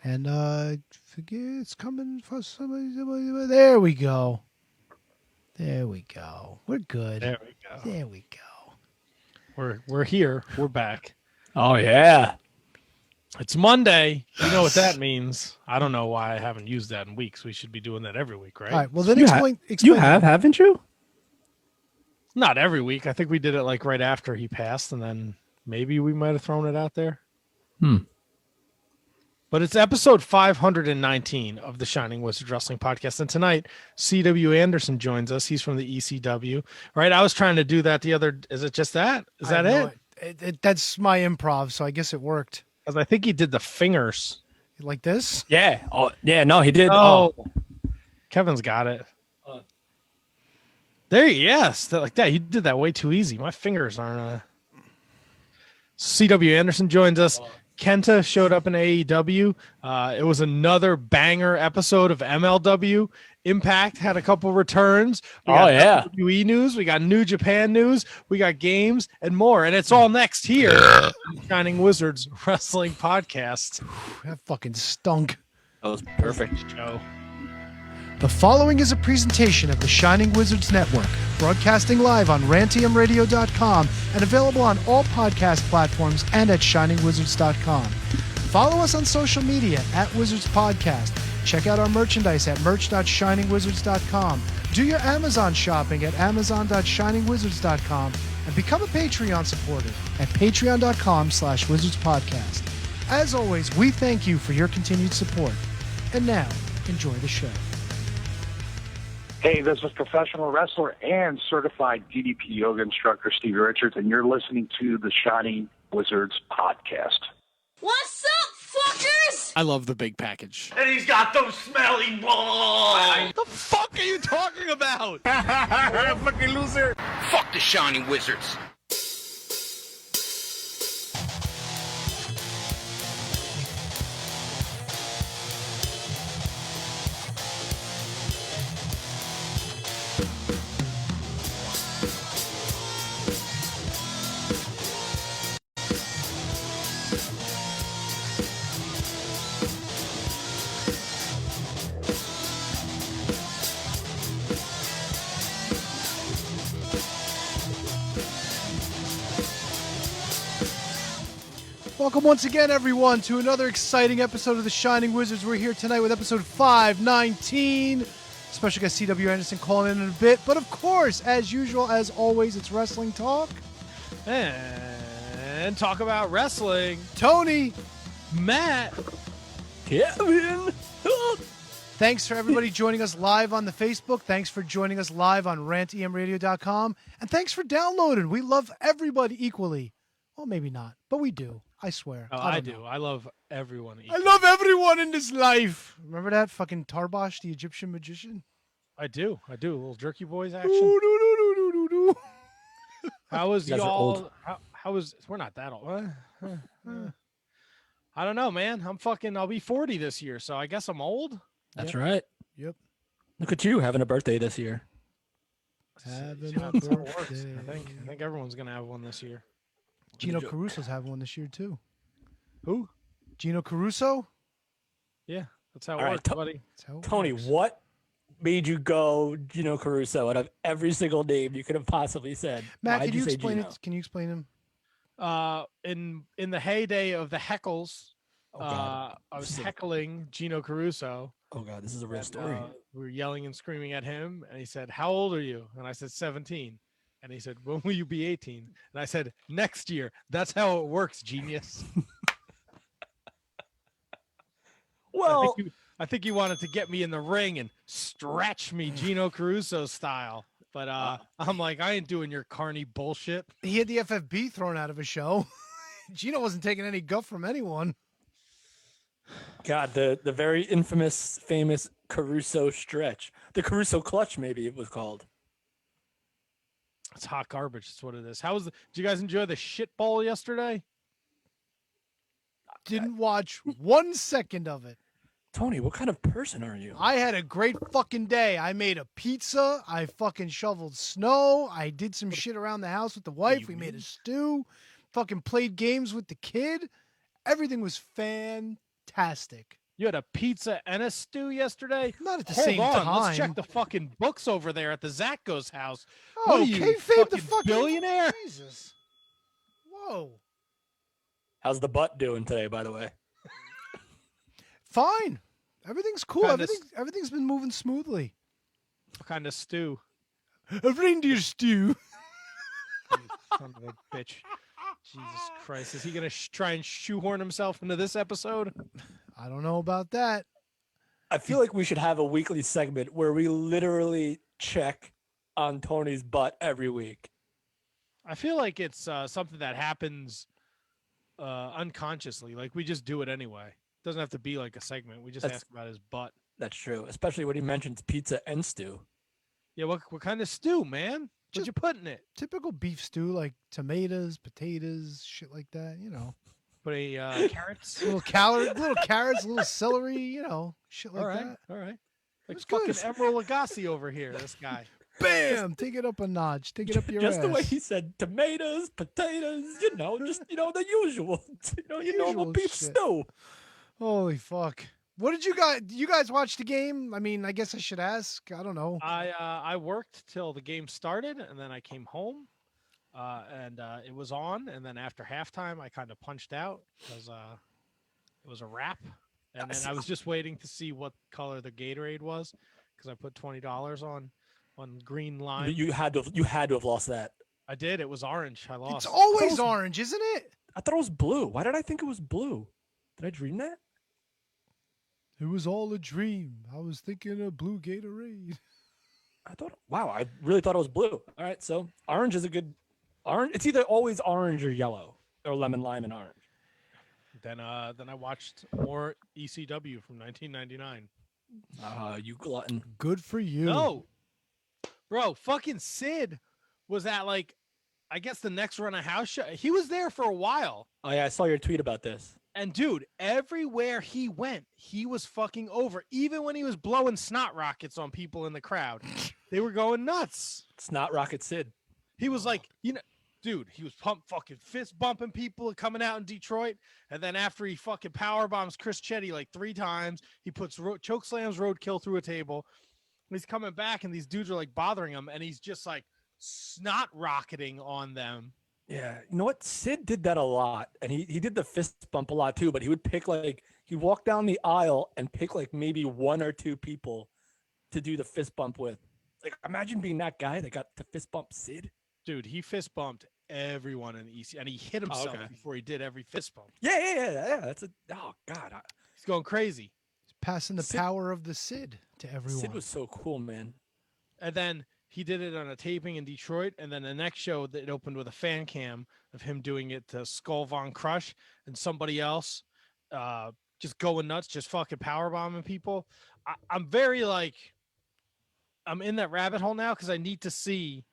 And forget it's coming for somebody. There we go. There we go. We're good. There we go. There we go. We're here. We're back. Oh, yeah. It's Monday. You know what that means. I don't know why I haven't used that in weeks. We should be doing that every week, right? All right. Well, then You explain. You have, haven't you? Not every week. I think we did it like right after he passed, and then maybe we might have thrown it out there. But it's episode 519 of the Shining Wizards Wrestling Podcast. And tonight, C.W. Anderson joins us. He's from the ECW, right? I was trying to do that the other... Is it just that? Is that it? That's my improv, so I guess it worked. Because I think he did the fingers. Like this? Yeah. Oh, yeah. No, he did. Oh. Kevin's got it. There, yes. Like that. You did that way too easy. My fingers aren't... C.W. Anderson joins us. Kenta showed up in AEW. It was another banger episode of MLW. Impact had a couple returns. We got WWE news. We got New Japan news. We got games and more. And it's all next here. Shining Wizards Wrestling Podcast. That fucking stunk. That was perfect. Show. The following is a presentation of the Shining Wizards Network, broadcasting live on rantiumradio.com and available on all podcast platforms and at shiningwizards.com. Follow us on social media at Wizards Podcast. Check out our merchandise at merch.shiningwizards.com. Do your Amazon shopping at amazon.shiningwizards.com and become a Patreon supporter at patreon.com/wizardspodcast. As always, we thank you for your continued support. And now, enjoy the show. Hey, this is professional wrestler and certified DDP yoga instructor Stevie Richards, and you're listening to the Shining Wizards podcast. What's up, fuckers? I love the big package. And he's got those smelly balls. What the fuck are you talking about? Fucking loser. Fuck the Shining Wizards. Welcome once again, everyone, to another exciting episode of the Shining Wizards. We're here tonight with episode 519. Special guest C.W. Anderson calling in a bit. But of course, as usual, as always, it's wrestling talk. And talk about wrestling. Tony. Matt. Kevin. Thanks for everybody joining us live on the Facebook. Thanks for joining us live on rantemradio.com. And thanks for downloading. We love everybody equally. Well, maybe not, but we do. I swear. Oh, I do. I love everyone. I love everyone in this life. Remember that fucking Tarbosh, the Egyptian magician? I do. Little Jerky Boys action. How was y'all? How was? We're not that old. I don't know, man. I'll be 40 this year, so I guess I'm old. That's right. Yep. Look at you having a birthday this year. Having I think everyone's gonna have one this year. Gino Caruso's having one this year, too. Who? Gino Caruso? Yeah, that's how it All right, works, buddy. Tony, what made you go Gino Caruso out of every single name you could have possibly said? Matt, Why'd can you say explain Gino? it? Can you explain him? In the heyday of the heckles, God. I was heckling Gino Caruso. Oh God, this is a real story. We were yelling and screaming at him, and he said, "How old are you?" And I said, 17. And he said, "When will you be 18?" And I said, "Next year." That's how it works, genius. Well, I think you wanted to get me in the ring and stretch me Gino Caruso style. But I'm like, I ain't doing your carny bullshit. He had the FFB thrown out of his show. Gino wasn't taking any guff from anyone. God, the very infamous, famous Caruso stretch. The Caruso clutch, maybe it was called. It's hot garbage. That's what it is. Did you guys enjoy the shit ball yesterday? Didn't watch 1 second of it. Tony, what kind of person are you? I had a great fucking day. I made a pizza. I fucking shoveled snow. I did some shit around the house with the wife. We made a stew. Fucking played games with the kid. Everything was fantastic. You had a pizza and a stew yesterday? Not at the Hold same on, time. let's check the fucking books over there at the Zacco's house. Oh, What are you, kayfabe the fucking fucking billionaire? Jesus. Whoa. How's the butt doing today, by the way? Fine. Everything's cool. Kinda Everything's been moving smoothly. What kind of stew? A reindeer stew. Son of a bitch. Jesus Christ. Is he going to try and shoehorn himself into this episode? I don't know about that. I feel like we should have a weekly segment where we literally check on Tony's butt every week. I feel like it's something that happens unconsciously. Like we just do it anyway. It doesn't have to be like a segment. We just ask about his butt. That's true, especially when he mentions pizza and stew. Yeah, what kind of stew, man? What'd you put in it? Typical beef stew, like tomatoes, potatoes, shit like that, you know. Put a carrots? little carrots, little celery, shit like that. All right. Like It's fucking good. Emeril Lagasse over here, this guy. Bam! Take it up a notch. Take it up your Just ass. the way he said tomatoes, potatoes, the usual. Normal beef shit. stew. Holy fuck. What did you guys watch the game? I mean, I guess I should ask. I don't know. I worked till the game started, and then I came home, and it was on. And then after halftime, I kind of punched out because it was a wrap. And then I was just waiting to see what color the Gatorade was because I put $20 on green lime. You had to have lost that. I did. It was orange. I lost. It's always orange, isn't it? I thought it was blue. Why did I think it was blue? Did I dream that? It was all a dream. I was thinking of blue Gatorade. I really thought it was blue. All right, so orange is a good orange. It's either always orange or yellow, or lemon, lime, and orange. Then I watched more ECW from 1999. You glutton. Good for you. No, bro, fucking Sid was at I guess the next run of house show. He was there for a while. Oh yeah, I saw your tweet about this. And dude, everywhere he went, he was fucking over. Even when he was blowing snot rockets on people in the crowd, they were going nuts. Snot Rocket Sid. He was like, dude, he was fucking fist bumping people coming out in Detroit. And then after he fucking power bombs Chris Chetty 3 times, he puts choke slams roadkill through a table. And he's coming back, and these dudes are bothering him, and he's just snot rocketing on them. Yeah, you know what? Sid did that a lot, and he did the fist bump a lot too. But he would pick he'd walk down the aisle and pick maybe 1 or 2 people to do the fist bump with. Imagine being that guy that got to fist bump Sid. Dude, he fist bumped everyone in the EC, and he hit himself before he did every fist bump. Yeah. That's oh god, He's going crazy. He's passing the power of the Sid to everyone. Sid was so cool, man. And then he did it on a taping in Detroit, and then the next show it opened with a fan cam of him doing it to Skull Von Crush and somebody else, just going nuts, just fucking power bombing people. I'm very I'm in that rabbit hole now because I need to see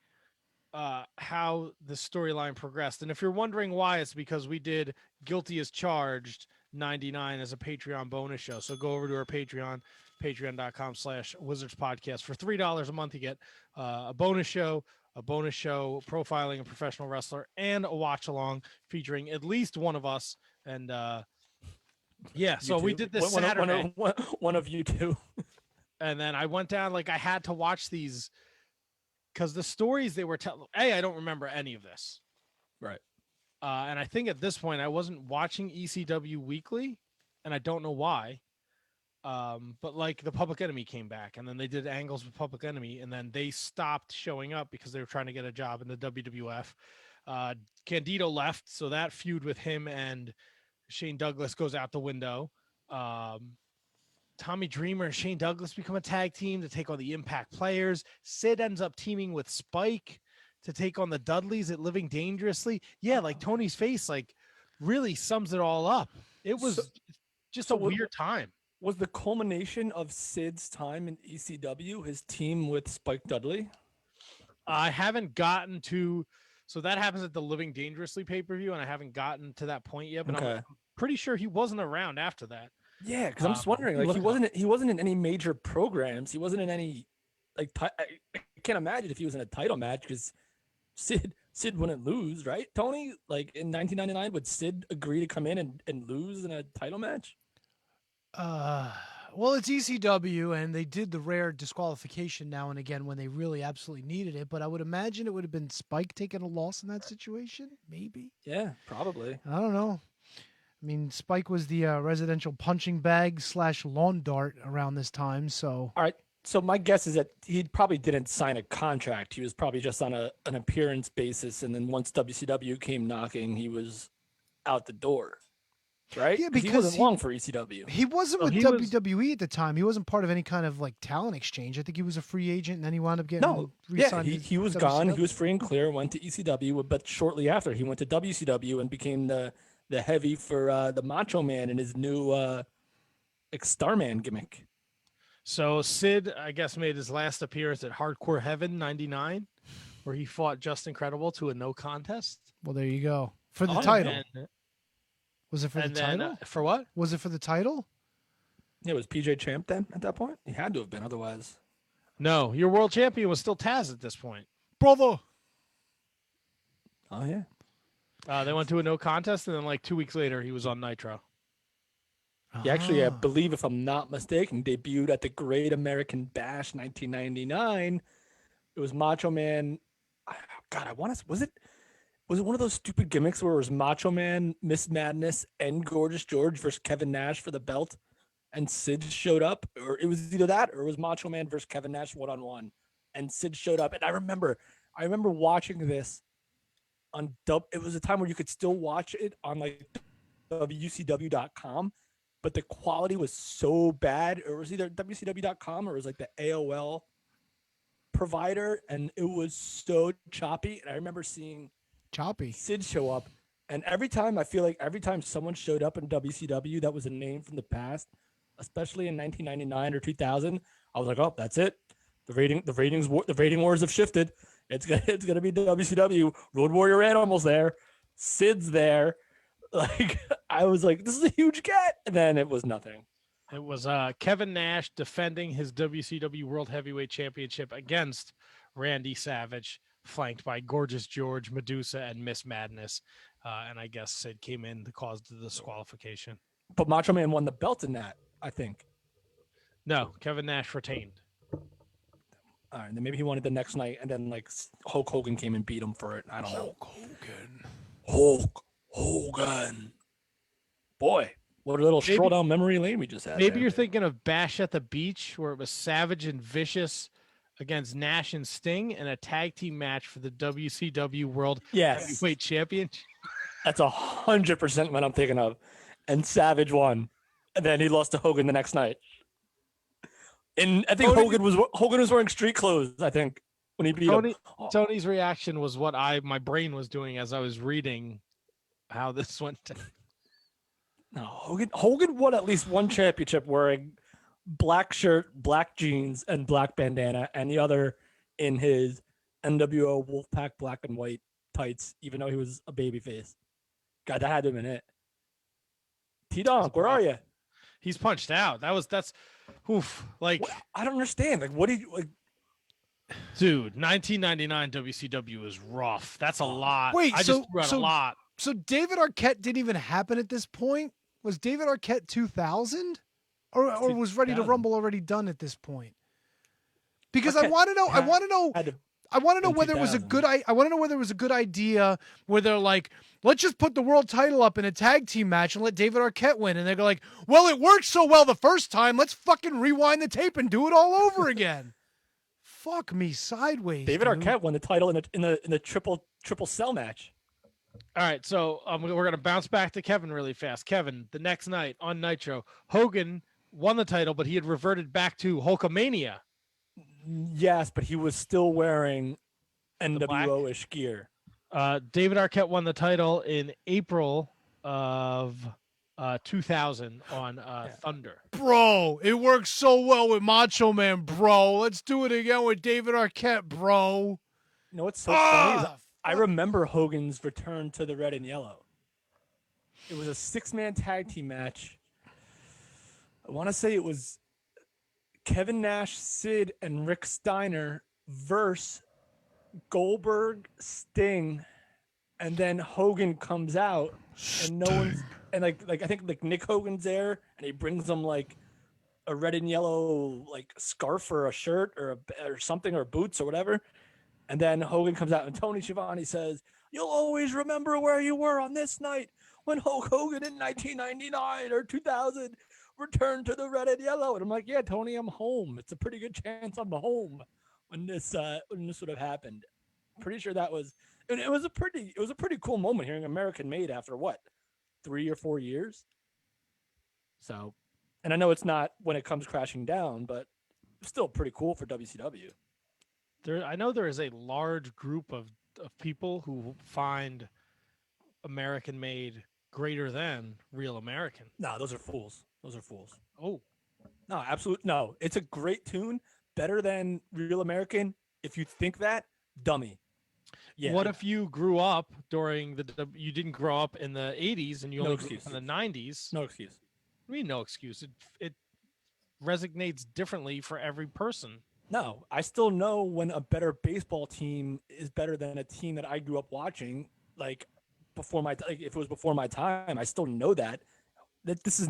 how the storyline progressed. And if you're wondering why, it's because we did Guilty as Charged 99 as a Patreon bonus show. So go over to our Patreon, patreon.com/Wizards Podcast. For $3 a month, you get a bonus show profiling a professional wrestler, and a watch along featuring at least one of us. And so we did this Saturday. One of you two. And then I went down, I had to watch these because the stories they were telling, I don't remember any of this. Right. And I think at this point I wasn't watching ECW weekly, and I don't know why. But the Public Enemy came back, and then they did angles with Public Enemy, and then they stopped showing up because they were trying to get a job in the WWF. Candido left, so that feud with him and Shane Douglas goes out the window. Tommy Dreamer and Shane Douglas become a tag team to take on the Impact players. Sid ends up teaming with Spike to take on the Dudleys at Living Dangerously. Yeah, Tony's face really sums it all up. It was just a weird time. Was the culmination of Sid's time in ECW his team with Spike Dudley? I haven't gotten to, so that happens at the Living Dangerously pay-per-view, and I haven't gotten to that point yet, but I'm pretty sure he wasn't around after that. Yeah, because I'm just wondering, he wasn't in any major programs. He wasn't in any I can't imagine if he was in a title match because Sid wouldn't lose, right? Tony, in 1999, would Sid agree to come in and lose in a title match? Well, it's ECW, and they did the rare disqualification now and again when they really absolutely needed it. But I would imagine it would have been Spike taking a loss in that situation. Maybe. Yeah, probably. I don't know. I mean, Spike was the residential punching bag / lawn dart around this time. So, All right. So my guess is that he probably didn't sign a contract. He was probably just on an appearance basis, and then once WCW came knocking, he was out the door. Right? yeah, He because wasn't long for ECW. he wasn't Oh, with he was- WWE at the time. He wasn't part of any kind of like talent exchange. I think he was a free agent, and then he wound up getting No, yeah, re-signed to he was gone. WCW. He was free and clear. Went to ECW, but shortly after, he went to WCW and became the heavy for the Macho Man in his new like Starman gimmick. So Sid, I guess, made his last appearance at Hardcore Heaven '99, where he fought Just Incredible to a no contest. Well, there you go for the Oh, title. And, Was it for the and then title? for what? Was it for the title? Yeah, was PJ champ then at that point? He had to have been, otherwise. No, your world champion was still Taz at this point. Brother. Oh yeah. They went to a no contest, and then like 2 weeks later, he was on Nitro. He actually, I Ah. believe, if I'm not mistaken, debuted at the Great American Bash 1999. It was Macho Man. God, I want to. Was it one of those stupid gimmicks where it was Macho Man, Miss Madness, and Gorgeous George versus Kevin Nash for the belt, and Sid showed up, or it was either that or it was Macho Man versus Kevin Nash 1-on-1, and Sid showed up, and I remember watching this on dub. It was a time where you could still watch it on like WCW.com. But the quality was so bad. Or it was either WCW.com or it was like the AOL provider, and it was so choppy. And I remember seeing Choppy. Sid show up, and every time someone showed up in WCW that was a name from the past, especially in 1999 or 2000, I was like, oh, that's it. The rating wars have shifted. It's gonna be WCW. Road Warrior Animal's there. Sid's there. Like, I was like, this is a huge get. And then it was nothing. It was Kevin Nash defending his WCW World Heavyweight Championship against Randy Savage, flanked by Gorgeous George, Medusa, and Miss Madness. And I guess Sid came in to cause the disqualification. But Macho Man won the belt in that, I think. No, Kevin Nash retained. All right, and then maybe he won it the next night, and then like Hulk Hogan came and beat him for it. I don't know. Hulk Hogan. Boy, what a little stroll down memory lane we just had. Maybe there. you're thinking of Bash at the Beach, where it was Savage and Vicious against Nash and Sting in a tag team match for the WCW World Heavyweight Championship. That's 100% what I'm thinking of. And Savage won, and then he lost to Hogan the next night. And I think Hogan was wearing street clothes, I think, when he beat him. Tony's reaction was what my brain was doing as I was reading how this went down. No, Hogan won at least one championship wearing black shirt, black jeans, and black bandana, and the other in his NWO Wolfpack black and white tights, even though he was a babyface. God, that had to have been it. T-Donk, where are you? He's punched out. That's oof. Like, I don't understand. Like, what did you like? Dude, 1999 WCW was rough. That's a lot. Wait, I just threw out a lot. So David Arquette didn't even happen at this point? Was David Arquette 2000? Or was Ready to Rumble already done at this point? Because I want to know whether it was a good idea where they're like, let's just put the world title up in a tag team match and let David Arquette win. And they're like, well, it worked so well the first time. Let's fucking rewind the tape and do it all over again. Fuck me sideways. David dude. Arquette won the title in the triple cell match. All right, so we're gonna bounce back to Kevin really fast. Kevin, the next night on Nitro, Hogan won the title, but he had reverted back to Hulkamania. Yes, but he was still wearing NWO-ish gear. David Arquette won the title in April of 2000 on Thunder. Bro, it works so well with Macho Man, bro. Let's do it again with David Arquette, bro. You know what's so funny is I remember Hogan's return to the red and yellow. It was a 6-man tag team match. I want to say it was Kevin Nash, Sid, and Rick Steiner versus Goldberg, Sting, and then Hogan comes out, and no one's and like I think like Nick Hogan's there, and he brings them like a red and yellow like scarf or a shirt or something or boots or whatever, and then Hogan comes out, and Tony Schiavone says, "You'll always remember where you were on this night when Hulk Hogan in 1999 or 2000 returned to the red and yellow." And I'm like, "Yeah, Tony, I'm home. It's a pretty good chance I'm home when this would have happened." Pretty sure that was, and it was a pretty cool moment hearing American Made after what, 3 or 4 years. So, and I know it's not when it comes crashing down, but it's still pretty cool for WCW. I know there is a large group of people who find American Made greater than Real American. No, those are fools. Those are fools. Oh, no, absolutely no. It's a great tune, better than Real American. If you think that, dummy. Yeah. What if you grew up during you didn't grow up in the 80s and you only grew up in the 90s? No excuse. I mean, no excuse. It resonates differently for every person. No, I still know when a better baseball team is better than a team that I grew up watching. Like if it was before my time, I still know that. That this is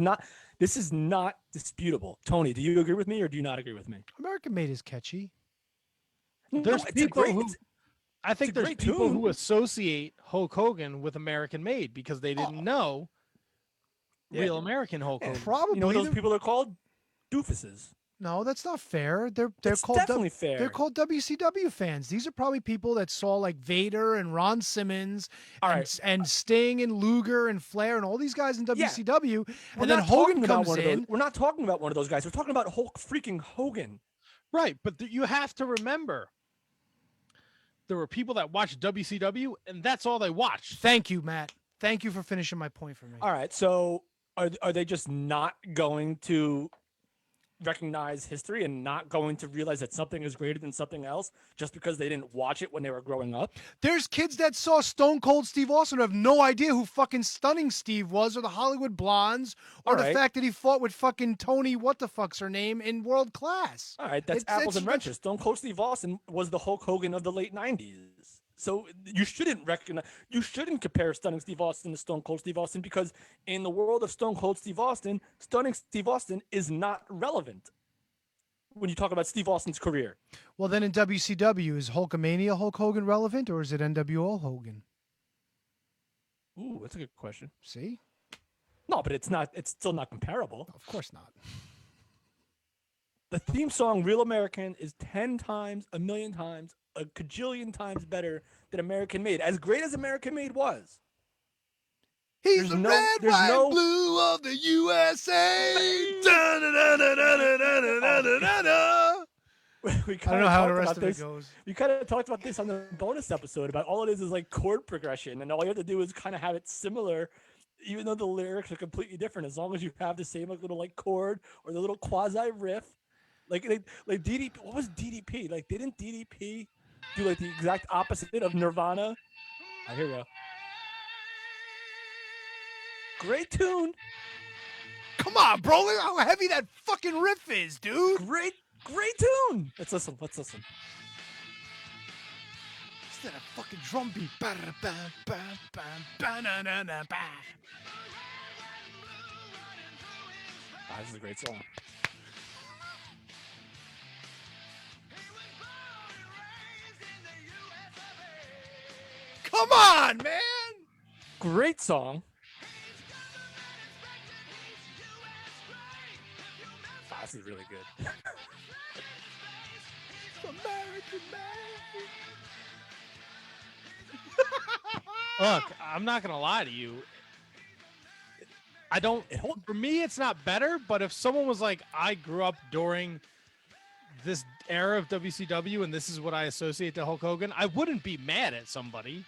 not disputable. Tony, do you agree with me or do you not agree with me? American Made is catchy. There's people who I think there's people who associate Hulk Hogan with American Made because they didn't know Real American Hulk Hogan. Probably. You know what those people are called? Doofuses. No, that's not fair. They're called definitely fair. They're called WCW fans. These are probably people that saw like Vader and Ron Simmons and Sting and Luger and Flair and all these guys in WCW. Yeah. And then Hogan comes in. We're not talking about one of those guys. We're talking about Hulk freaking Hogan. Right, but you have to remember there were people that watched WCW and that's all they watched. Thank you, Matt. Thank you for finishing my point for me. All right, so are they just not going to recognize history and not going to realize that something is greater than something else just because they didn't watch it when they were growing up? There's kids that saw Stone Cold Steve Austin who have no idea who fucking Stunning Steve was or the Hollywood Blondes or the fact that he fought with fucking Tony what the fuck's her name in World Class. All right, that's apples and wrenches. Stone Cold Steve Austin was the Hulk Hogan of the late 90s. So you shouldn't compare Stunning Steve Austin to Stone Cold Steve Austin because in the world of Stone Cold Steve Austin, Stunning Steve Austin is not relevant when you talk about Steve Austin's career. Well, then in WCW, is Hulkamania Hulk Hogan relevant or is it NWO Hogan? Ooh, that's a good question. See? No, but it's not. It's still not comparable. Of course not. The theme song Real American is 10 times, a million times, a cajillion times better than American Made. As great as American Made was. He's the red, white, and blue of the USA. I don't know how the rest of it goes. We kind of talked about this on the bonus episode about all it is like chord progression, and all you have to do is kind of have it similar, even though the lyrics are completely different. As long as you have the same like little like chord or the little quasi riff, like DDP. What was DDP? Like didn't DDP do like the exact opposite of Nirvana? Oh, here we go. Great tune. Come on, bro. Look how heavy that fucking riff is, dude. Great tune. Let's listen. Instead of fucking drum beat. This is a great song. Come on, man. Great song. This is really good. American Look, I'm not gonna lie to you. For me, it's not better. But if someone was like, I grew up during this era of WCW, and this is what I associate to Hulk Hogan, I wouldn't be mad at somebody.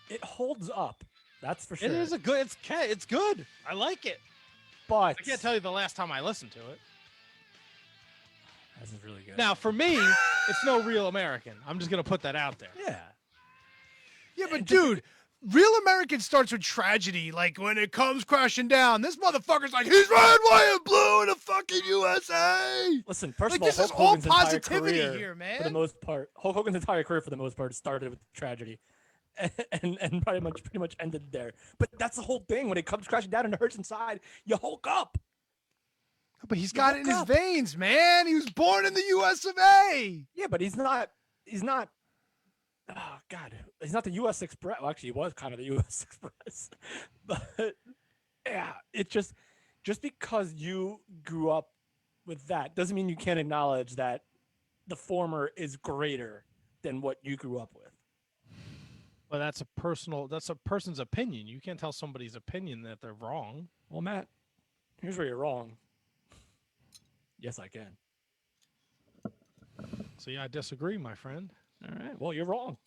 It holds up. That's for sure. It is it's good. I like it. But I can't tell you the last time I listened to it. This is really good. Now, for me, it's no Real American. I'm just going to put that out there. Yeah, but dude, Real American starts with tragedy. Like, when it comes crashing down, this motherfucker's like, he's red, white, and blue in the fucking USA. Listen, first like, of all, this is all positivity here, man. For the most part, Hulk Hogan's entire career, for the most part, started with tragedy. and pretty much ended there. But that's the whole thing. When it comes crashing down and it hurts inside, you Hulk up. But he's got it in his veins, man. He was born in the U.S. of A. Yeah, but he's not. Oh God, he's not the U.S. Express. Well, actually, he was kind of the U.S. Express. But yeah, it just because you grew up with that doesn't mean you can't acknowledge that the former is greater than what you grew up with. Well, that's a person's opinion. You can't tell somebody's opinion that they're wrong. Well, Matt, here's where you're wrong. Yes, I can. See, I disagree, my friend. All right. Well, you're wrong.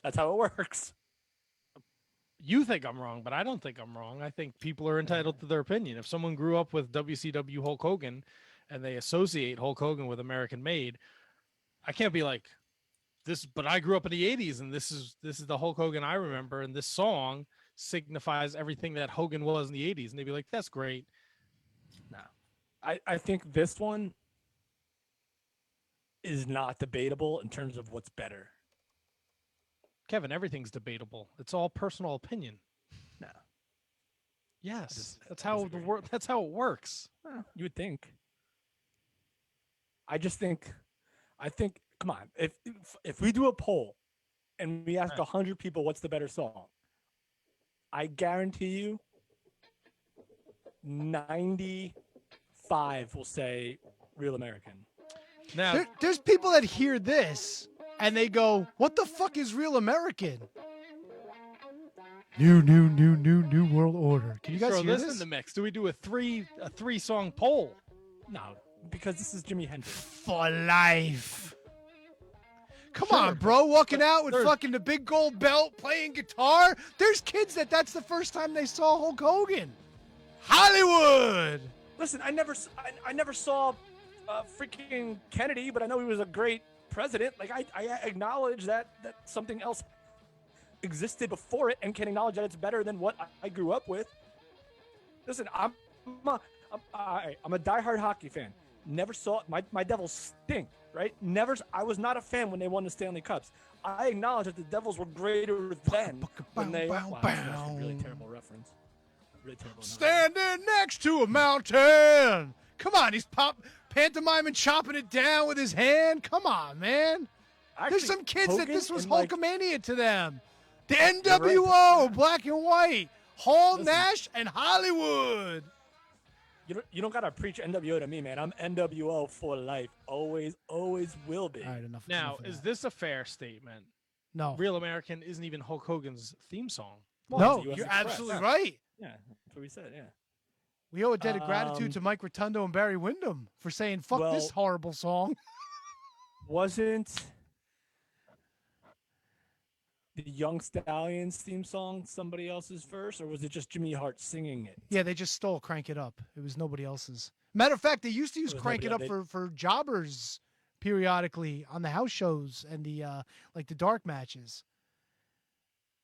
That's how it works. You think I'm wrong, but I don't think I'm wrong. I think people are entitled to their opinion. If someone grew up with WCW Hulk Hogan and they associate Hulk Hogan with American Made, I can't be like this, but I grew up in the 80s and this is the Hulk Hogan I remember, and this song signifies everything that Hogan was in the 80s. And they'd be like, that's great. No. I think this one is not debatable in terms of what's better. Kevin, everything's debatable. It's all personal opinion. No. Yes, that's how it works. Well, you would think. I think, come on, if we do a poll and we ask 100 people what's the better song, I guarantee you 95 will say Real American. Now, There's people that hear this and they go, "What the fuck is Real American?" New world order. Can you guys throw hear this in the mix? Do we do a three song poll? No, because this is Jimi Hendrix. For life. Come on, bro. Walking out with fucking the big gold belt, playing guitar. There's kids that's the first time they saw Hulk Hogan. Hollywood. Listen, I never saw freaking Kennedy, but I know he was a great president. Like I acknowledge that something else existed before it, and can acknowledge that it's better than what I grew up with. Listen, I'm a diehard hockey fan. Never saw my Devils stink, right? I was not a fan when they won the Stanley Cups. I acknowledge that the Devils were greater then when they. Wow, that's a really terrible reference. Really terrible. Standing next to a mountain. Come on, he's pantomiming, chopping it down with his hand. Come on, man. Actually, there's some kids Hogan that this was and, Hulkamania to them. The NWO, black and white, Hall, Nash, and Hollywood. You don't gotta preach NWO to me, man. I'm NWO for life. Always will be. All right, enough. Now, is this a fair statement? No. Real American isn't even Hulk Hogan's theme song. Well, no, you're absolutely right. Yeah, that's what we said, yeah. We owe a debt of gratitude to Mike Rotundo and Barry Windham for saying, fuck this horrible song. Wasn't the Young Stallions theme song somebody else's verse, or was it just Jimmy Hart singing it? Yeah, they just stole Crank It Up. It was nobody else's. Matter of fact, they used to use Crank It Up for jobbers periodically on the house shows and the like the dark matches.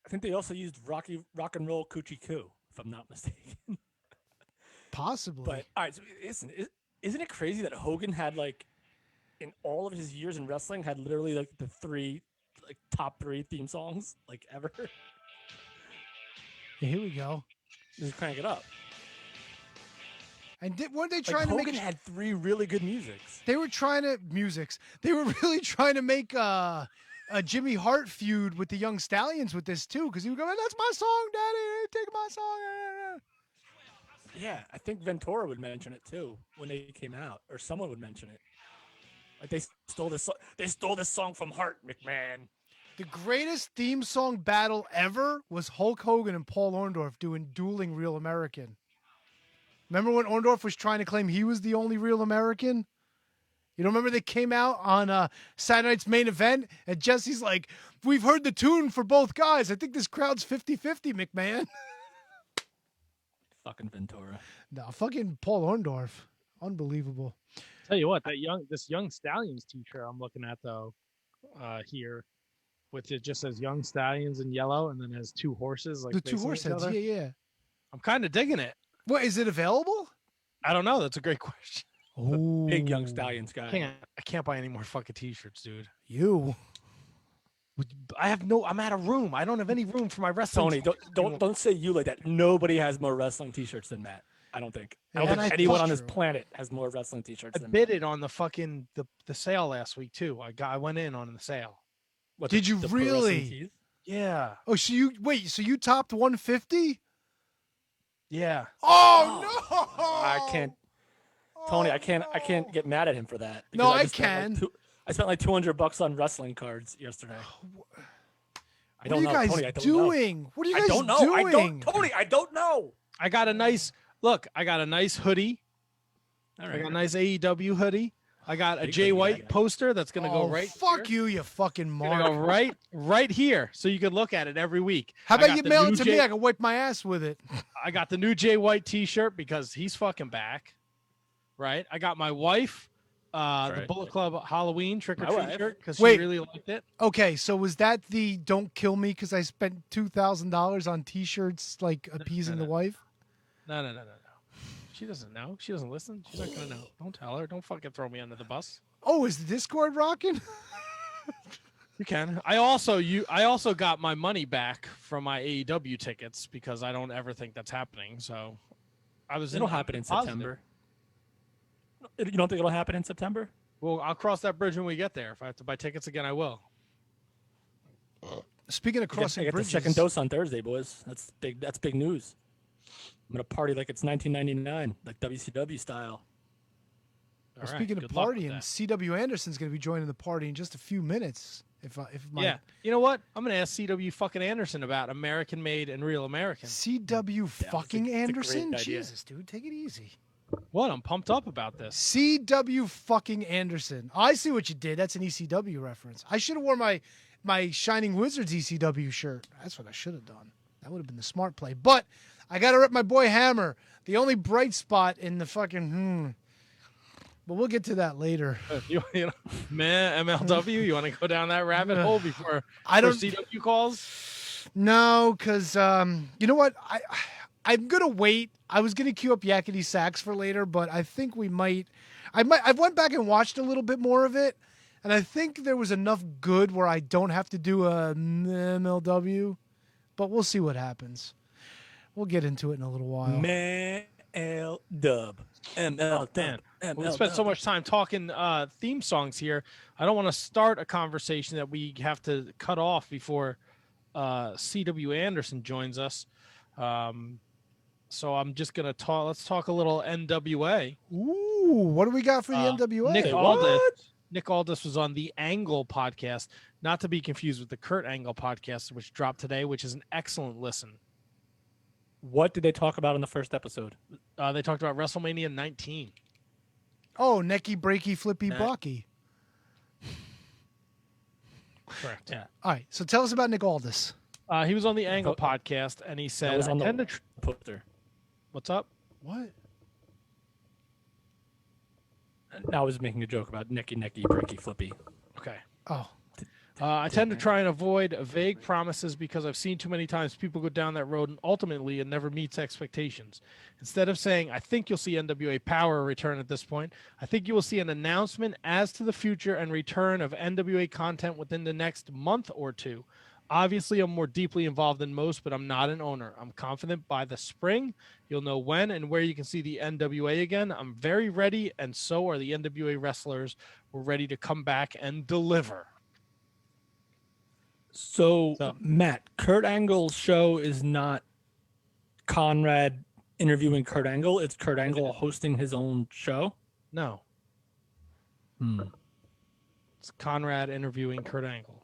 I think they also used Rock and Roll Coochie Coo, if I'm not mistaken. Possibly. But all right, so isn't it crazy that Hogan had, like, in all of his years in wrestling, had literally like the top three theme songs like ever? Yeah, here we go. Just Crank It Up. And weren't they trying to Hogan had three really good musics. They were really trying to make a Jimmy Hart feud with the Young Stallions with this too, because he would go, "That's my song, Daddy. Take my song." Yeah, I think Ventura would mention it too when they came out, or someone would mention it. Like they stole this song from Hart, McMahon. The greatest theme song battle ever was Hulk Hogan and Paul Orndorff doing Dueling Real American. Remember when Orndorff was trying to claim he was the only Real American? You don't remember they came out on Saturday Night's Main Event, and Jesse's like, "We've heard the tune for both guys. I think this crowd's 50-50, McMahon." Fucking Ventura. No, fucking Paul Orndorff. Unbelievable. Tell you what, this Young Stallions t-shirt I'm looking at though, here, which it just says Young Stallions in yellow, and then has two horses like the two horses. Yeah. I'm kind of digging it. What, is it available? I don't know. That's a great question. Oh, big Young Stallions guy. I can't buy any more fucking t-shirts, dude. You. I'm out of room. I don't have any room for my wrestling. Tony, don't say you like that. Nobody has more wrestling T-shirts than Matt. I don't think. I don't think anyone on this planet has more wrestling T-shirts than Matt. I bid it on the fucking the sale last week too. I went in on the sale. What, Did you really? Yeah. Oh, so you topped 150? Yeah. Oh no! I can't, Tony. I can't get mad at him for that. No, I can. I spent like $200 on wrestling cards yesterday. What are you guys doing? What are you guys doing? Tony, I don't know. I got a nice hoodie. All right. I got a nice AEW hoodie. I got a Jay White poster that's gonna go right. Fuck here. you fucking mark. Gonna go right here, so you can look at it every week. How about you mail it to me? I can wipe my ass with it. I got the new Jay White T-shirt because he's fucking back. Right. I got my wife. The Bullet Club Halloween trick or treat shirt because she really liked it. Okay, so was that the "Don't kill me" because I spent $2,000 on T-shirts, like appeasing the wife? No. She doesn't know. She doesn't listen. She's not gonna know. Don't tell her. Don't fucking throw me under the bus. Oh, is the Discord rocking? You can. I also got my money back from my AEW tickets because I don't ever think that's happening. So it'll happen in September. You don't think it'll happen in September? Well, I'll cross that bridge when we get there. If I have to buy tickets again, I will. Speaking of crossing bridges, the second dose on Thursday, boys. That's big. That's big news. I'm gonna party like it's 1999, like WCW style. Well, speaking of partying, CW Anderson's gonna be joining the party in just a few minutes. You know what? I'm gonna ask CW fucking Anderson about American Made and Real American. CW fucking Anderson, Jesus, dude, take it easy. What? I'm pumped up about this. CW fucking Anderson. I see what you did. That's an ECW reference. I should have worn my Shining Wizards ECW shirt. That's what I should have done. That would have been the smart play. But I got to rip my boy Hammer. The only bright spot in the fucking But we'll get to that later. Man, MLW, you want to go down that rabbit hole before CW calls? No, because you know what? I'm gonna wait. I was gonna queue up Yakety Sax for later, but I think we might. I've went back and watched a little bit more of it, and I think there was enough good where I don't have to do a MLW. But we'll see what happens. We'll get into it in a little while. ML Dub. We spent so much time talking theme songs here. I don't want to start a conversation that we have to cut off before CW Anderson joins us. So I'm just gonna talk. Let's talk a little NWA. Ooh, what do we got for the NWA? Nick Aldis was on the Angle podcast, not to be confused with the Kurt Angle podcast, which dropped today, which is an excellent listen. What did they talk about in the first episode? They talked about WrestleMania 19. Oh, necky, breaky, flippy, blocky. Correct. Yeah. All right. So tell us about Nick Aldis. He was on the Angle podcast, and he said, was on the poster. What's up? What? I was making a joke about necky, breaky, flippy. Okay. Oh. I tend to try and avoid vague promises because I've seen too many times people go down that road and ultimately it never meets expectations. Instead of saying, I think you'll see NWA Power return at this point, I think you will see an announcement as to the future and return of NWA content within the next month or two. Obviously, I'm more deeply involved than most, but I'm not an owner. I'm confident by the spring, you'll know when and where you can see the NWA again. I'm very ready, and so are the NWA wrestlers. We're ready to come back and deliver. So, Matt, Kurt Angle's show is not Conrad interviewing Kurt Angle. It's Kurt Angle hosting his own show? No. It's Conrad interviewing Kurt Angle.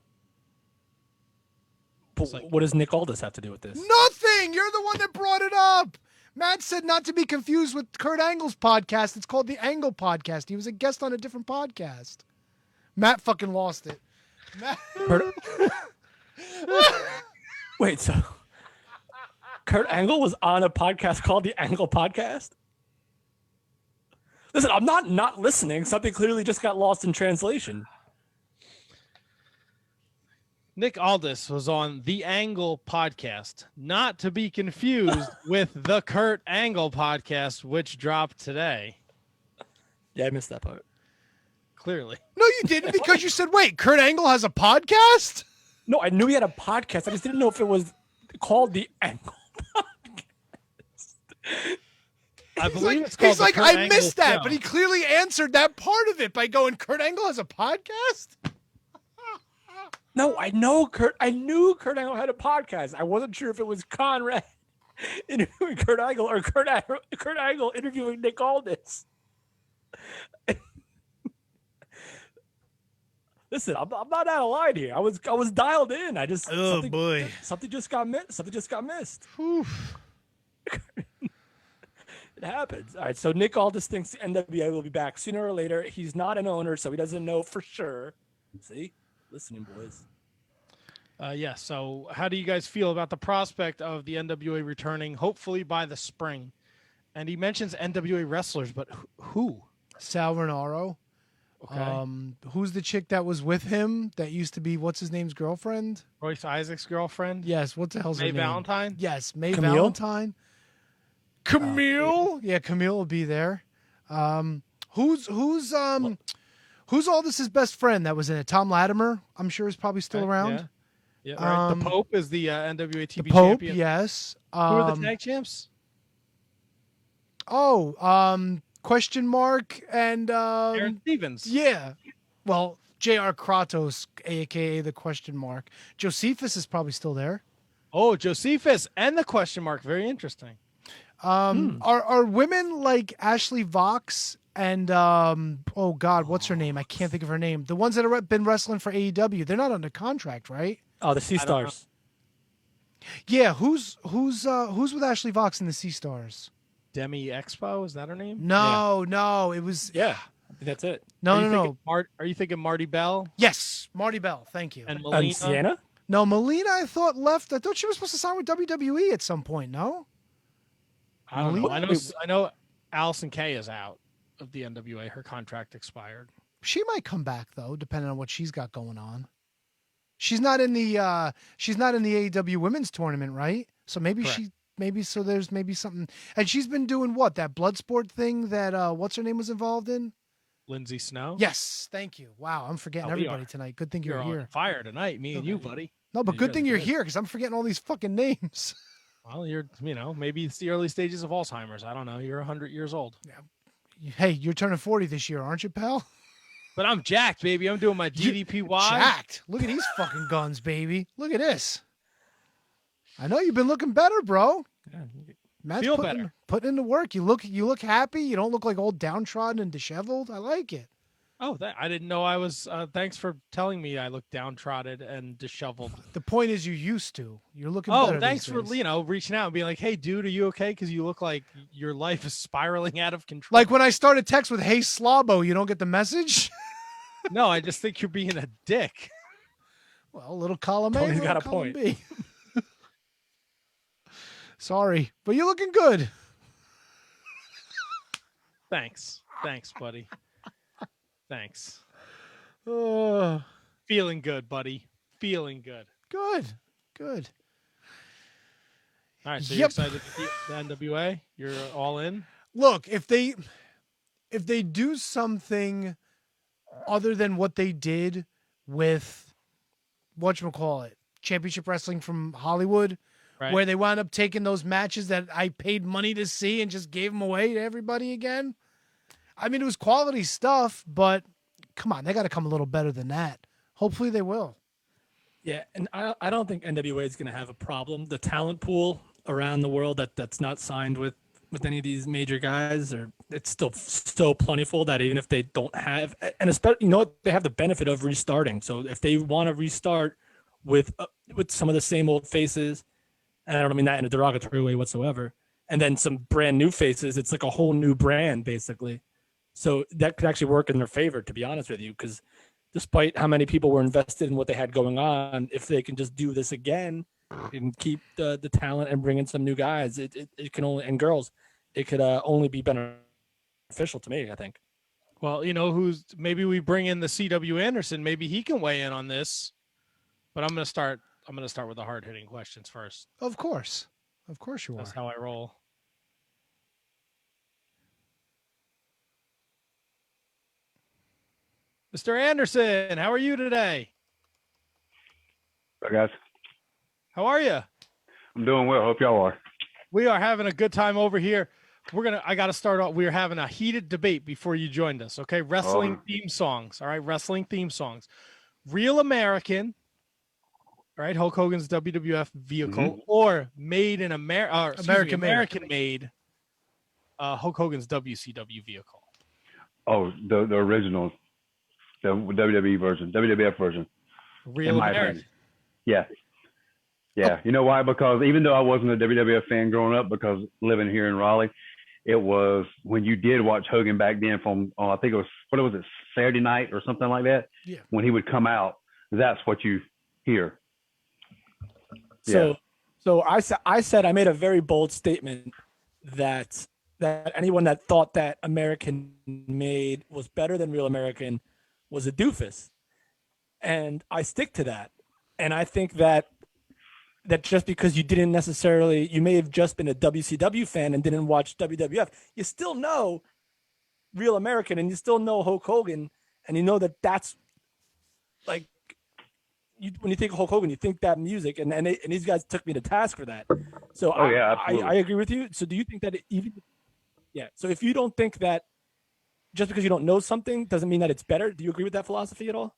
What does Nick Aldis have to do with this? Nothing! You're the one that brought it up! Matt said not to be confused with Kurt Angle's podcast. It's called the Angle Podcast. He was a guest on a different podcast. Matt fucking lost it. Wait, so Kurt Angle was on a podcast called the Angle Podcast? Listen, I'm not listening. Something clearly just got lost in translation. Nick Aldis was on the Angle Podcast, not to be confused with the Kurt Angle Podcast, which dropped today. Yeah, I missed that part. Clearly. No, you didn't, because you said, wait, Kurt Angle has a podcast? No, I knew he had a podcast. I just didn't know if it was called The Angle Podcast. I believe it's called He's like, Kurt I Angle missed that, Show. but he clearly answered that part of it by going, Kurt Angle has a podcast? No, I knew Kurt Angle had a podcast. I wasn't sure if it was Conrad interviewing Kurt Angle or Kurt Angle interviewing Nick Aldis. Listen, I'm not out of line here. I was dialed in. I just something just got missed. Something just got missed. It happens. All right. So Nick Aldis thinks the NWA will be back sooner or later. He's not an owner, so he doesn't know for sure. See, listening, boys. Yeah. So, how do you guys feel about the prospect of the NWA returning, hopefully by the spring? And he mentions NWA wrestlers, but who? Sal Renaro. Okay. Who's the chick that was with him that used to be what's his name's girlfriend? Royce Isaac's girlfriend. Yes. What the hell's her May name? Valentine. Yes, May Camille? Valentine. Camille. Yeah, Camille will be there. Who's Aldis's best friend that was in it? Tom Latimer, I'm sure, is probably still around. Yeah. Right. The Pope is the NWA TV The Pope, champion. yes. Who are the tag champs? Question mark and Aaron Stevens. yeah. Well, J.R. Kratos, aka the question mark. Josephus is probably still there. Oh, Josephus and the question mark. Very interesting. Are women like Ashley Vox and oh God, what's her name? I can't think of her name. The ones that have been wrestling for AEW, they're not under contract, right? Oh, the Sea Stars. Yeah, who's with Ashley Vox in the Sea Stars? Demi Expo, is that her name? No, it was Yeah, I think that's it. no. Are you thinking Marty Bell Yes, Marty Bell. Thank you. and Melina? And Sienna? No, Melina, I thought left. I thought she was supposed to sign with WWE at some point. No. I don't know. I know Allison Kay is out of the NWA. Her contract expired. She might come back though, depending on what she's got going on. She's not in the AEW women's tournament, right? So maybe Correct. there's maybe something. And she's been doing what? That Bloodsport thing that what's her name was involved in? Lindsay Snow. Yes, thank you. Wow, I'm forgetting everybody tonight. Good thing you're on here. fire tonight, me and you, buddy. No, but You good guys thing are you're good. here because I'm forgetting all these fucking names. Well, maybe it's the early stages of Alzheimer's. I don't know. You're 100 years old. Hey, you're turning 40 this year, aren't you, pal? But I'm jacked, baby. I'm doing my DDPY. Jacked. Look at these fucking guns, baby. Look at this. I know you've been looking better, bro. Yeah, Matt's Feel putting, better. putting in the work. You look happy. You don't look like old downtrodden and disheveled. I like it. Oh, I didn't know I was. Thanks for telling me I look downtrodden and disheveled. The point is, you used to. You're looking better. Oh, thanks these for days. reaching out and being like, "Hey, dude, are you okay? Because you look like your life is spiraling out of control." Like when I started text with "Hey Slabo," you don't get the message. No, I just think you're being a dick. Well, little column A, Tony's little got a column point. B. Sorry, but you're looking good. Thanks, buddy. Thanks. Uh, Feeling good, buddy. Feeling good. good. All right, so Yep. you're excited to see the NWA? You're all in? Look, if they do something other than what they did with whatchamacallit, Championship Wrestling from Hollywood, Right. where they wound up taking those matches that I paid money to see and just gave them away to everybody again. I mean, it was quality stuff, but come on, they got to come a little better than that. Hopefully they will. Yeah, and I don't think NWA is going to have a problem. The talent pool around the world that's not signed with any of these major guys, or it's still so plentiful that even if they don't have, and especially they have the benefit of restarting. So if they want to restart with some of the same old faces, and I don't mean that in a derogatory way whatsoever, and then some brand new faces, it's like a whole new brand basically. So that could actually work in their favor, to be honest with you, because despite how many people were invested in what they had going on, if they can just do this again and keep the talent and bring in some new guys, it can only, and girls, it could only be beneficial to me, I think. Well, maybe we bring in the CW Anderson. Maybe he can weigh in on this. But I'm gonna start with the hard hitting questions first. Of course you are. That's how I roll. Mr. Anderson, how are you today? Hi, guys. How are you? I'm doing well. Hope y'all are. We are having a good time over here. I got to start off. We were having a heated debate before you joined us. Okay. Wrestling theme songs. All right. Wrestling theme songs. Real American. All right. Hulk Hogan's WWF vehicle or made in America, American made Hulk Hogan's WCW vehicle. Oh, the original, the WWE version, WWF version. Real American. Yeah. Yeah. Oh. You know why? Because even though I wasn't a WWF fan growing up, because living here in Raleigh, it was when you did watch Hogan back then from, I think it was, what was it, Saturday night or something like that? Yeah. When he would come out, that's what you hear. So I said I made a very bold statement that anyone that thought that American made was better than Real American was a doofus. And I stick to that. And I think that just because you didn't necessarily, you may have just been a WCW fan and didn't watch WWF, you still know Real American and you still know Hulk Hogan, and you know that that's like, when you think Hulk Hogan, you think that music, and these guys took me to task for that. So I agree with you. So do you think that so if you don't think that just because you don't know something doesn't mean that it's better, do you agree with that philosophy at all?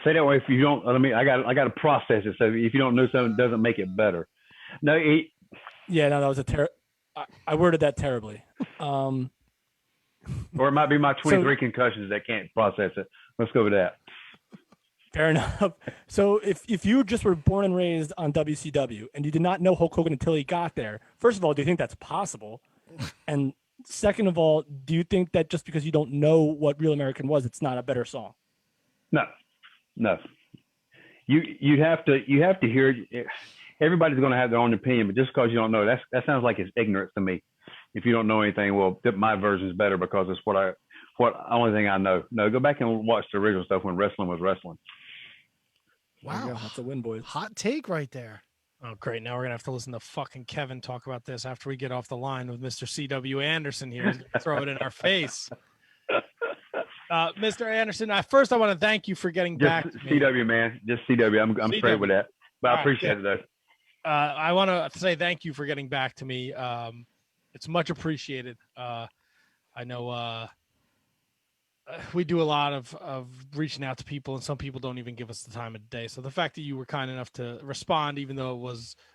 Say that way. If you don't, I got to process it. So if you don't know something, it doesn't make it better. No, that was I worded that terribly. Or it might be my 23 concussions that can't process it. Let's go with that. Fair enough. So if you just were born and raised on WCW and you did not know Hulk Hogan until he got there, first of all, do you think that's possible? And second of all, do you think that just because you don't know what Real American was, it's not a better song? No. You have to hear it. Everybody's going to have their own opinion, but just because you don't know, that sounds like it's ignorance to me. If you don't know anything, well, my version is better because it's only thing I know. No, go back and watch the original stuff when wrestling was wrestling. Wow, that's a win, boys. Hot take right there. Oh, great. Now we're going to have to listen to fucking Kevin talk about this after we get off the line with Mr. C.W. Anderson here. He's going to throw it in our face. Mr. Anderson, first I want to thank you for getting back to me. CW, man. Just CW. I'm straight with that. But I appreciate it, though. I want to say thank you for getting back to me. It's much appreciated. I know we do a lot of reaching out to people, and some people don't even give us the time of day. So the fact that you were kind enough to respond, even though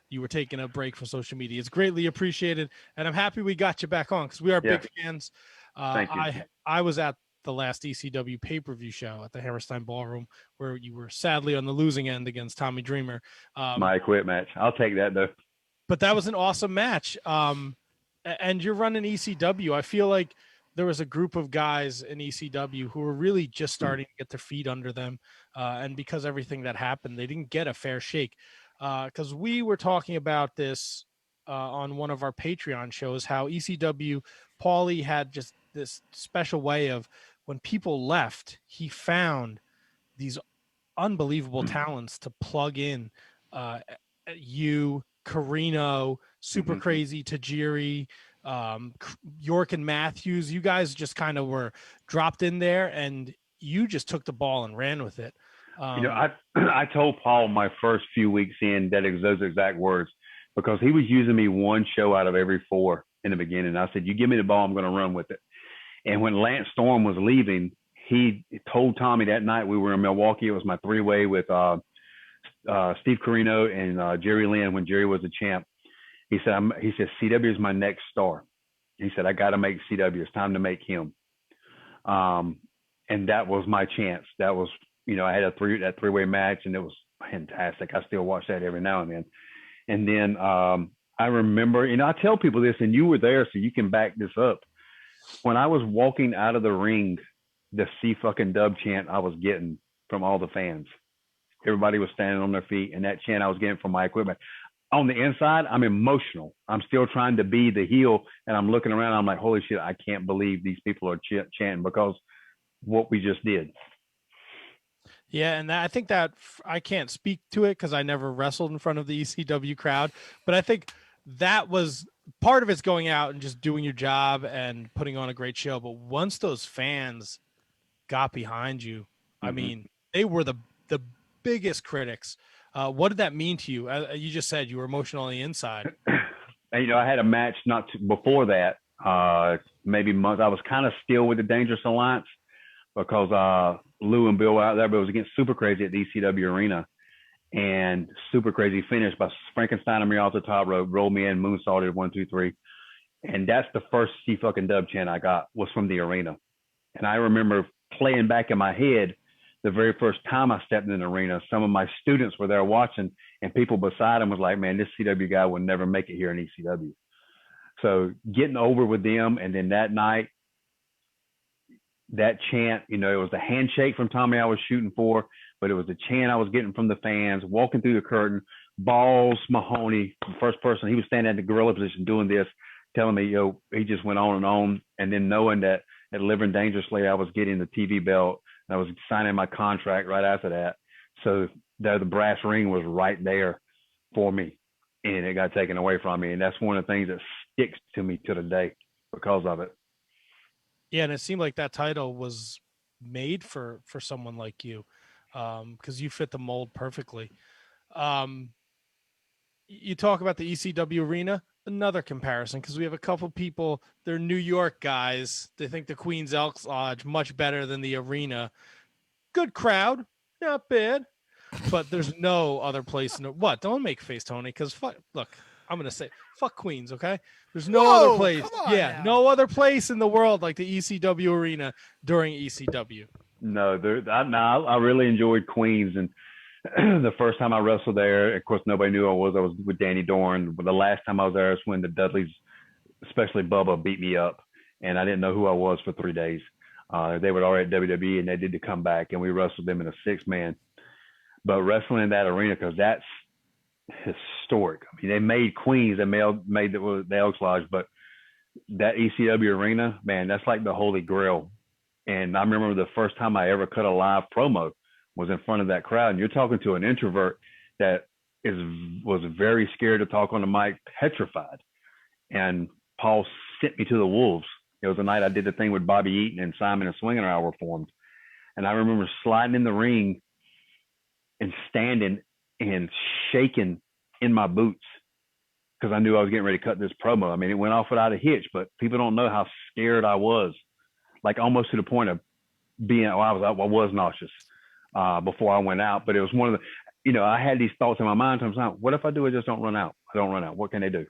you were taking a break from social media, is greatly appreciated. And I'm happy we got you back on because we are big fans. Thank you. I was at the last ECW pay-per-view show at the Hammerstein Ballroom where you were sadly on the losing end against Tommy Dreamer. My quit match. I'll take that, though. But that was an awesome match. And you're running ECW. I feel like there was a group of guys in ECW who were really just starting to get their feet under them. And because everything that happened, they didn't get a fair shake. Because we were talking about this on one of our Patreon shows, how ECW, Paulie had just this special way of when people left, he found these unbelievable talents to plug in. You, Carino, Super Crazy, Tajiri, York and Matthews, you guys just kind of were dropped in there and you just took the ball and ran with it. I told Paul my first few weeks in those exact words, because he was using me one show out of every 4 in the beginning. I said, you give me the ball, I'm going to run with it. And when Lance Storm was leaving, he told Tommy that night we were in Milwaukee. It was my 3-way with Steve Carino and Jerry Lynn when Jerry was the champ. He said, CW is my next star. He said, I got to make CW. It's time to make him. And that was my chance. That was, I had that 3-way match, and it was fantastic. I still watch that every now and then. And then I remember, I tell people this, and you were there, so you can back this up. When I was walking out of the ring, the C fucking dub chant I was getting from all the fans. Everybody was standing on their feet, and that chant I was getting from my equipment. On the inside, I'm emotional. I'm still trying to be the heel, and I'm looking around. I'm like, holy shit, I can't believe these people are chanting because what we just did. Yeah, and I think that I can't speak to it because I never wrestled in front of the ECW crowd, but I think that was part of it's going out and just doing your job and putting on a great show. But once those fans got behind you, I mean, they were the biggest critics. What did that mean to you? You just said you were emotional on the inside. And, I had a match before that, maybe months. I was kind of still with the Dangerous Alliance because Lou and Bill were out there, but it was against Super Crazy at the ECW Arena. And Super Crazy finished by Frankenstein and me off the top rope, rolled me in, moonsaulted 1, 2, 3. And that's the first C fucking dub chant I got was from the arena. And I remember playing back in my head the very first time I stepped in the arena. Some of my students were there watching, and people beside them was like, man, this CW guy will never make it here in ECW. So getting over with them, and then that night, that chant, it was the handshake from Tommy I was shooting for, but it was the chant I was getting from the fans, walking through the curtain. Balls Mahoney, the first person, he was standing at the gorilla position doing this, telling me, he just went on. And then knowing that at Living Dangerously, I was getting the TV belt, and I was signing my contract right after that. So the brass ring was right there for me, and it got taken away from me. And that's one of the things that sticks to me to the day because of it. Yeah, and it seemed like that title was made for someone like you, because you fit the mold perfectly. You talk about the ECW Arena, another comparison, because we have a couple people, they're New York guys. They think the Queen's Elks Lodge much better than the arena. Good crowd, not bad, but there's no other place. What? Don't make face, Tony, because look, I'm going to say fuck Queens, okay? There's no other place. Yeah, now. No other place in the world like the ECW Arena during ECW. No, I really enjoyed Queens, and the first time I wrestled there, of course, nobody knew I was with Danny Dorn. But the last time I was there is when the Dudleys, especially Bubba, beat me up, and I didn't know who I was for 3 days. They were already at WWE, and they did the comeback, and we wrestled them in a 6-man. But wrestling in that arena, because that's historic. I mean, they made Queens, they made the Elks Lodge, but that ECW Arena, man, that's like the holy grail. And I remember the first time I ever cut a live promo was in front of that crowd, and you're talking to an introvert that was very scared to talk on the mic, petrified. And Paul sent me to the wolves. It was the night I did the thing with Bobby Eaton and Simon and Swinger and I were formed. And I remember sliding in the ring and standing and shaking in my boots because I knew I was getting ready to cut this promo. I mean, it went off without a hitch, but people don't know how scared I was, like almost to the point of being, I was nauseous before I went out. But it was one of the, I had these thoughts in my mind sometimes, what if I do it, just don't run out? I don't run out. What can they do?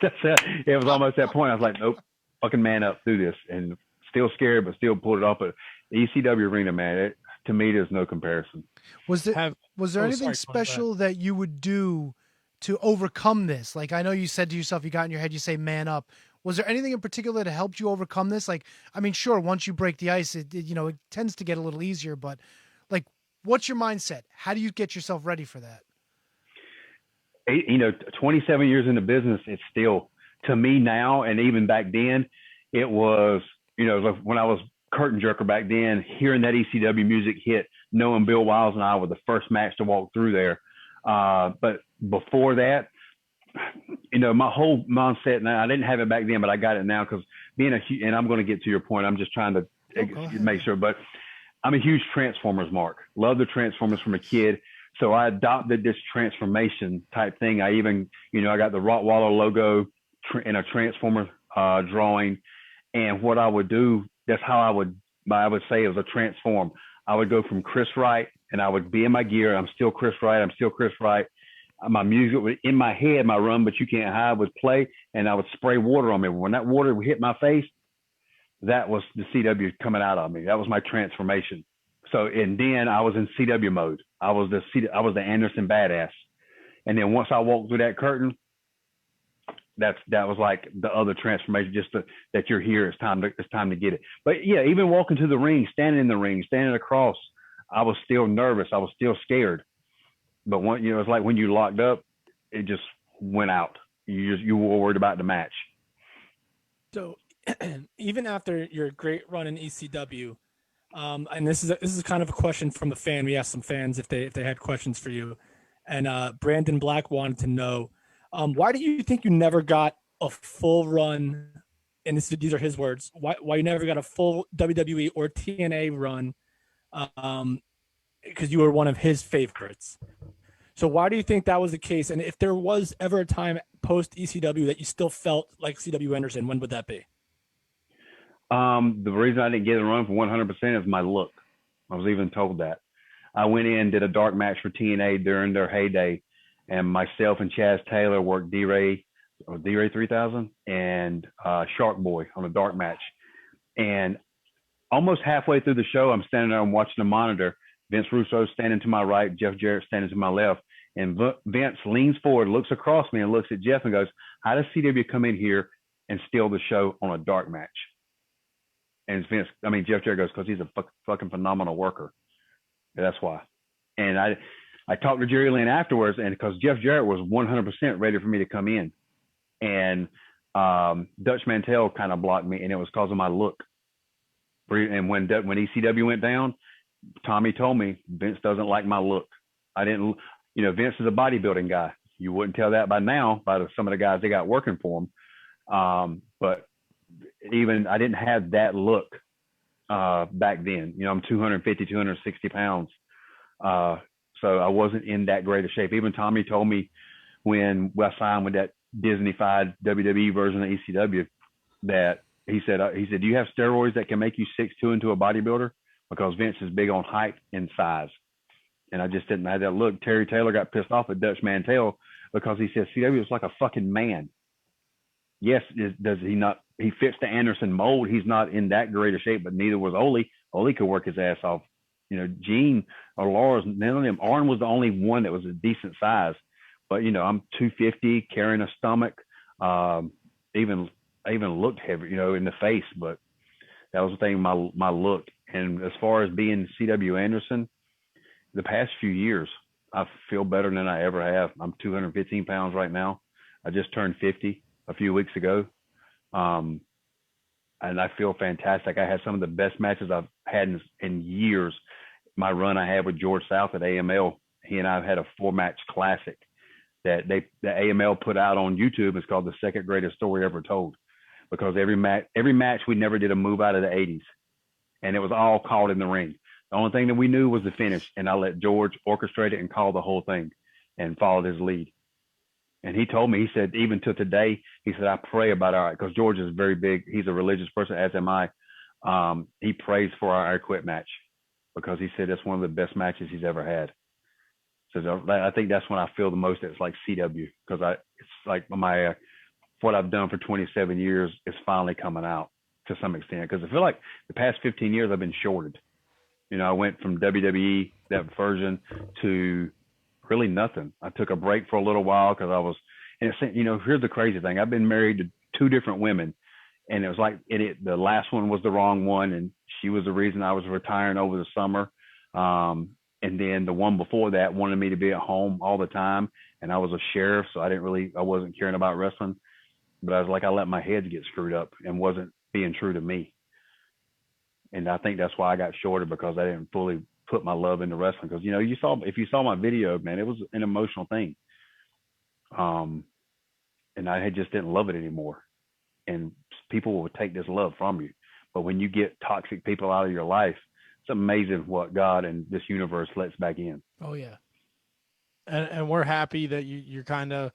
That's it. It was almost that point. I was like, nope, fucking man up, do this. And still scared, but still pulled it off. But the ECW Arena, man, to me, there's no comparison. Was there anything special that you would do to overcome this? Like, I know you said to yourself, you got in your head, you say man up. Was there anything in particular that helped you overcome this? Like, I mean, sure, once you break the ice, it tends to get a little easier, but like, what's your mindset? How do you get yourself ready for that? 27 years in the business, it's still, to me now, and even back then, it was, like when I was curtain jerker back then, hearing that ECW music hit, knowing Bill Wiles and I were the first match to walk through there. But before that, my whole mindset, and I didn't have it back then, but I got it now because and I'm going to get to your point. I'm just trying to make sure, but I'm a huge Transformers mark. Love the Transformers from a kid. So I adopted this transformation type thing. I even, I got the Rottweiler logo in a Transformer drawing. And what I would do, that's how I would say it was a transform. I would go from Chris Wright, and I would be in my gear. I'm still Chris Wright. My music would, in my head, my Run But You Can't Hide would play, and I would spray water on me. When that water would hit my face, that was the CW coming out of me. That was my transformation. So, and then I was in CW mode. I was the Anderson badass. And then once I walked through that curtain, that was like the other transformation, just that you're here. It's time to get it. But yeah, even walking to the ring, standing in the ring, standing across, I was still nervous. I was still scared. But it's like when you locked up, it just went out. You were worried about the match. So even after your great run in ECW, and this is kind of a question from a fan. We asked some fans if they had questions for you, and Brandon Black wanted to know, why do you think you never got a full run? And these are his words. Why you never got a full WWE or TNA run? because you were one of his favorites. So why do you think that was the case? And if there was ever a time post ECW that you still felt like CW Anderson, when would that be? The reason I didn't get a run for 100% is my look. I was even told that. I went in, did a dark match for TNA during their heyday, and myself and Chaz Taylor worked D-Ray 3000 and Shark Boy on a dark match. And almost halfway through the show, I'm standing there and watching the monitor. Vince Russo standing to my right, Jeff Jarrett standing to my left. And Vince leans forward, looks across me and looks at Jeff and goes, how does CW come in here and steal the show on a dark match? And Jeff Jarrett goes, because he's a fucking phenomenal worker. That's why. And I talked to Jerry Lynn afterwards, and because Jeff Jarrett was 100% ready for me to come in. And Dutch Mantell kind of blocked me, and it was because of my look. And when ECW went down, Tommy told me Vince doesn't like my look. Vince is a bodybuilding guy. You wouldn't tell that by now by some of the guys they got working for him. But even I didn't have that look back then. I'm 250, 260 pounds. So I wasn't in that great of shape. Even Tommy told me when I signed with that Disney-fied WWE version of ECW that he said, do you have steroids that can make you 6'2" into a bodybuilder? Because Vince is big on height and size. And I just didn't have that look. Terry Taylor got pissed off at Dutch Mantell because he said CW was like a fucking man. Yes, does he not? He fits the Anderson mold. He's not in that great a shape, but neither was Ole. Ole could work his ass off. Gene or Laura's, none of them. Arn was the only one that was a decent size. But, I'm 250, carrying a stomach, even looked heavy, in the face. But that was the thing, my look. And as far as being CW Anderson, the past few years, I feel better than I ever have. I'm 215 pounds right now. I just turned 50 a few weeks ago. And I feel fantastic. I had some of the best matches I've had in years. My run I had with George South at AML, he and I had a 4-match classic that the AML put out on YouTube. It's called The Second Greatest Story Ever Told, because every match we never did a move out of the 80s, and it was all called in the ring. The only thing that we knew was the finish, and I let George orchestrate it and call the whole thing and followed his lead. And he told me, he said, even to today, he said, I pray about because George is very big. He's a religious person, as am I. He prays for our I Quit match because he said it's one of the best matches he's ever had. So I think that's when I feel the most it's like CW, because it's like what I've done for 27 years is finally coming out to some extent, because I feel like the past 15 years I've been shorted. I went from WWE, that version, to really nothing. I took a break for a little while because I was, and here's the crazy thing. I've been married to 2 different women, and it was like the last one was the wrong one, and she was the reason I was retiring over the summer. And then the one before that wanted me to be at home all the time, and I was a sheriff, so I wasn't caring about wrestling. But I was like, I let my head get screwed up and wasn't being true to me. And I think that's why I got shorter, because I didn't fully put my love into wrestling. Because if you saw my video, man, it was an emotional thing. And I just didn't love it anymore. And people will take this love from you. But when you get toxic people out of your life, it's amazing what God and this universe lets back in. Oh yeah. And we're happy that you're kind of,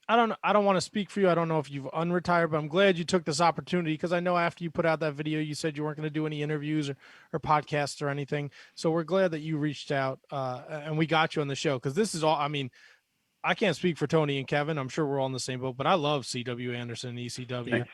I don't want to speak for you. I don't know if you've unretired, but I'm glad you took this opportunity, because I know after you put out that video, you said you weren't going to do any interviews or podcasts or anything. So we're glad that you reached out and we got you on the show, because this is all, I can't speak for Tony and Kevin. I'm sure we're all in the same boat, but I love CW Anderson and ECW.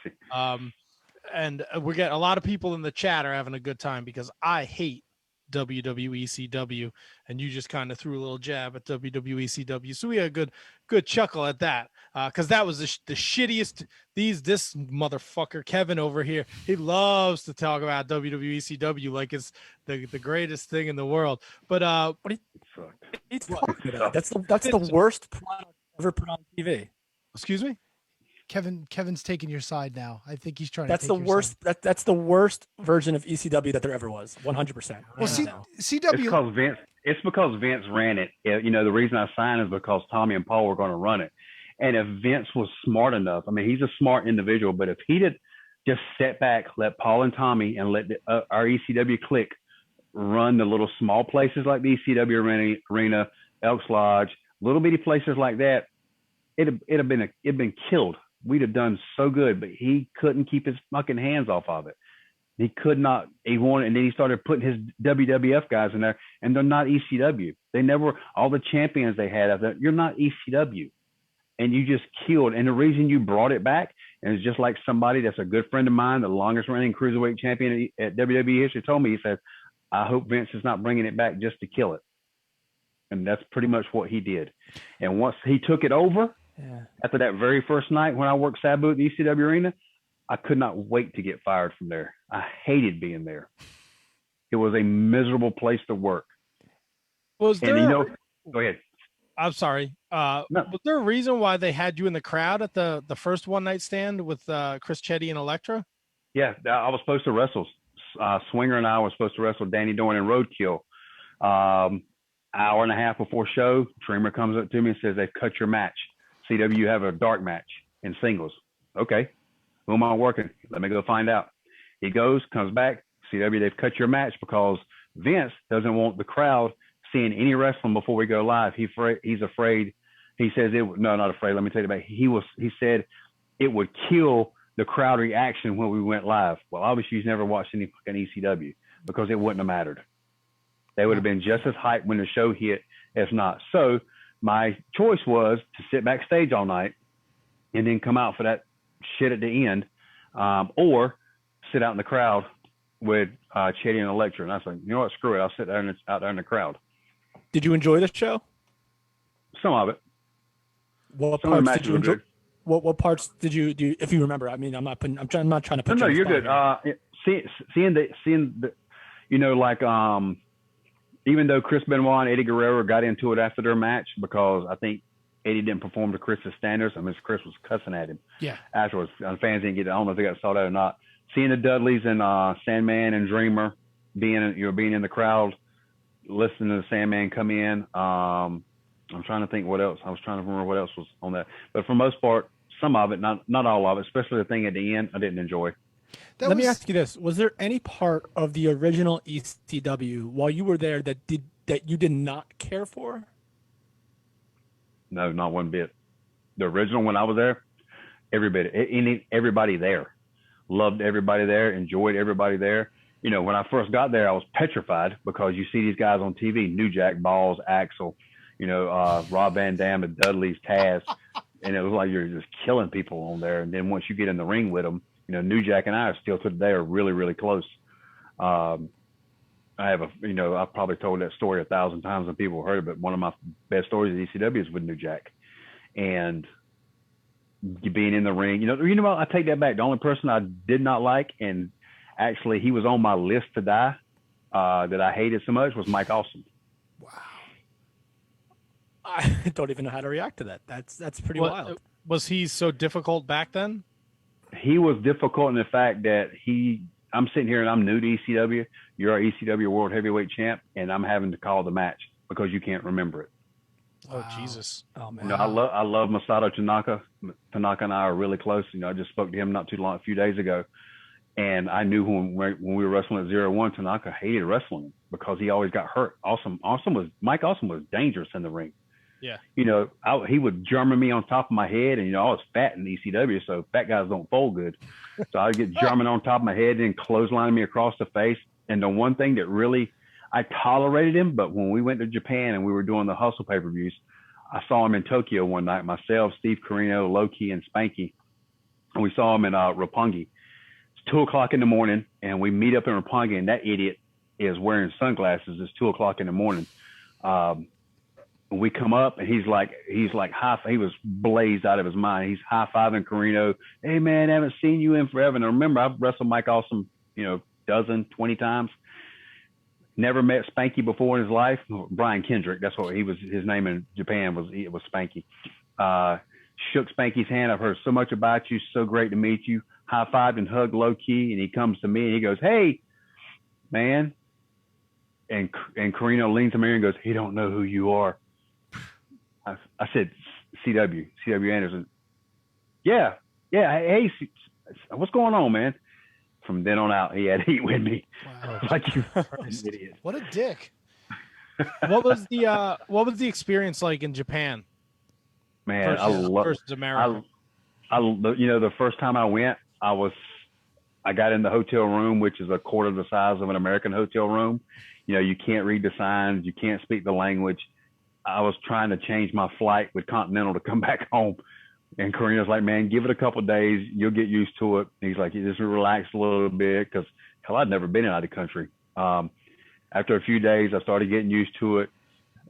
And we get a lot of people in the chat are having a good time, because I hate WWECW, and you just kind of threw a little jab at WWECW. So we had a good chuckle at that, because that was the shittiest. This motherfucker Kevin over here, he loves to talk about WWECW like it's the greatest thing in the world. But what he's talking about? That's the worst product ever put on TV. Excuse me? Kevin's taking your side now. I think he's trying that's to take the worst. That's the worst version of ECW that there ever was. 100%. Well, CW. It's because Vince ran it. The reason I signed is because Tommy and Paul were going to run it. And if Vince was smart enough, he's a smart individual, but if he did just sit back, let Paul and Tommy and let our ECW clique run the little small places like the ECW Arena, Elks Lodge, little bitty places like that, it'd been killed. We'd have done so good, but he couldn't keep his fucking hands off of it. He could not. He wanted, and then he started putting his WWF guys in there, and they're not ECW. They never, all the champions they had out there, you're not ECW, and you just killed. And the reason you brought it back, and it's just like somebody that's a good friend of mine, the longest running cruiserweight champion at WWE history, told me. He said, "I hope Vince is not bringing it back just to kill it," and that's pretty much what he did. And once he took it over, after that very first night when I worked Sabu at the ECW Arena, I could not wait to get fired from there. I hated being there. It was a miserable place to work. Was there? Go ahead. I'm sorry. No. Was there a reason why they had you in the crowd at the first one night stand with Chris Chetty and Elektra? Yeah, I was supposed to wrestle. Swinger and I were supposed to wrestle Danny Dorn and Roadkill. Hour and a half before show, Dreamer comes up to me and says, "They've cut your match. CW, you have a dark match in singles." Okay. Who am I working? Let me go find out. He goes, comes back. CW, they've cut your match because Vince doesn't want the crowd seeing any wrestling before we go live. He's afraid. He says not afraid. Let me take it back. He said it would kill the crowd reaction when we went live. Well, obviously he's never watched any fucking ECW because it wouldn't have mattered. They would have been just as hyped when the show hit as not. So my choice was to sit backstage all night and then come out for that shit at the end, or sit out in the crowd with Chetty and Elektra. And I was like, you know what, screw it, I'll sit there out there in the crowd. Did you enjoy the show? Some of it. What parts did you enjoy? What parts did you do? If you remember, I mean, I'm not trying to put. No, you're good. Seeing the, like even though Chris Benoit and Eddie Guerrero got into it after their match because I think Eddie didn't perform to Chris's standards. I mean, Chris was cussing at him. Yeah. Afterwards, fans didn't get it. I don't know if they got saw that or not. Seeing the Dudleys and Sandman and Dreamer being in the crowd, listening to the Sandman come in. I'm trying to think what else. I was trying to remember what else was on that. But for the most part, some of it, not all of it, especially the thing at the end, I didn't enjoy. Let me ask you this: was there any part of the original ECW while you were there that you did not care for? No, not one bit. The original, when I was there, everybody there. Loved everybody there, enjoyed everybody there. When I first got there, I was petrified because you see these guys on TV, New Jack, Balls, Axel, Rob Van Dam, the Dudleys, Taz, and it was like you're just killing people on there. And then once you get in the ring with them, New Jack and I are still to today are really, really close. I've probably told that story 1,000 times and people heard it, but one of my best stories at ECW is with New Jack. And being in the ring, what? I take that back. The only person I did not like, and actually he was on my list to die, that I hated so much, was Mike Awesome. Wow. I don't even know how to react to that. That's pretty wild. Was he so difficult back then? He was difficult in the fact that I'm sitting here and I'm new to ECW. You're our ECW World Heavyweight Champ, and I'm having to call the match because you can't remember it. Wow. Oh, Jesus. Oh, man. I love Masato Tanaka. Tanaka and I are really close. I just spoke to him a few days ago. And I knew when we were wrestling at 0-1, Tanaka hated wrestling because he always got hurt. Mike Awesome was dangerous in the ring. Yeah. He would German me on top of my head, and I was fat in ECW, so fat guys don't fold good. So I'd get German on top of my head and clothesline me across the face. And the one thing that really, I tolerated him, but when we went to Japan and we were doing the Hustle pay-per-views, I saw him in Tokyo one night, myself, Steve Corino, Loki, and Spanky. And we saw him in Roppongi. It's 2:00 in the morning, and we meet up in Roppongi, and that idiot is wearing sunglasses. It's 2:00 in the morning. We come up, and he was blazed out of his mind. He's high-fiving Corino. Hey, man, I haven't seen you in forever. And I remember I've wrestled Mike Awesome, 20 times. Never met Spanky before in his life. Brian Kendrick, that's what his name in Japan was Spanky. Shook Spanky's hand. I've heard so much about you. So great to meet you. High-fived and hugged low-key. And he comes to me, and he goes, hey, man. And Corino leans to me and goes, he don't know who you are. I said, CW Anderson. Yeah. Hey, what's going on, man? from then on out, he had to eat with me. Wow. Like, you idiot. What a dick. What was the experience like in Japan? Man, versus America. The first time I went, I got in the hotel room, which is a quarter the size of an American hotel room. You can't read the signs, you can't speak the language. I was trying to change my flight with Continental to come back home. And Karina's like, man, give it a couple of days. You'll get used to it. And he's like, you just relax a little bit, because hell, I'd never been out of the country. After a few days, I started getting used to it.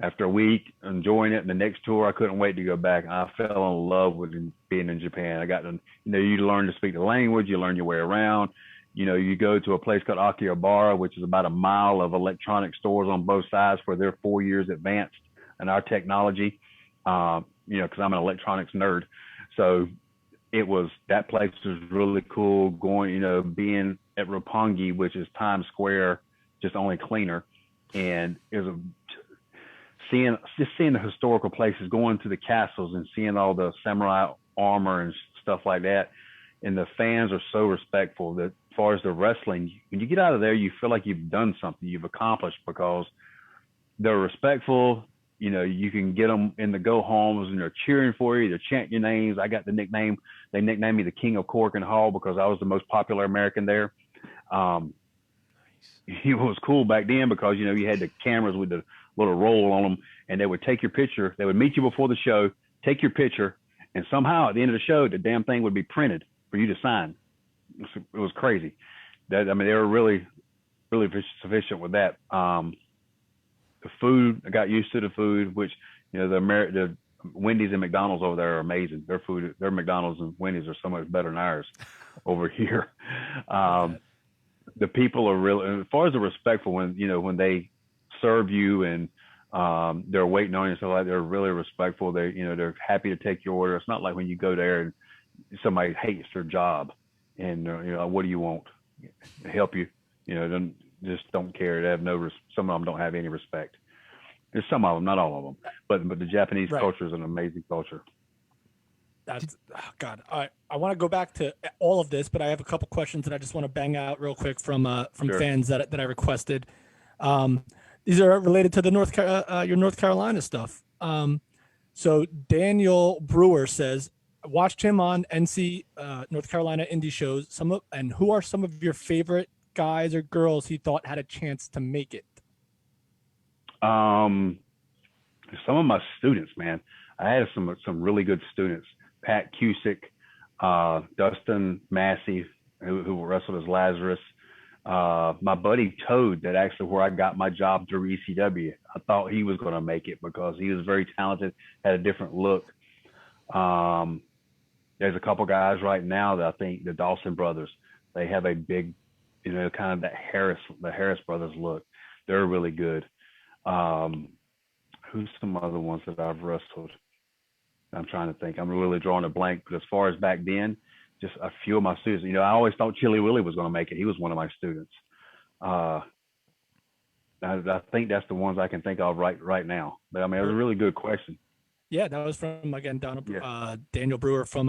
After a week, enjoying it. And the next tour, I couldn't wait to go back. I fell in love with being in Japan. I got to, you learn to speak the language. You learn your way around. You go to a place called Akihabara, which is about a mile of electronic stores on both sides, where they're 4 years advanced in our technology. Because I'm an electronics nerd. So that place was really cool. Going, being at Roppongi, which is Times Square, just only cleaner. And it was seeing the historical places, going to the castles and seeing all the samurai armor and stuff like that. And the fans are so respectful that, as far as the wrestling, when you get out of there, you feel like you've done something, you've accomplished, because they're respectful. You can get them in the go homes and they're cheering for you. They're chanting your names. I got the nickname. They nicknamed me the King of Cork and Hall because I was the most popular American there. It was cool back then because, you had the cameras with the little roll on them, and they would take your picture. They would meet you before the show, take your picture, and somehow at the end of the show, the damn thing would be printed for you to sign. It was crazy. They were really, really sufficient with that. The food, I got used to the food, which, the Wendy's and McDonald's over there are amazing. Their McDonald's and Wendy's are so much better than ours over here. The people are really, as far as the respectful, when they serve you and they're waiting on you and stuff like that, they're really respectful. They're happy to take your order. It's not like when you go there and somebody hates their job and what do you want? To help you, just don't care. They have some of them don't have any respect. There's some of them, not all of them, but the Japanese culture is an amazing culture. God. All right. I want to go back to all of this, but I have a couple questions that I just want to bang out real quick from Sure. fans that I requested. These are related to the your North Carolina stuff. So Daniel Brewer says, watched him on NC North Carolina indie shows. And who are some of your favorite guys or girls he thought had a chance to make it? Some of my students, man. I had some really good students. Pat Cusick, Dustin Massey, who wrestled as Lazarus. My buddy Toad, that actually where I got my job through ECW. I thought he was going to make it because he was very talented, had a different look. There's a couple guys right now that I think the Dawson brothers, they have a big, kind of the Harris brothers look. They're really good. Who's some other ones that I've wrestled? I'm trying to think. I'm really drawing a blank. But as far as back then, just a few of my students. I always thought Chili Willie was going to make it. He was one of my students. I think that's the ones I can think of right now. But it was a really good question. Yeah, that was from, again, Daniel Brewer from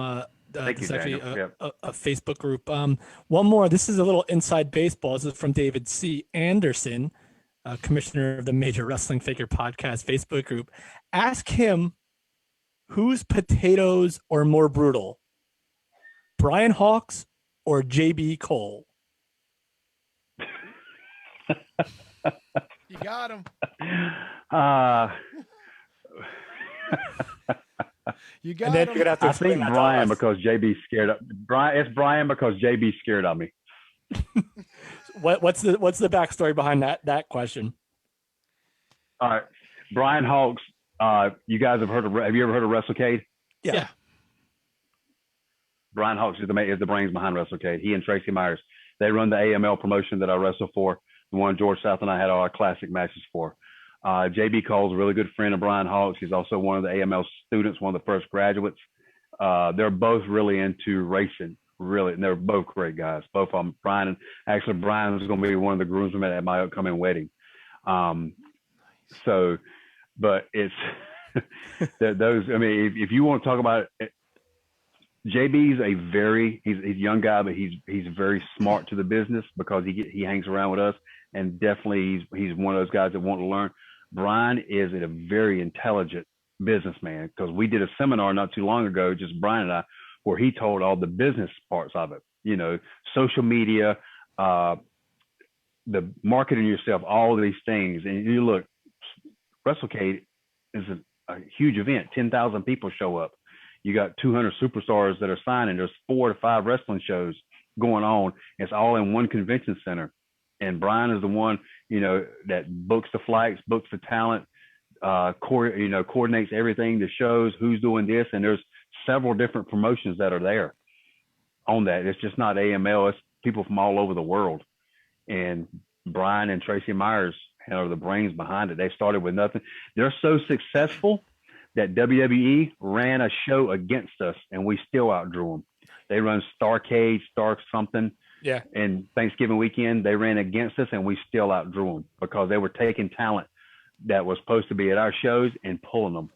Thank you, actually Daniel. a Facebook group. One more. This is a little inside baseball. This is from David C. Anderson, commissioner of the Major Wrestling Figure Podcast Facebook group. Ask him, whose potatoes are more brutal, Brian Hawks or JB Cole? You got him. You got him. You're gonna have to I think Brian because JB scared of Brian. It's Brian because JB scared of me. What's the backstory behind that question? All right, Brian Hawks. You guys have you ever heard of WrestleCade? Yeah. Brian Hawks is the brains behind WrestleCade. He and Tracy Myers, they run the AML promotion that I wrestle for, the one George South and I had all our classic matches for. JB Cole's a really good friend of Brian Hawks. He's also one of the AML students, one of the first graduates. They're both really into racing, really, and they're both great guys. Both of them. Brian is going to be one of the groomsmen at my upcoming wedding. But it's those. I mean, if you want to talk about it, JB's he's a young guy, but he's very smart to the business because he hangs around with us, and definitely he's one of those guys that want to learn. Brian is a very intelligent businessman, because we did a seminar not too long ago, just Brian and I, where he told all the business parts of it, social media, the marketing yourself, all of these things. And you look, WrestleCade is a huge event. 10,000 people show up. You got 200 superstars that are signing. There's 4 to 5 wrestling shows going on. It's all in one convention center. And Brian is the one, that books the flights, books the talent, coordinates everything, the shows, who's doing this. And there's several different promotions that are there on that. It's just not AML. It's people from all over the world. And Brian and Tracy Myers are the brains behind it. They started with nothing. They're so successful that WWE ran a show against us, and we still outdrew them. They run Starcade, Star something. Yeah. And Thanksgiving weekend, they ran against us, and we still outdrew them because they were taking talent that was supposed to be at our shows and pulling them.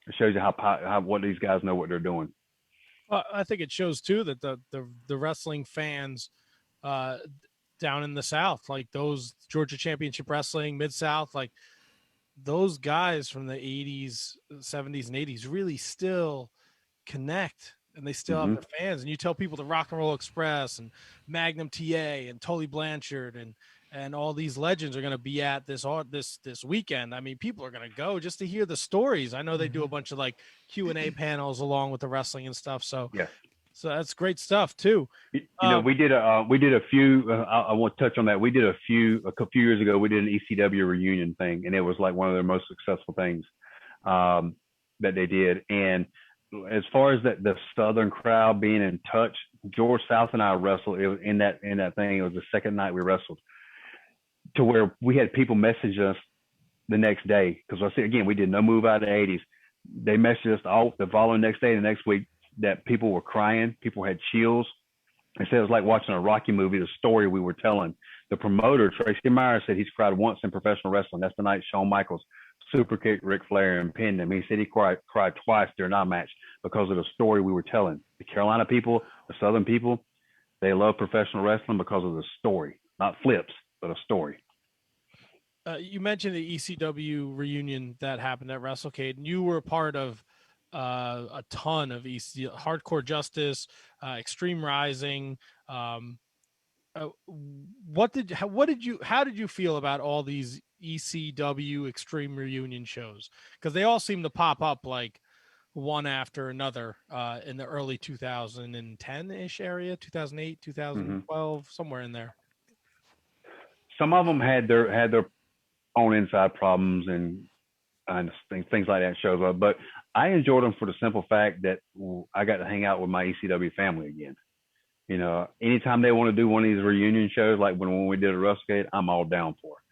It shows you how what these guys know what they're doing. Well, I think it shows too that the wrestling fans down in the South, like those Georgia Championship Wrestling, Mid-South, like those guys from the 80s, 70s, and 80s really still connect, and they still have their fans. And you tell people the Rock and Roll Express and Magnum TA and Tully Blanchard and all these legends are going to be at this weekend. I mean, people are going to go just to hear the stories. I know they do a bunch of like Q&A panels along with the wrestling and stuff. So yeah. So that's great stuff too. We did a few. I want to touch on that. We did a few years ago. We did an ECW reunion thing, and it was like one of their most successful things that they did. And as far as the Southern crowd being in touch, George South and I wrestled. It was in that thing. It was the second night we wrestled, to where we had people message us the next day, because I said again, we did no move out of the 80s. They messaged us all the following next day, the next week, that people were crying, people had chills. They said it was like watching a Rocky movie, the story we were telling. The promoter, Tracy Myers, said he's cried once in professional wrestling. That's the night Shawn Michaels super kicked Ric Flair and pinned him. He said he cried twice during our match because of the story we were telling. The Carolina people, the Southern people, they love professional wrestling because of the story, not flips, but a story. You mentioned the ECW reunion that happened at WrestleCade, and you were a part of a ton of Hardcore Justice, Extreme Rising. How did you feel about all these ECW Extreme Reunion shows? Because they all seem to pop up like one after another in the early 2010-ish area, 2008, 2012, somewhere in there. Some of them had their own inside problems and things like that shows up, but I enjoyed them for the simple fact that I got to hang out with my ECW family again. Anytime they want to do one of these reunion shows, like when we did a WrestleCade, I'm all down for it.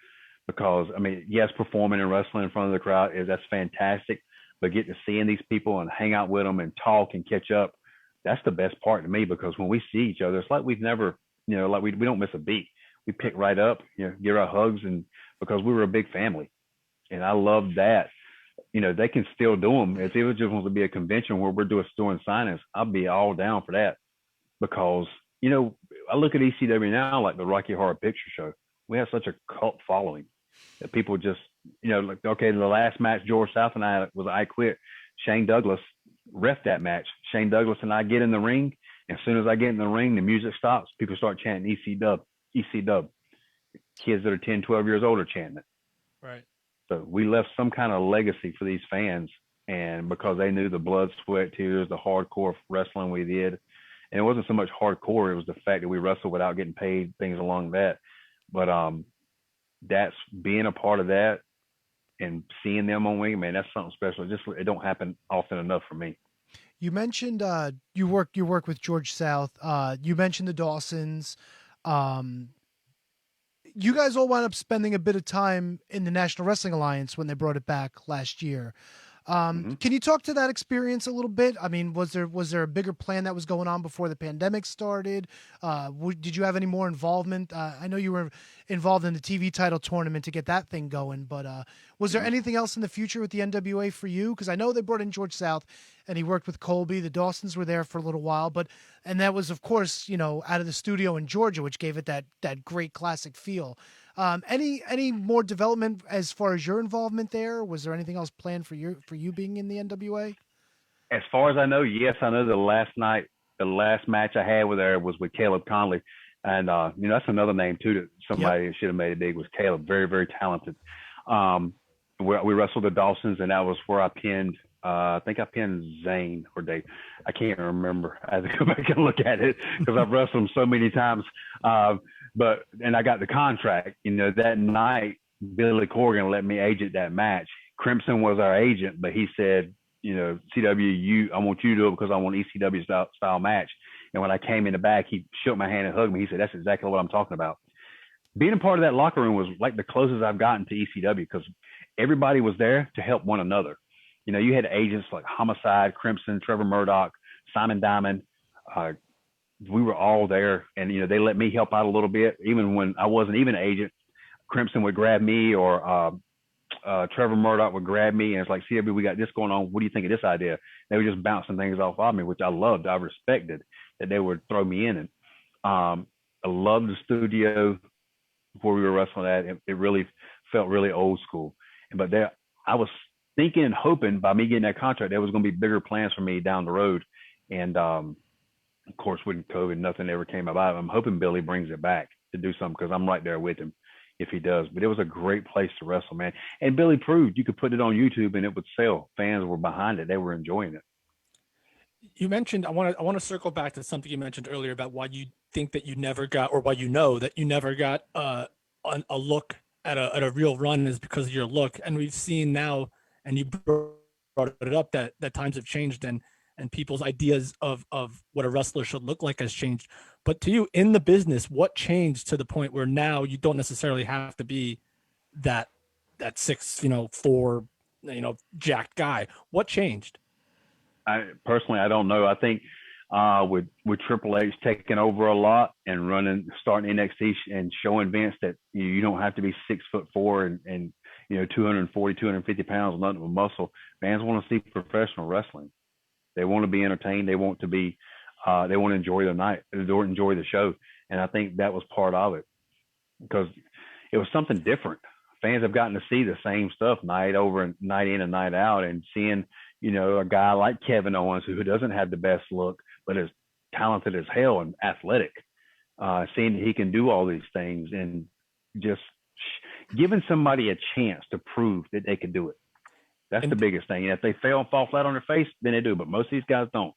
Because, I mean, yes, performing and wrestling in front of the crowd that's fantastic, but getting to seeing these people and hang out with them and talk and catch up, that's the best part to me, because when we see each other, it's like we've never, like we don't miss a beat. We pick right up, give our hugs, and because we were a big family. And I love that. They can still do them. If it was just wants to be a convention where we're doing signings, I'll be all down for that. Because, I look at ECW now like the Rocky Horror Picture Show. We have such a cult following that people just, like, okay, the last match, George South and I was I Quit. Shane Douglas ref that match. Shane Douglas and I get in the ring. And as soon as I get in the ring, the music stops. People start chanting EC-Dub. Kids that are 10, 12 years old are chanting it. Right. So we left some kind of legacy for these fans, and because they knew the blood, sweat, tears, the hardcore wrestling we did. And it wasn't so much hardcore, it was the fact that we wrestled without getting paid, things along that. But that's being a part of that and seeing them on Wing, man, that's something special. It don't happen often enough for me. You mentioned you work with George South. You mentioned the Dawsons. You guys all wound up spending a bit of time in the National Wrestling Alliance when they brought it back last year. Can you talk to that experience a little bit? I mean, was there a bigger plan that was going on before the pandemic started? Did you have any more involvement? I know you were involved in the TV title tournament to get that thing going, but was there anything else in the future with the NWA for you? Because I know they brought in George South, and he worked with Colby. The Dawsons were there for a little while, and that was, of course, out of the studio in Georgia, which gave it that great classic feel. Any more development as far as your involvement there? Was there anything else planned for you being in the NWA? As far as I know, yes. I know the last match I had was with Caleb Conley. And, that's another name too, that somebody should have made it big, was Caleb. Very, very talented. We wrestled the Dawsons, and that was where I pinned, I think I pinned Zane or Dave. I can't remember. I have to go back and look at it because I've wrestled them so many times. And I got the contract, that night, Billy Corgan let me agent that match. Crimson was our agent, but he said, CW, I want you to do it because I want ECW style match. And when I came in the back, he shook my hand and hugged me. He said, that's exactly what I'm talking about. Being a part of that locker room was like the closest I've gotten to ECW because everybody was there to help one another. You had agents like Homicide, Crimson, Trevor Murdoch, Simon Diamond. We were all there, and they let me help out a little bit. Even when I wasn't even an agent, Crimson would grab me, or Trevor Murdoch would grab me, and it's like, CW, we got this going on. What do you think of this idea? They were just bouncing things off of me, which I loved. I respected that they would throw me in. And I loved the studio before we were wrestling at. It really felt really old school. But I was thinking and hoping by me getting that contract, there was going to be bigger plans for me down the road. And of course, with COVID, nothing ever came about it. I'm hoping Billy brings it back to do something because I'm right there with him if he does. But it was a great place to wrestle, man. And Billy proved you could put it on YouTube and it would sell. Fans were behind it. They were enjoying it. You mentioned, I want to circle back to something you mentioned earlier about why you think that you never got, or why that you never got a look at a real run is because of your look. And we've seen now, and you brought it up, that times have changed and people's ideas of what a wrestler should look like has changed. But to you, in the business, what changed to the point where now you don't necessarily have to be that 6'4", jacked guy? What changed? I don't know. I think with Triple H taking over a lot and starting NXT and showing Vince that you don't have to be 6'4" and 240, 250 pounds, nothing but muscle. Fans want to see professional wrestling. They want to be entertained. They want to be, they want to enjoy the night, enjoy the show. And I think that was part of it because it was something different. Fans have gotten to see the same stuff night over and night in and night out, and seeing, a guy like Kevin Owens, who doesn't have the best look, but is talented as hell and athletic, seeing that he can do all these things and just giving somebody a chance to prove that they can do it. That's the biggest thing. And if they fail and fall flat on their face, then they do. But most of these guys don't.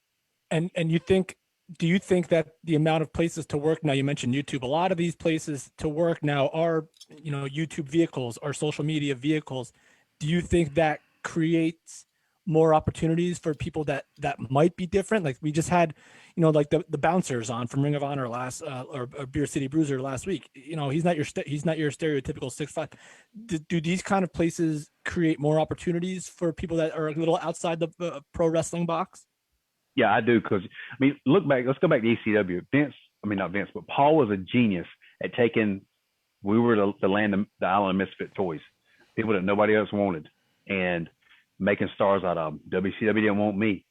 And do you think that the amount of places to work now, you mentioned YouTube, a lot of these places to work now are, YouTube vehicles or social media vehicles. Do you think that creates more opportunities for people that might be different? Like we just had, like the bouncers on from Ring of Honor last, or Beer City Bruiser last week. He's not your stereotypical 6'5". Do these kind of places create more opportunities for people that are a little outside the pro wrestling box? Yeah, I do. Because let's go back to ECW. Not Vince, but Paul was a genius at taking. We were the land of the island of misfit toys, people that nobody else wanted, and making stars out of them. WCW didn't want me.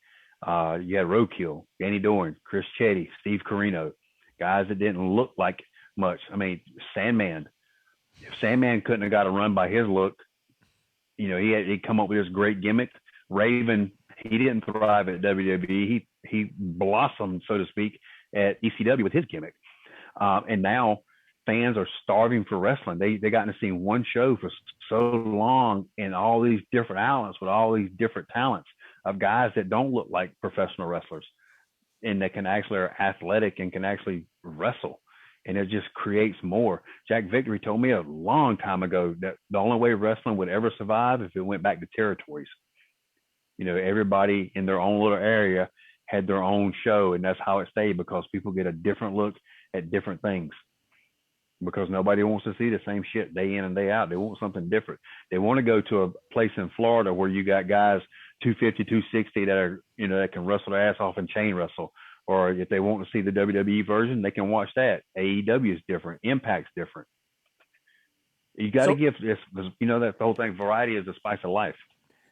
You had Roadkill, Danny Dorn, Chris Chetty, Steve Corino, guys that didn't look like much. Sandman. If Sandman couldn't have got a run by his look, he'd come up with this great gimmick. Raven, he didn't thrive at WWE. He blossomed, so to speak, at ECW with his gimmick. And now fans are starving for wrestling. They gotten to see one show for so long in all these different outlets with all these different talents of guys that don't look like professional wrestlers and that can actually are athletic and can actually wrestle. And it just creates more. Jack Victory told me a long time ago that the only way wrestling would ever survive if it went back to territories. Everybody in their own little area had their own show, and that's how it stayed, because people get a different look at different things. Because nobody wants to see the same shit day in and day out. They want something different. They want to go to a place in Florida where you got guys 250, 260 that are, that can wrestle their ass off and chain wrestle. Or if they want to see the WWE version, they can watch that. AEW is different. Impact's different. You got to give this, that the whole thing, variety is the spice of life.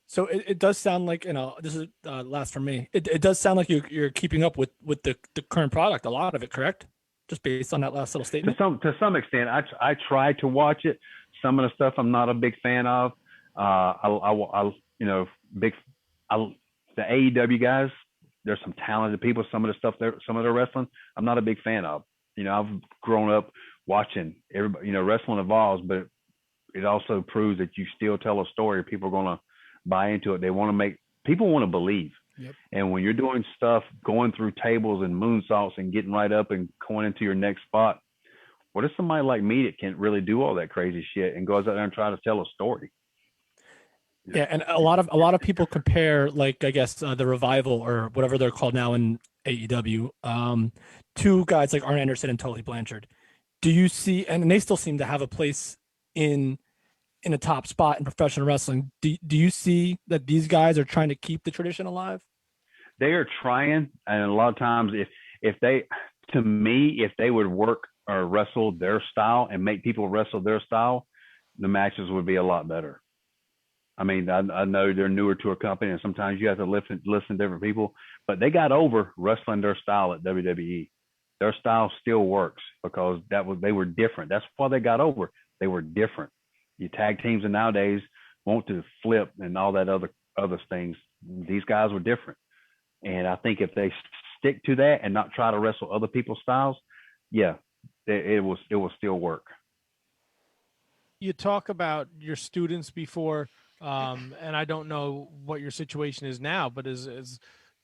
So it does sound like, this is last for me. It does sound like you're keeping up with the current product, a lot of it, correct? Just based on that last little statement. To some extent, I try to watch it. Some of the stuff I'm not a big fan of. The AEW guys, there's some talented people. Some of the stuff some of their wrestling, I'm not a big fan of. I've grown up watching everybody. Wrestling evolves, but it also proves that you still tell a story. People are going to buy into it. People want to believe. Yep. And when you're doing stuff, going through tables and moonsaults and getting right up and going into your next spot, what if somebody like me that can't really do all that crazy shit and goes out there and try to tell a story? Yeah, and a lot of people compare, like, I guess the Revival or whatever they're called now in AEW, to guys like Arn Anderson and Tully Blanchard. Do you see, and they still seem to have a place in a top spot in professional wrestling. Do you see that these guys are trying to keep the tradition alive? They are trying, and a lot of times, if they would work or wrestle their style and make people wrestle their style, the matches would be a lot better. I mean, I know they're newer to a company, and sometimes you have to listen to different people, but they got over wrestling their style at WWE. Their style still works because they were different. That's why they got over. They were different. You tag teams and nowadays want to flip and all that other things. These guys were different. And I think if they stick to that and not try to wrestle other people's styles, yeah, it will still work. You talk about your students before, and I don't know what your situation is now, but is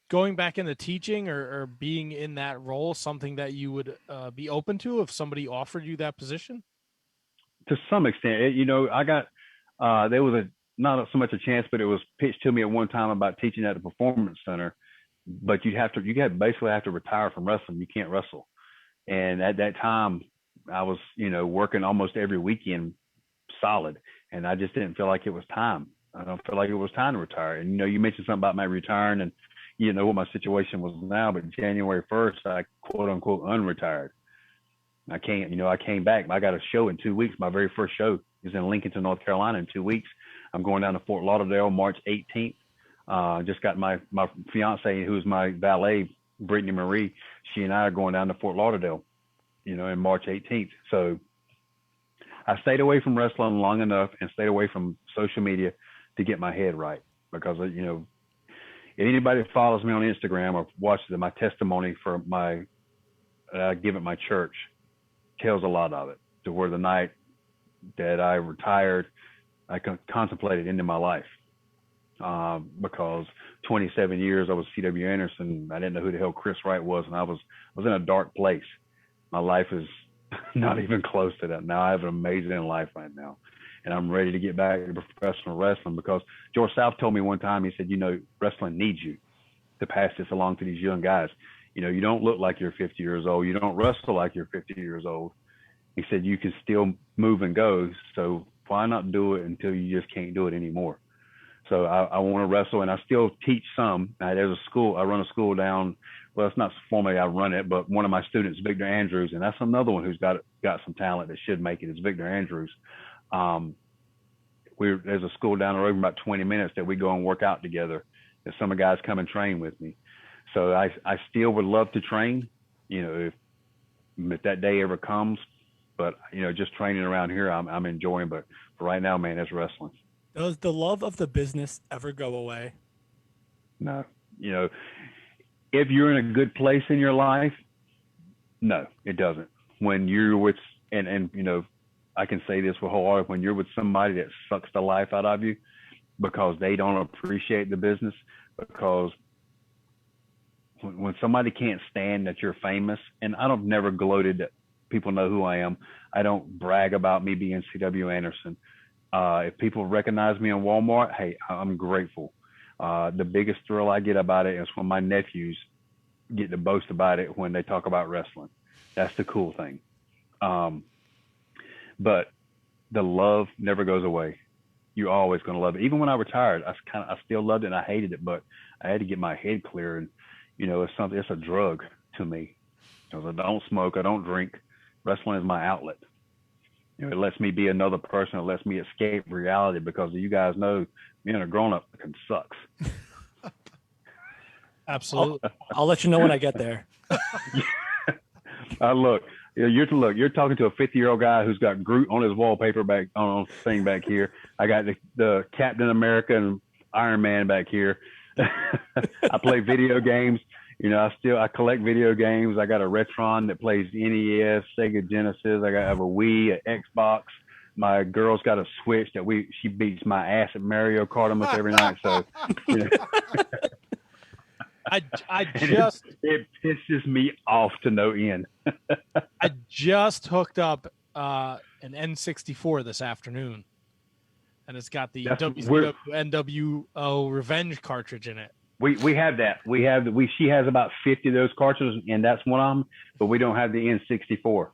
going back into teaching or being in that role something that you would be open to if somebody offered you that position? To some extent, I got there was not so much a chance, but it was pitched to me at one time about teaching at the Performance Center. But you basically have to retire from wrestling. You can't wrestle. And at that time, I was working almost every weekend solid, and I just didn't feel like it was time. I don't feel like it was time to retire. And you mentioned something about my retiring, and what my situation was now. But January 1st, I quote unquote unretired. I came back. I got a show in 2 weeks. My very first show is in Lincolnton, North Carolina in 2 weeks. I'm going down to Fort Lauderdale March 18th. Just got my fiance, who's my valet, Brittany Marie. She and I are going down to Fort Lauderdale, in March 18th. So I stayed away from wrestling long enough and stayed away from social media to get my head right. Because, if anybody that follows me on Instagram or watches my testimony for I give at my church, tells a lot of it, to where the night that I retired, I contemplated ending my life. Because 27 years I was CW Anderson. I didn't know who the hell Chris Wright was, and I was in a dark place. My life is not even close to that. Now I have an amazing life right now, and I'm ready to get back to professional wrestling because George South told me one time, he said, wrestling needs you to pass this along to these young guys. You don't look like you're 50 years old. You don't wrestle like you're 50 years old. He said, you can still move and go. So why not do it until you just can't do it anymore? So I want to wrestle, and I still teach some. There's a school. I run a school down. Well, it's not formally I run it, but one of my students, Victor Andrews, and that's another one who's got some talent that should make it. Is Victor Andrews. There's a school down the road in about 20 minutes that we go and work out together. And some of the guys come and train with me. So I still would love to train, if that day ever comes. But just training around here, I'm enjoying. But for right now, man, it's wrestling. Does the love of the business ever go away? No. If you're in a good place in your life, no, it doesn't. When you're with, and I can say this with wholehearted, when you're with somebody that sucks the life out of you because they don't appreciate the business, because when somebody can't stand that you're famous, and I don't never gloated that people know who I am. I don't brag about me being CW Anderson. If people recognize me in Walmart, hey, I'm grateful. The biggest thrill I get about it is when my nephews get to boast about it when they talk about wrestling. That's the cool thing. But the love never goes away. you're always going to love it. Even when I retired, I still loved it and I hated it, but I had to get my head clear. And, it's a drug to me. Because I don't smoke, I don't drink. Wrestling is my outlet. It lets me be another person. It lets me escape reality because you guys know being a grown-up can sucks. Absolutely. I'll let you know when I get there. Look, you're talking to a 50-year-old guy who's got Groot on his wallpaper back on thing back here. I got the Captain America and Iron Man back here. I play video games. I collect video games. I got a Retron that plays NES, Sega Genesis. I have a Wii, an Xbox. My girl's got a Switch that she beats my ass at Mario Kart almost every night. So, it pisses me off to no end. I just hooked up an N64 this afternoon, and it's got the WWECW NWO Revenge cartridge in it. We have that. She has about 50 of those cartridges, and that's one of them. But we don't have the N64.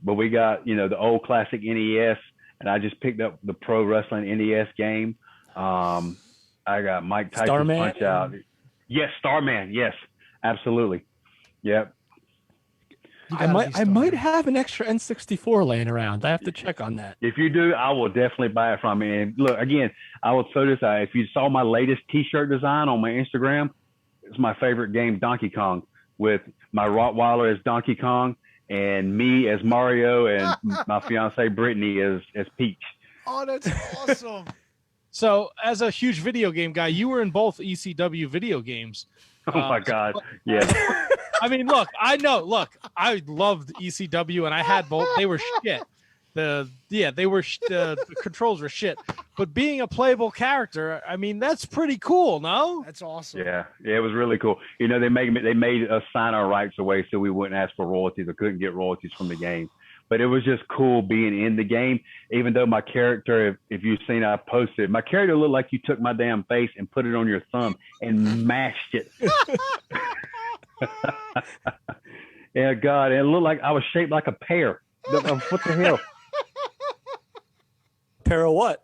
But we got the old classic NES, and I just picked up the Pro Wrestling NES game. I got Mike Tyson's Starman? Punch Out. Yes, Starman. Yes, absolutely. Yep. I might have an extra N64 laying around. I have to check on that. If you do, I will definitely buy it from you. And look, again, I will throw this out. If you saw my latest T-shirt design on my Instagram, it's my favorite game, Donkey Kong, with my Rottweiler as Donkey Kong and me as Mario and my fiance Brittany as Peach. Oh, that's awesome. So, as a huge video game guy, you were in both ECW video games. Oh my God! Yes. I mean, look, I know. Look, I loved ECW, and I had both. They were shit. The controls were shit. But being a playable character, I mean, that's pretty cool. No, that's awesome. Yeah, it was really cool. They made us sign our rights away so we wouldn't ask for royalties or couldn't get royalties from the game. But it was just cool being in the game, even though my character, if you've seen, I posted, my character looked like you took my damn face and put it on your thumb and mashed it. Yeah, God, it looked like I was shaped like a pear. What the hell? Pear of what?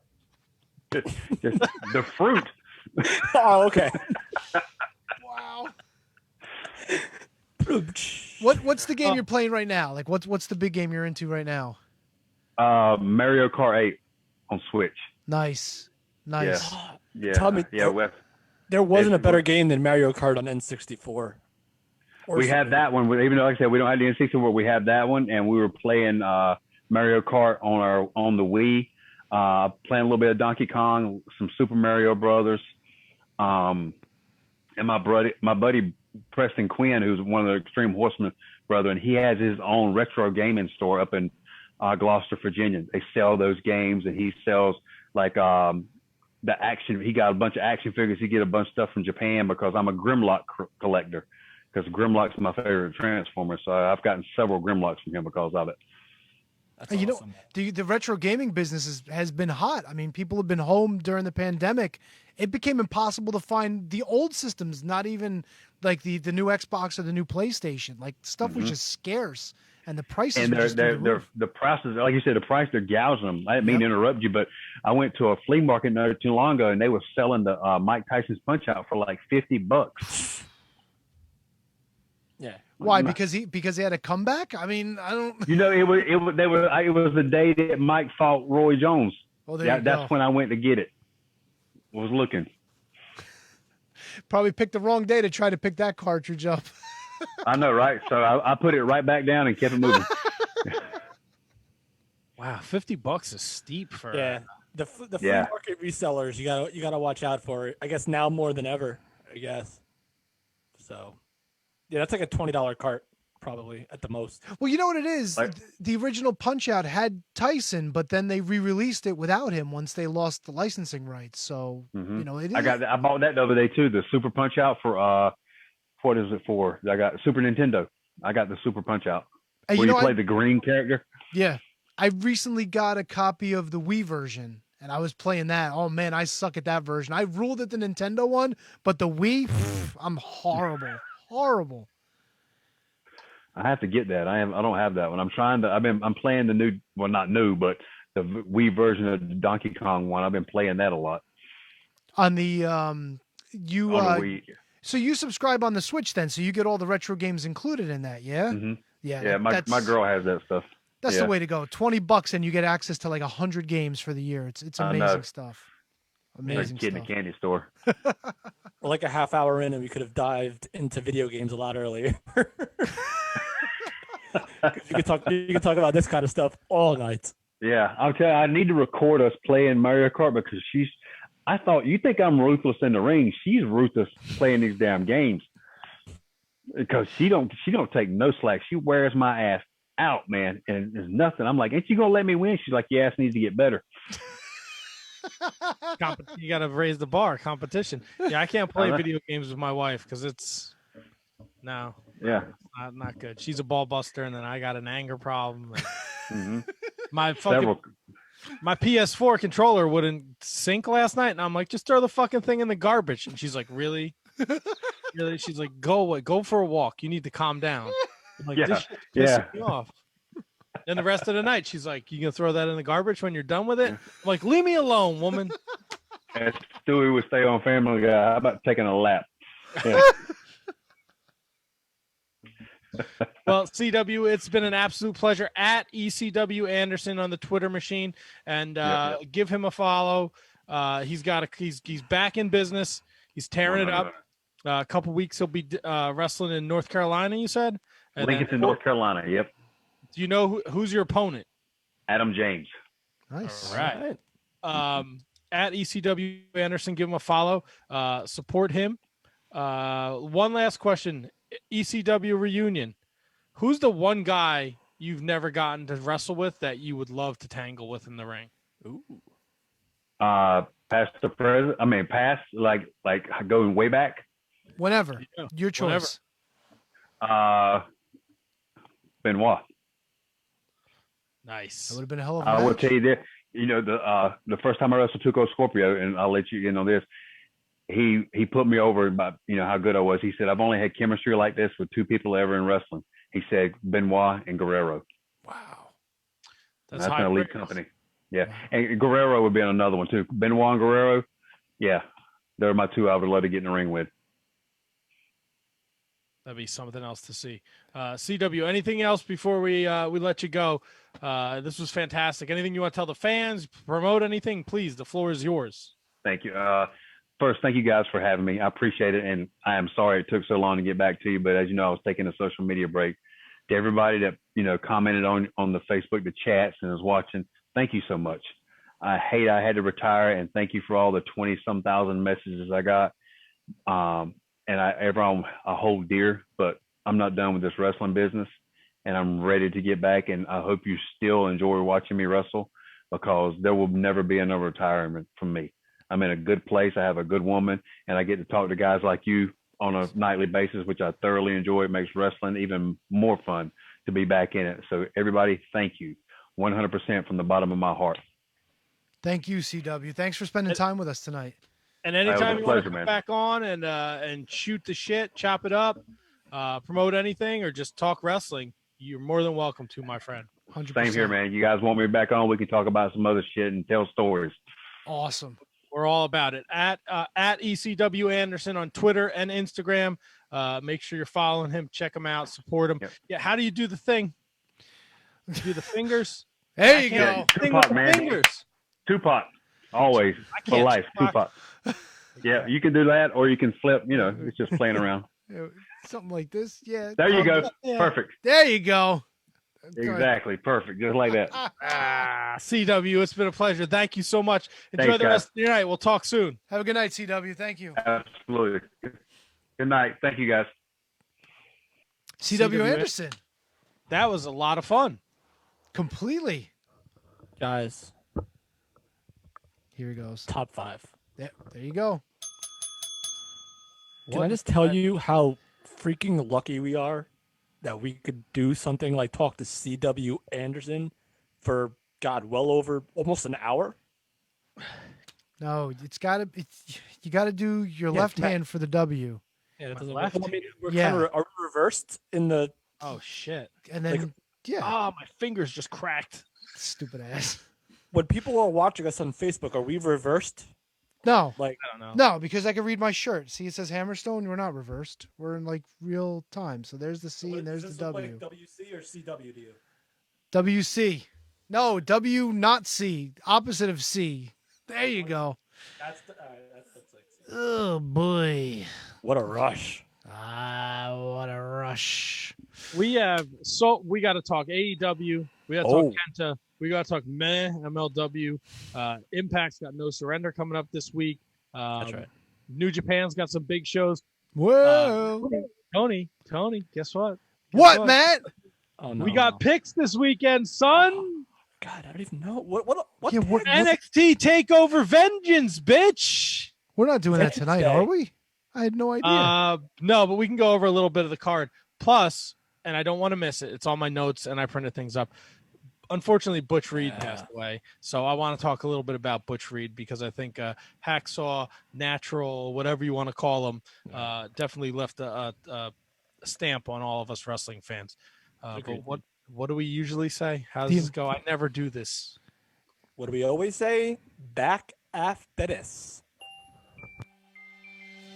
Just the fruit. Oh, okay. Wow. What's the game you're playing right now? Like, what's the big game you're into right now? Mario Kart 8 on Switch. Nice. Yeah. Tell me, there wasn't a better game than Mario Kart on N64. We have that one, even though, like I said, we don't have the N64. We have that one, and we were playing Mario Kart on the Wii, playing a little bit of Donkey Kong, some Super Mario Brothers, and my buddy Preston Quinn, who's one of the Extreme Horsemen brethren, he has his own retro gaming store up in Gloucester, Virginia. They sell those games, and he sells like the action. He got a bunch of action figures. He get a bunch of stuff from Japan because I'm a Grimlock collector. Because Grimlock's my favorite Transformer, so I've gotten several Grimlocks from him because of it. That's awesome. The retro gaming business has been hot. I mean, people have been home during the pandemic. It became impossible to find the old systems, not even like the new Xbox or the new PlayStation. Like, stuff was just scarce, and the prices. And the prices, like you said, they're gouging them. I didn't mean to interrupt you, but I went to a flea market not too long ago, and they were selling the Mike Tyson's Punch Out for like $50. Yeah. Why? Because he had a comeback? I mean, I don't. It was the day that Mike fought Roy Jones. Oh, that's when I went to get it. Was looking. Probably picked the wrong day to try to pick that cartridge up. I know, right? So I put it right back down and kept it moving. Wow, $50 is steep for the flea market resellers. You gotta watch out for it. I guess now more than ever. I guess. So. Yeah, that's like a $20 cart, probably at the most. Well, you know what it is? The original Punch Out had Tyson, but then they re-released it without him once they lost the licensing rights. So it is. I bought that the other day too. The Super Punch Out for what is it for? I got Super Nintendo. I got the Super Punch Out. Where you play the green character. Yeah, I recently got a copy of the Wii version. And I was playing that. Oh man, I suck at that version. I ruled at the Nintendo one, but the Wii, I'm horrible. Horrible. I have to get that. I don't have that one. I'm playing the new, well, not new, but the Wii version of the Donkey Kong one. I've been playing that a lot. On the Wii. So you subscribe on the Switch then, so you get all the retro games included in that, yeah? Mm-hmm. Yeah. My girl has that stuff. That's the way to go. $20 and you get access to like 100 games for the year. It's amazing stuff. Amazing like a kid stuff. in a candy store. We're like a half hour in, and we could have dived into video games a lot earlier. You could talk about this kind of stuff all night. Yeah, I'll tell you, I need to record us playing Mario Kart because I thought, you think I'm ruthless in the ring. She's ruthless playing these damn games because she don't take no slack. She wears my ass out, man, and there's nothing. I'm like, ain't you gonna let me win? She's like, your ass needs to get better. You got to raise the bar. Competition. Yeah, I can't play video games with my wife because it's not good. She's a ball buster, and then I got an anger problem. Mm-hmm. My PS4 controller wouldn't sync last night, and I'm like, just throw the fucking thing in the garbage. And she's like, really? Really? She's like, go away. Go for a walk. You need to calm down. I'm like, this shit's pissing me off. And the rest of the night, she's like, you gonna throw that in the garbage when you're done with it? I'm like, leave me alone, woman. As Stewie would stay on Family Guy, how about taking a lap? Yeah. Well, CW, it's been an absolute pleasure. At ECW Anderson on the Twitter machine, and give him a follow. He's back in business. He's tearing it up. A couple weeks he'll be wrestling in North Carolina, you said? Lincoln, North Carolina. Yep. Do you know who's your opponent? Adam James. Nice. All right. At ECW Anderson, give him a follow. Support him. One last question. ECW Reunion. Who's the one guy you've never gotten to wrestle with that you would love to tangle with in the ring? Ooh. Past the present. I mean, past like going way back. Whenever. Your choice. Benoit. That Nice. would have been a hell of a I match. will tell you this. You know, the first time I wrestled Tuco Scorpio, and I'll let you in on this. He put me over about, you know, how good I was. He said, I've only had chemistry like this with two people ever in wrestling. He said, Benoit and Guerrero. Wow. That's an elite company. Yeah. And Guerrero would be on another one too. Benoit and Guerrero. Yeah. They're my two I would love to get in the ring with. That'd be something else to see. CW, anything else before we let you go? This was fantastic. Anything you want to tell the fans, promote anything, please, the floor is yours. Thank you. First, thank you guys for having me. I appreciate it. And I am sorry it took so long to get back to you, but as you know, I was taking a social media break. To everybody that, you know, commented on the Facebook, the chats, and was watching, thank you so much. I had to retire, and thank you for all the 20-some thousand messages I got. And everyone I hold dear, but I'm not done with this wrestling business, and I'm ready to get back. And I hope you still enjoy watching me wrestle, because there will never be another retirement from me. I'm in a good place. I have a good woman, and I get to talk to guys like you on a nightly basis, which I thoroughly enjoy. It makes wrestling even more fun to be back in it. So everybody, thank you 100% from the bottom of my heart. Thank you, CW. Thanks for spending time with us tonight. And anytime you want to come man. back on and shoot the shit, chop it up, promote anything, or just talk wrestling, you're more than welcome to, my friend. 100%. Same here, man. You guys want me back on? We can talk about some other shit and tell stories. Awesome. We're all about it. At ECW Anderson on Twitter and Instagram. Make sure you're following him. Check him out. Support him. Yep. Yeah. How do you do the thing? You do the fingers. There you go. Tupac, man. Fingers. Tupac. Always. For life. Tupac. Yeah. You can do that, or you can flip. You know, it's just playing around. Something like this. Yeah. There you go. Yeah. Perfect. There you go. Exactly. Perfect. Just like that. CW, it's been a pleasure. Thank you so much. Enjoy the rest of your night. We'll talk soon. Have a good night, CW. Thank you. Absolutely. Good night. Thank you, guys. CW Anderson. That was a lot of fun. Completely. Guys. Here he goes. Top 5. There you go. Can I just tell you how freaking lucky we are that we could do something like talk to CW Anderson for, God, well over almost an hour? No, you got to do your left hand for the W. Yeah, that doesn't left? work. I mean, we're kind of reversed in the. Oh shit! And then my fingers just cracked. Stupid ass. when people are watching us on Facebook, are we reversed? No, Like, I don't know. no, because I can read my shirt. See, it says Hammerstone. We're not reversed. We're in like real time. So there's the C and there's the W. Like WC or CW to you? WC. No, W not C. Opposite of C. There you go. That's like C. Oh boy. What a rush. What a rush. We got to talk AEW. We got to talk Kenta. We got to talk MLW. Impact's got No Surrender coming up this week. That's right. New Japan's got some big shows. Whoa. Tony, guess what? What, Matt? Oh no. We got picks this weekend, son. God, I don't even know. What Yeah, pick? NXT Takeover Vengeance, bitch. We're not doing that tonight, Wednesday. are we? I had no idea. No, but we can go over a little bit of the card. Plus, and I don't want to miss it. It's on my notes, and I printed things up. Unfortunately, Butch Reed passed away, so I want to talk a little bit about Butch Reed because I think Hacksaw, Natural, whatever you want to call him, definitely left a stamp on all of us wrestling fans. But what do we usually say? How does this go? I never do this. What do we always say? Back after this.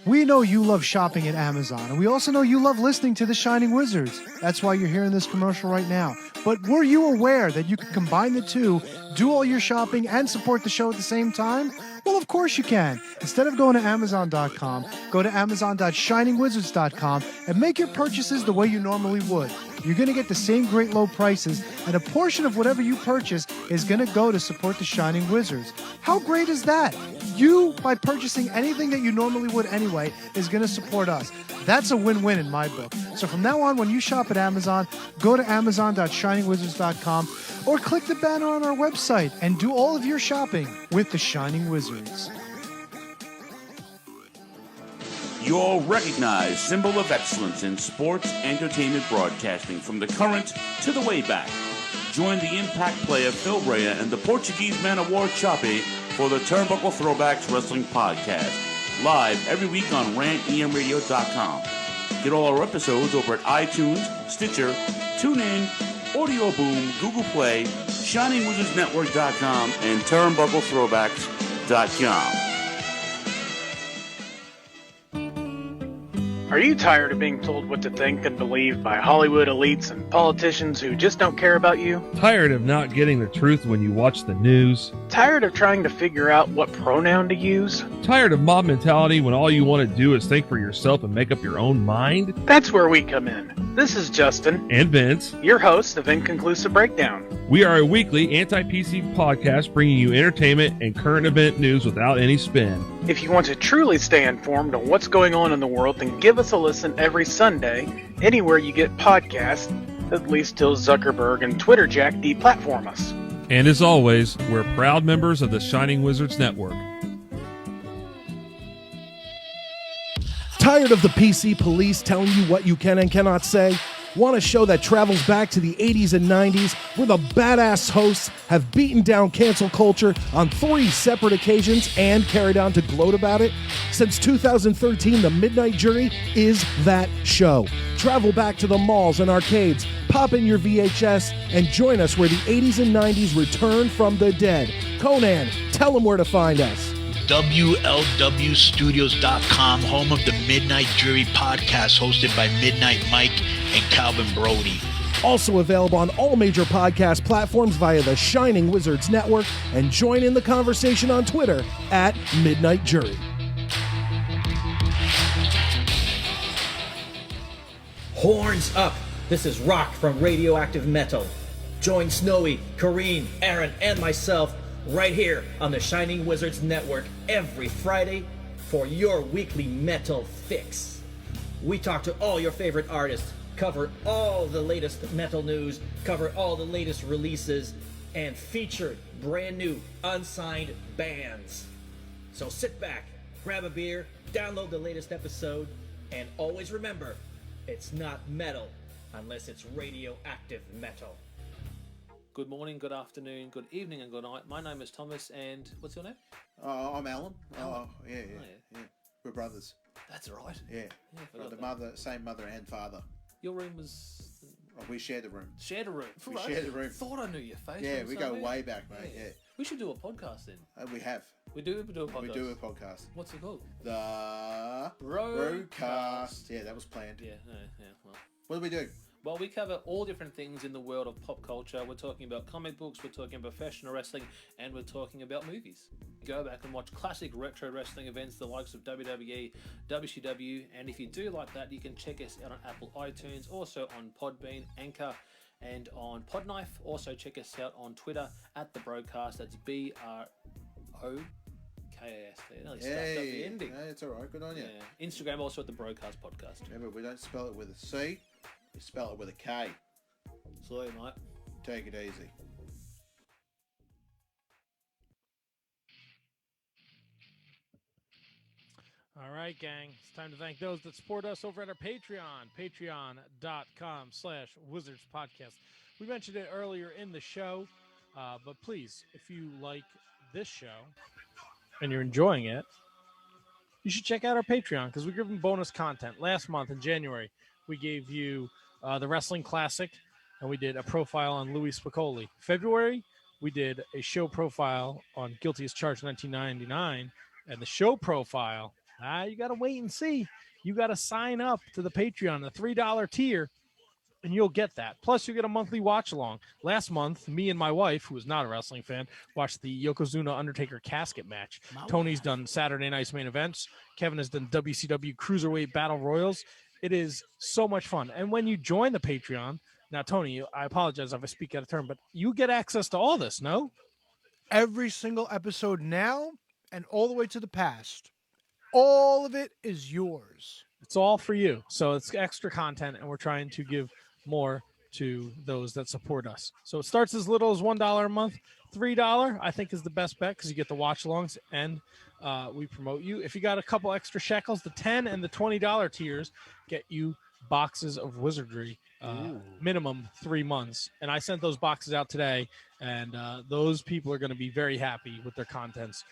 We know you love shopping at Amazon, and we also know you love listening to The Shining Wizards. That's why you're hearing this commercial right now. But were you aware that you could combine the two, do all your shopping, and support the show at the same time? Well, of course you can. Instead of going to Amazon.com, go to Amazon.shiningwizards.com and make your purchases the way you normally would. You're going to get the same great low prices, and a portion of whatever you purchase is going to go to support the Shining Wizards. How great is that? You, by purchasing anything that you normally would anyway, is going to support us. That's a win-win in my book. So from now on, when you shop at Amazon, go to Amazon.shiningwizards.com or click the banner on our website and do all of your shopping with the Shining Wizards. Your recognized symbol of excellence in sports entertainment broadcasting from the current to the way back. Join the Impact player Phil Brea and the Portuguese man of war Chape for the Turnbuckle Throwbacks Wrestling Podcast. Live every week on rantemradio.com. Get all our episodes over at iTunes, Stitcher, TuneIn, Audio Boom, Google Play, ShiningWizardsNetwork.com, and TurnbuckleThrowbacks.com. Are you tired of being told what to think and believe by Hollywood elites and politicians who just don't care about you? Tired of not getting the truth when you watch the news? Tired of trying to figure out what pronoun to use? Tired of mob mentality when all you want to do is think for yourself and make up your own mind? That's where we come in. This is Justin. And Vince. Your host of Inconclusive Breakdown. We are a weekly anti-PC podcast bringing you entertainment and current event news without any spin. If you want to truly stay informed on what's going on in the world, then give us a listen every Sunday, anywhere you get podcasts, at least till Zuckerberg and Twitter Jack deplatform us. And as always, we're proud members of the Shining Wizards Network. Tired of the PC police telling you what you can and cannot say? Want a show that travels back to the 80s and 90s where the badass hosts have beaten down cancel culture on 3 separate occasions and carried on to gloat about it? Since 2013, The Midnight Jury is that show. Travel back to the malls and arcades, pop in your VHS, and join us where the 80s and 90s return from the dead. Conan, tell them where to find us. WLWstudios.com, home of the Midnight Jury podcast hosted by Midnight Mike and Calvin Brody. Also available on all major podcast platforms via the Shining Wizards Network, and join in the conversation on Twitter at Midnight Jury. Horns up! This is Rock from Radioactive Metal. Join Snowy, Kareen, Aaron, and myself right here on the Shining Wizards Network every Friday for your weekly metal fix. We talk to all your favorite artists, cover all the latest metal news, cover all the latest releases, and feature brand new unsigned bands. So sit back, grab a beer, download the latest episode, and always remember, it's not metal unless it's radioactive metal. Good morning, good afternoon, good evening, and good night. My name is Thomas, and what's your name? I'm Alan. Alan. Yeah. We're brothers. That's right. Yeah. Got the mother, same mother and father. Your room was Oh, we share the room. Share the room. We share the room. Thought I knew your face. Yeah, we go way back, mate. Yeah. We should do a podcast then. We have. We do a podcast. We do a podcast. What's it called? The Broadcast. Yeah, that was planned. Yeah. Well, what do we do? Well, we cover all different things in the world of pop culture. We're talking about comic books, we're talking about professional wrestling, and we're talking about movies. Go back and watch classic retro wrestling events, the likes of WWE, WCW, and if you do like that, you can check us out on Apple iTunes, also on Podbean, Anchor, and on Podknife. Also check us out on Twitter at The Broadcast. That's BROKAST. Nearly stuffed up the ending. No, it's all right. Good on you. Yeah. Instagram also at The Broadcast Podcast. Remember, we don't spell it with a C. We spell it with a K. Salute, mate. Take it easy. All right, gang. It's time to thank those that support us over at our Patreon, patreon.com/Wizards Podcast. We mentioned it earlier in the show, but please, if you like this show and you're enjoying it, you should check out our Patreon because we're giving bonus content. Last month in January, we gave you the Wrestling Classic, and we did a profile on Louis Spicolli. February, we did a show profile on Guilty as Charged 1999, and the show profile, you got to wait and see. You got to sign up to the Patreon, the $3 tier, and you'll get that. Plus, you get a monthly watch-along. Last month, me and my wife, who is not a wrestling fan, watched the Yokozuna-Undertaker casket match. Tony's done Saturday Night's Main Events. Kevin has done WCW Cruiserweight Battle Royals. It is so much fun. And when you join the Patreon, now, Tony, I apologize if I speak out of turn, but you get access to all this, no? Every single episode now and all the way to the past. All of it is yours. It's all for you. So it's extra content, and we're trying to give more to those that support us. So it starts as little as $1 a month. $3, I think, is the best bet because you get the watch-alongs, and we promote you. If you got a couple extra shekels, the $10 and the $20 tiers get you boxes of wizardry, minimum 3 months. And I sent those boxes out today, and those people are going to be very happy with their contents.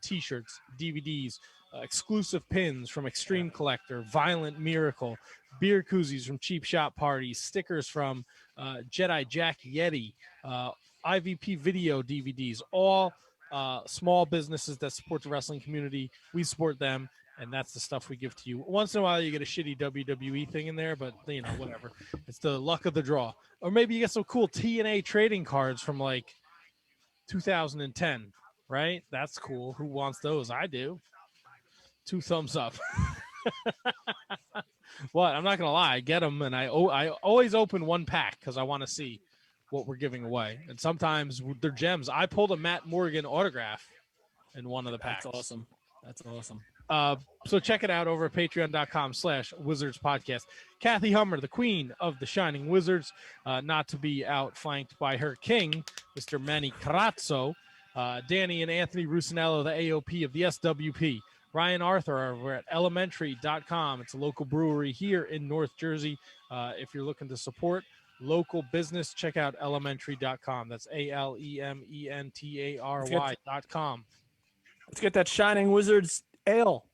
T-shirts, DVDs, exclusive pins from Extreme Collector, Violent Miracle, beer koozies from Cheap Shop Parties, stickers from Jedi Jack Yeti, IVP video DVDs, all small businesses that support the wrestling community. We support them, and that's the stuff we give to you. Once in a while, you get a shitty WWE thing in there, but, you know, whatever. It's the luck of the draw. Or maybe you get some cool TNA trading cards from, like, 2010, right? That's cool. Who wants those? I do. 2 thumbs up. What? I'm not going to lie. I get them, and I always open one pack because I want to see what we're giving away. And sometimes they're gems. I pulled a Matt Morgan autograph in one of the packs. That's awesome. That's awesome. So check it out over at patreon.com/Wizards Podcast. Kathy Hummer, the queen of the Shining Wizards, not to be outflanked by her king, Mr. Manny Carazzo. Danny and Anthony Rusinello, the AOP of the SWP. Ryan Arthur over at elementary.com. It's a local brewery here in North Jersey. If you're looking to support local business, check out elementary.com. That's ALEMENTARY.com. Let's get that Shining Wizards ale.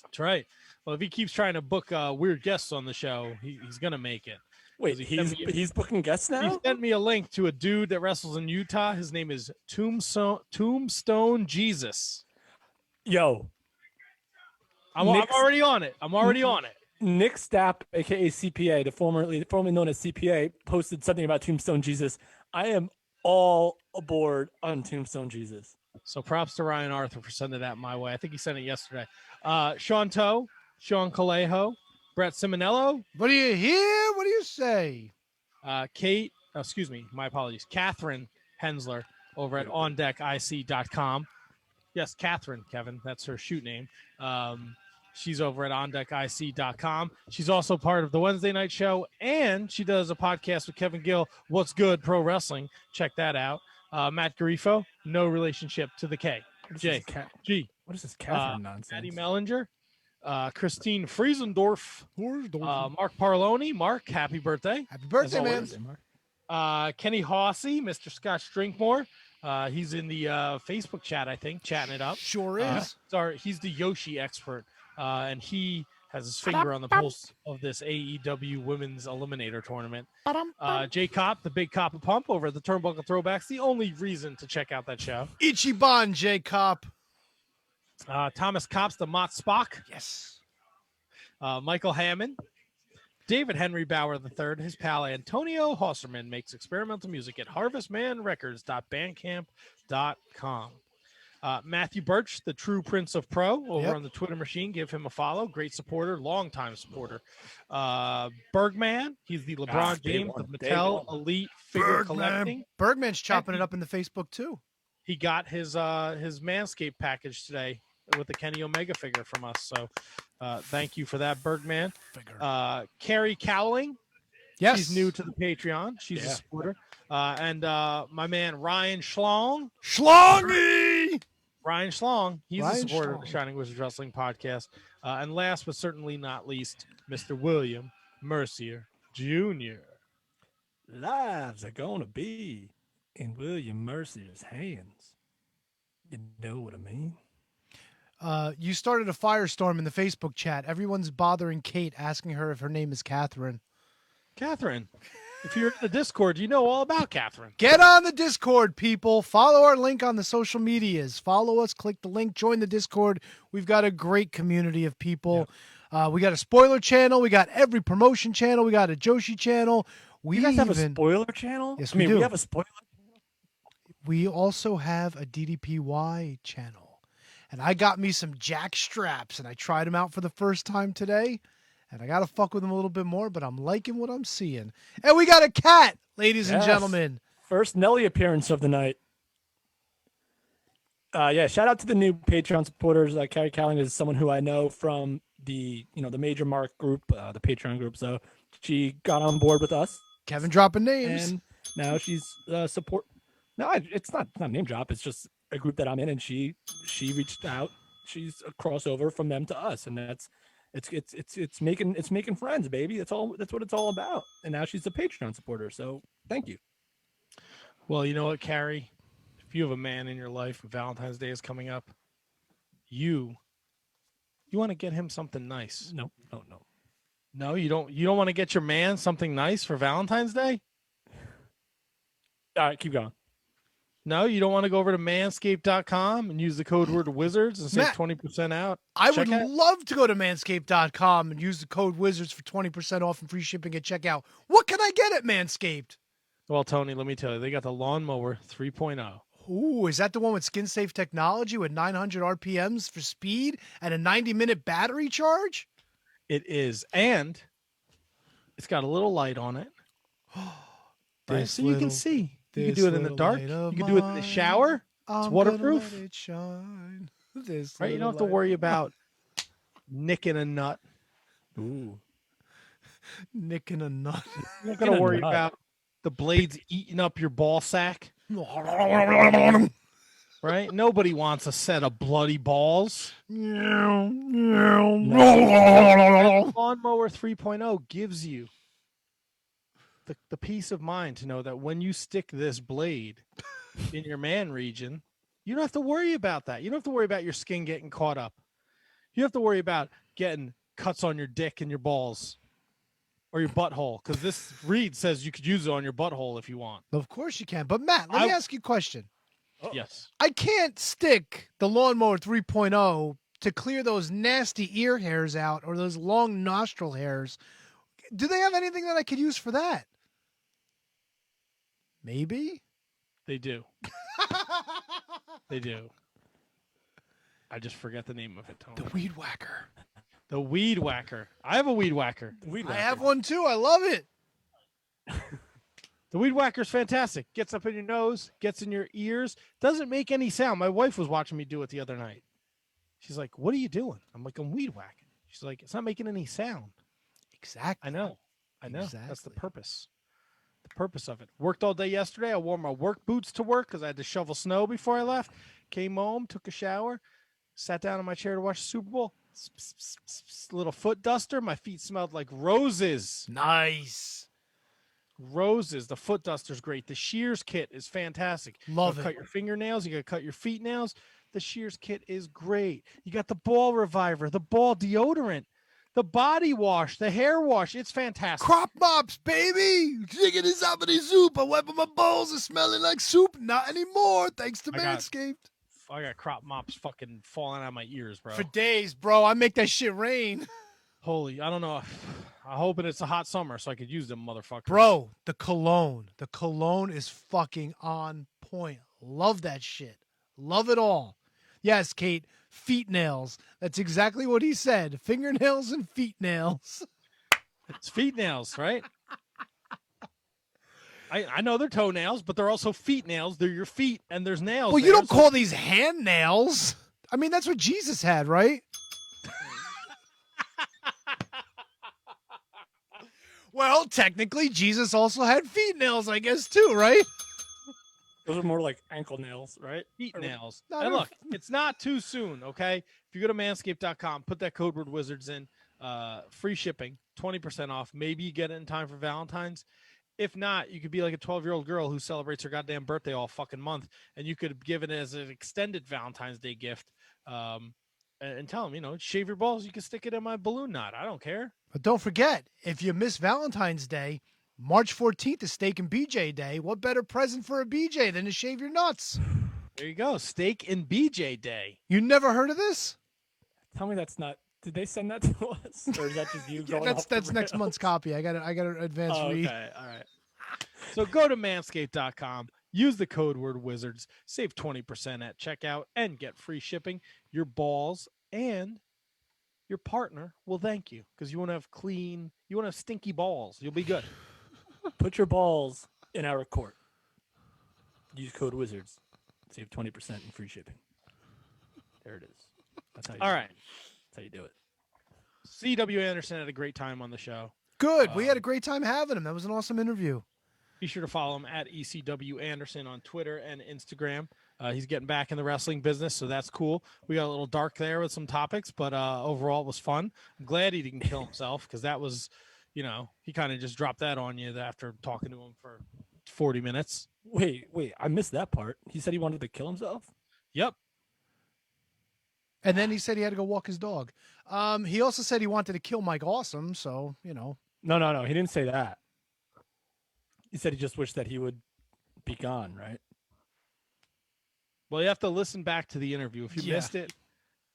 That's right. Well, if he keeps trying to book weird guests on the show, he's going to make it. Wait, he's booking guests now? He sent me a link to a dude that wrestles in Utah. His name is Tombstone Jesus. Yo. I'm already on it. Nick Stapp, a.k.a. CPA, the formerly known as CPA, posted something about Tombstone Jesus. I am all aboard on Tombstone Jesus. So props to Ryan Arthur for sending that my way. I think he sent it yesterday. Sean Toe, Sean Calejo, Brett Simonello. What do you hear? What do you say? Catherine Hensler over at OnDeckIC.com. Yes, Catherine, Kevin. That's her shoot name. She's over at OnDeckIC.com. She's also part of the Wednesday night show, and she does a podcast with Kevin Gill, What's Good Pro Wrestling. Check that out. Matt Garifo, no relationship to the K. J. G. What is this Catherine nonsense? Maddie Mellinger, Christine Friesendorf, Mark Parloni. Mark, happy birthday. Happy birthday, man. Kenny Hossey, Mr. Scott Strinkmore. He's in the Facebook chat, I think, chatting it up. Sure is. He's the Yoshi expert, and he has his finger on the pulse of this AEW Women's Eliminator Tournament. Jay Kopp, the Big Coppa Pump over at the Turnbuckle Throwbacks, the only reason to check out that show. Ichiban, Jay Kopp. Thomas Kopp's the Mott Spock. Yes. Michael Hammond. David Henry Bauer III, his pal Antonio Hosserman makes experimental music at harvestmanrecords.bandcamp.com. Matthew Birch, the true Prince of Pro, over on the Twitter machine. Give him a follow. Great supporter, longtime supporter. Bergman, he's the LeBron James of Mattel Elite Figure Collecting. Bergman's chopping it up in the Facebook too. He got his Manscaped package today with the Kenny Omega figure from us. So thank you for that, Bergman. Carrie Cowling. Yes. She's new to the Patreon. She's a supporter. And my man, Ryan Schlong. Schlongy! Ryan Schlong. He's a supporter of the Shining Wizards Wrestling Podcast. And last but certainly not least, Mr. William Mercier Jr. Lives are going to be in William Mercier's hands. You know what I mean? You started a firestorm in the Facebook chat. Everyone's bothering Kate, asking her if her name is Catherine. Catherine. If you're in the Discord, you know all about Catherine. Get on the Discord, people. Follow our link on the social medias. Follow us, click the link, join the Discord. We've got a great community of people. Yep. We got a spoiler channel. We got every promotion channel. We got a Joshi channel. You guys have a spoiler channel? Yes, we do. We have a spoiler channel. We also have a DDPY channel. And I got me some jack straps, and I tried them out for the first time today. And I got to fuck with them a little bit more, but I'm liking what I'm seeing. And we got a cat, ladies and gentlemen. First Nelly appearance of the night. Shout out to the new Patreon supporters. Carrie Cowling is someone who I know from the Major Mark group, the Patreon group. So she got on board with us. Kevin dropping names. And now she's support. No, it's not a name drop. It's just a group that I'm in, and she reached out. She's a crossover from them to us, and that's it's making friends, baby. That's what it's all about. And now she's a Patreon supporter. So thank you. Well, you know what, Carrie? If you have a man in your life and Valentine's Day is coming up, you want to get him something nice. No. No, you don't want to get your man something nice for Valentine's Day? All right, keep going. No, you don't want to go over to manscaped.com and use the code word Wizards and save 20% out. I would love to go to manscaped.com and use the code Wizards for 20% off and free shipping at checkout. What can I get at Manscaped? Well, Tony, let me tell you, they got the Lawnmower 3.0. Ooh, is that the one with skin-safe technology with 900 RPMs for speed and a 90-minute battery charge? It is, and it's got a little light on it. Right, so you can see. You can do it in the dark. You can do it in the shower. It's waterproof. Let it shine. Right, you don't have to worry about nicking a nut. Ooh, nicking a nut. You're not gonna worry about the blades eating up your ball sack. Right? Nobody wants a set of bloody balls. Lawnmower 3.0 gives you the peace of mind to know that when you stick this blade in your man region, you don't have to worry about that. You don't have to worry about your skin getting caught up. You don't have to worry about getting cuts on your dick and your balls or your butthole, because this read says you could use it on your butthole if you want. Of course you can. But Matt, let me ask you a question. Yes. I can't stick the Lawnmower 3.0 to clear those nasty ear hairs out or those long nostril hairs. Do they have anything that I could use for that? Maybe? They do. They do. I just forget the name of it, Tony. The Weed Whacker. The Weed Whacker. I have a Weed Whacker. I have one too. I love it. The Weed Whacker's fantastic. Gets up in your nose, gets in your ears, doesn't make any sound. My wife was watching me do it the other night. She's like, "What are you doing?" I'm like, "I'm weed whacking." She's like, "It's not making any sound." Exactly. I know. Exactly. That's the purpose. The purpose of it. Worked all day yesterday. I wore my work boots to work because I had to shovel snow before I left. Came home, took a shower, sat down in my chair to watch the Super Bowl. Little foot duster. My feet smelled like roses. Nice. Roses. The foot duster's great. The shears kit is fantastic. Love it. Cut your fingernails. You got to cut your feet nails. The shears kit is great. You got the ball reviver, the ball deodorant, the body wash, the hair wash. It's fantastic. Crop mops, baby. Chicken is somebody soup. I wiping my balls are smelling like soup. Not anymore, thanks to Manscaped. I got crop mops fucking falling out of my ears, bro. For days, bro. I make that shit rain. Holy, I don't know. I'm hoping it's a hot summer so I could use them motherfuckers. Bro, the cologne. The cologne is fucking on point. Love that shit. Love it all. Yes, Kate, feet nails. That's exactly what he said. Fingernails and feet nails. It's feet nails, right? I know they're toenails, but they're also feet nails. They're your feet, and there's nails. Well, you don't call these hand nails. I mean, that's what Jesus had, right? Well, technically, Jesus also had feet nails, I guess, too, right? Those are more like ankle nails, right? Feet nails. And look, it's not too soon, okay? If you go to manscaped.com, put that code word Wizards in, free shipping, 20% off. Maybe you get it in time for Valentine's. If not, you could be like a 12-year-old girl who celebrates her goddamn birthday all fucking month, and you could give it as an extended Valentine's Day gift and tell them, shave your balls. You can stick it in my balloon knot. I don't care. But don't forget, if you miss Valentine's Day, March 14th is Steak and BJ Day. What better present for a BJ than to shave your nuts? There you go. Steak and BJ Day. You never heard of this? Tell me that's not. Did they send that to us, or is that just you going? That's next month's copy. I got an advanced read. Okay, all right. So go to manscaped.com. Use the code word Wizards. Save 20% at checkout and get free shipping. Your balls and your partner will thank you because you want to have stinky balls. You'll be good. Put your balls in our court. Use code Wizards. Save 20% in free shipping. There it is. That's how you All right. That's how you do it. C.W. Anderson had a great time on the show. Good. We had a great time having him. That was an awesome interview. Be sure to follow him at ECW Anderson on Twitter and Instagram. He's getting back in the wrestling business, so that's cool. We got a little dark there with some topics, but overall it was fun. I'm glad he didn't kill himself because that was, he kind of just dropped that on you after talking to him for 40 minutes. Wait, I missed that part. He said he wanted to kill himself? Yep. And then he said he had to go walk his dog. He also said he wanted to kill Mike Awesome, so, No, he didn't say that. He said he just wished that he would be gone, right? Well, you have to listen back to the interview. If you missed it,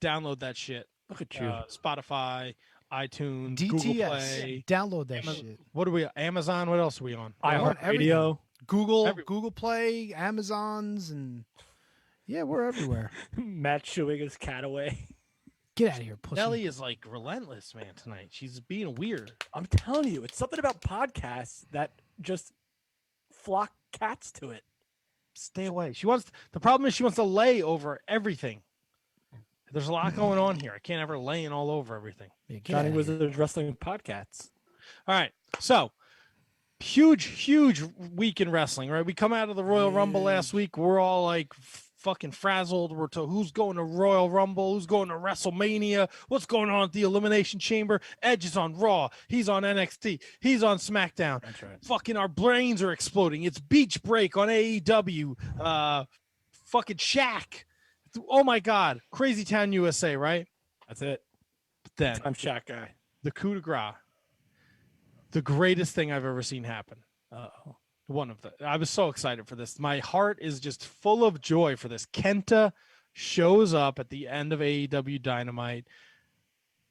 download that shit. Look at you. Spotify, iTunes, DTS. Google Play. Download that shit. What are we? Amazon? What else are we on? iHeartRadio. Google Play, Amazons, and we're everywhere. Matt shooing his cat away. Get out of here, pussy. Nelly is like relentless, man, tonight. She's being weird. I'm telling you, it's something about podcasts that just flock cats to it. Stay away. The problem is she wants to lay over everything. There's a lot going on here. I can't have her laying all over everything. Johnny Wizards Wrestling Podcasts. All right. So, huge week in wrestling, right? We come out of the Royal Rumble last week. We're all like fucking frazzled. We're told who's going to Royal Rumble, who's going to WrestleMania, what's going on at the Elimination Chamber. Edge is on Raw. He's on NXT. He's on SmackDown. That's right. Fucking our brains are exploding. It's Beach Break on AEW. Fucking Shaq. Oh my God. Crazy Town USA, right? That's it. But then I'm Shaq guy. The coup de grace. The greatest thing I've ever seen happen. Uh-oh. One of the. I was so excited for this. My heart is just full of joy for this. Kenta shows up at the end of AEW Dynamite.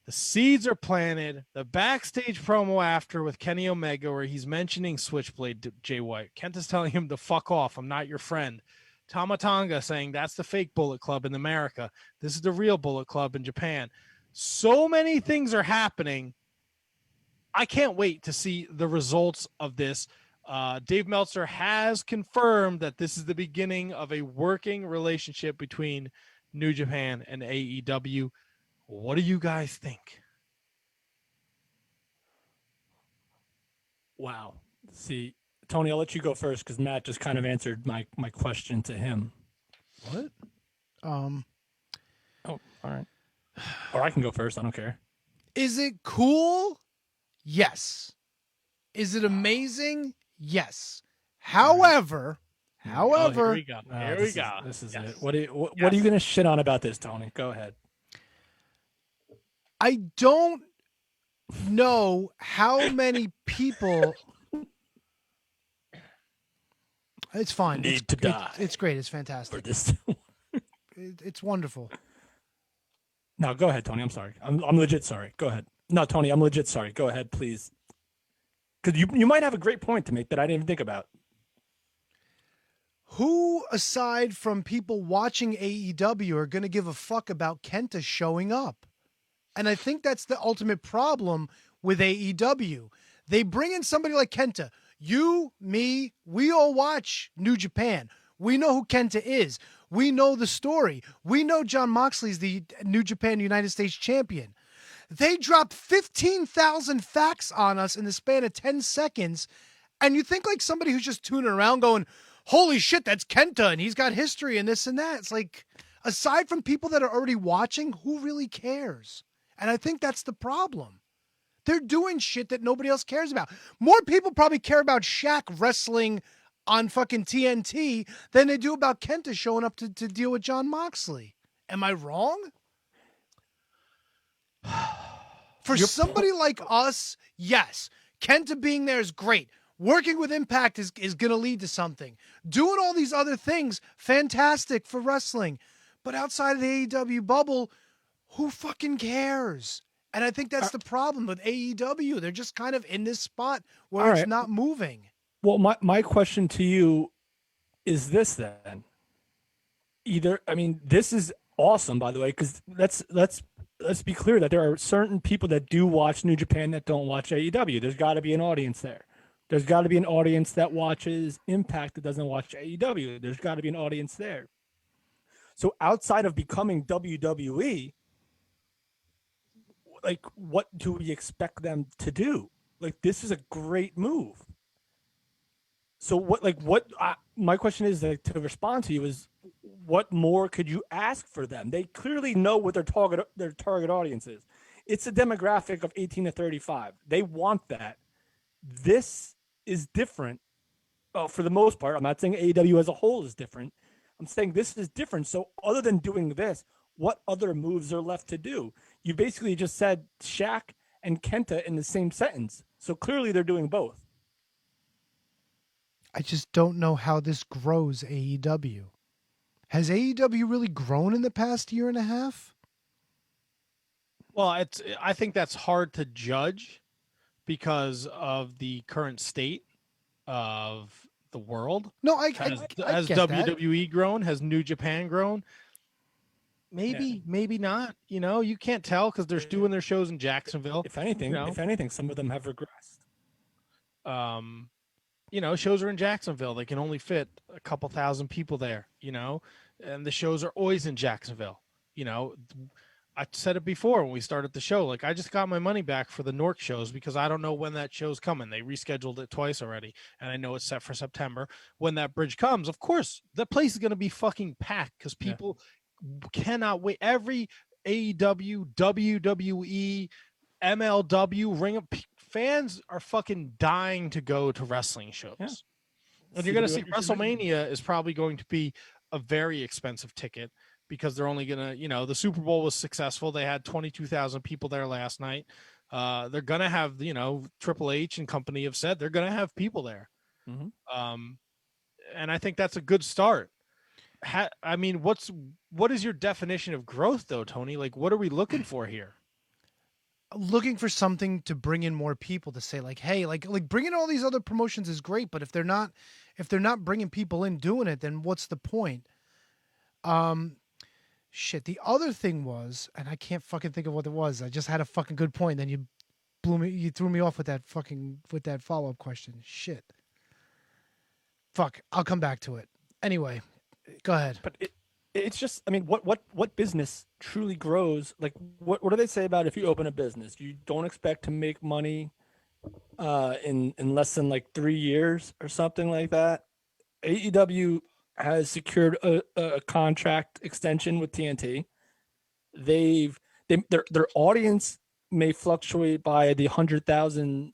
The seeds are planted. The backstage promo after with Kenny Omega where he's mentioning Switchblade to Jay White. Kenta's telling him to fuck off. I'm not your friend. Tama Tonga saying that's the fake Bullet Club in America. This is the real Bullet Club in Japan. So many things are happening. I can't wait to see the results of this. Dave Meltzer has confirmed that this is the beginning of a working relationship between New Japan and AEW. What do you guys think? Wow. See, Tony, I'll let you go first because Matt just kind of answered my question to him. What? Oh, all right. Or I can go first. I don't care. Is it cool? Yes. Is it amazing? Yes. However, Here we go. This is it. What are you going to shit on about this, Tony? Go ahead. I don't know how many people. It's fine. Need to die. It's great. It's fantastic. For this. It's wonderful. No, go ahead, Tony. I'm sorry. I'm legit sorry. Go ahead. No, Tony, I'm legit sorry. Go ahead, please. Because you might have a great point to make that I didn't even think about. Who, aside from people watching AEW, are going to give a fuck about Kenta showing up? And I think that's the ultimate problem with AEW. They bring in somebody like Kenta. You, me, we all watch New Japan. We know who Kenta is. We know the story. We know Jon Moxley's the New Japan United States champion. They drop 15,000 facts on us in the span of 10 seconds. And you think like somebody who's just tuning around going, holy shit, that's Kenta and he's got history and this and that. It's like, aside from people that are already watching, who really cares? And I think that's the problem. They're doing shit that nobody else cares about. More people probably care about Shaq wrestling on fucking TNT than they do about Kenta showing up to deal with Jon Moxley. Am I wrong? For somebody like us, yes, Kenta being there is great. Working with Impact is going to lead to something. Doing all these other things, fantastic for wrestling. But outside of the AEW bubble, who fucking cares? And I think that's the problem with AEW. They're just kind of in this spot where it's not moving. Well, my question to you is this then. This is awesome, by the way, because let's be clear that there are certain people that do watch New Japan that don't watch AEW. There's got to be an audience there. There's got to be an audience that watches Impact that doesn't watch AEW. There's got to be an audience there. So outside of becoming WWE, like, what do we expect them to do? Like, this is a great move. So my question is, like, to respond to you is, what more could you ask for them? They clearly know what their target audience is. It's a demographic of 18 to 35. They want that. This is different. For the most part, I'm not saying AEW as a whole is different. I'm saying this is different. So other than doing this, what other moves are left to do? You basically just said Shaq and Kenta in the same sentence. So clearly they're doing both. I just don't know how this grows AEW. Has AEW really grown in the past year and a half? Well, I think that's hard to judge because of the current state of the world. No, I has get WWE grown? Has New Japan grown? Maybe not. You know, you can't tell because they're doing their shows in Jacksonville. If anything, some of them have regressed. Shows are in Jacksonville. They can only fit a couple thousand people there, and the shows are always in Jacksonville. I said it before when we started the show. Like, I just got my money back for the Newark shows because I don't know when that show's coming. They rescheduled it twice already, and I know it's set for September. When that bridge comes, of course, the place is going to be fucking packed because people cannot wait. Every AEW, WWE, MLW, Ring of fans are fucking dying to go to wrestling shows. Yeah. And you're going to see WrestleMania is probably going to be a very expensive ticket because they're only going to, the Super Bowl was successful. They had 22,000 people there last night. They're going to have, Triple H and company have said they're going to have people there. Mm-hmm. And I think that's a good start. What is your definition of growth though, Tony? Like, what are we looking for here? Looking for something to bring in more people to say like, hey, like bringing all these other promotions is great, but if they're not bringing people in doing it, then what's the point? The other thing was, and I can't fucking think of what it was. I just had a fucking good point. Then you threw me off with that follow-up question. Shit. Fuck. I'll come back to it. Anyway, go ahead. But it's just, what business truly grows? Like, what do they say about if you open a business? You don't expect to make money in less than like 3 years or something like that. AEW has secured a contract extension with TNT. Their audience may fluctuate by the 100,000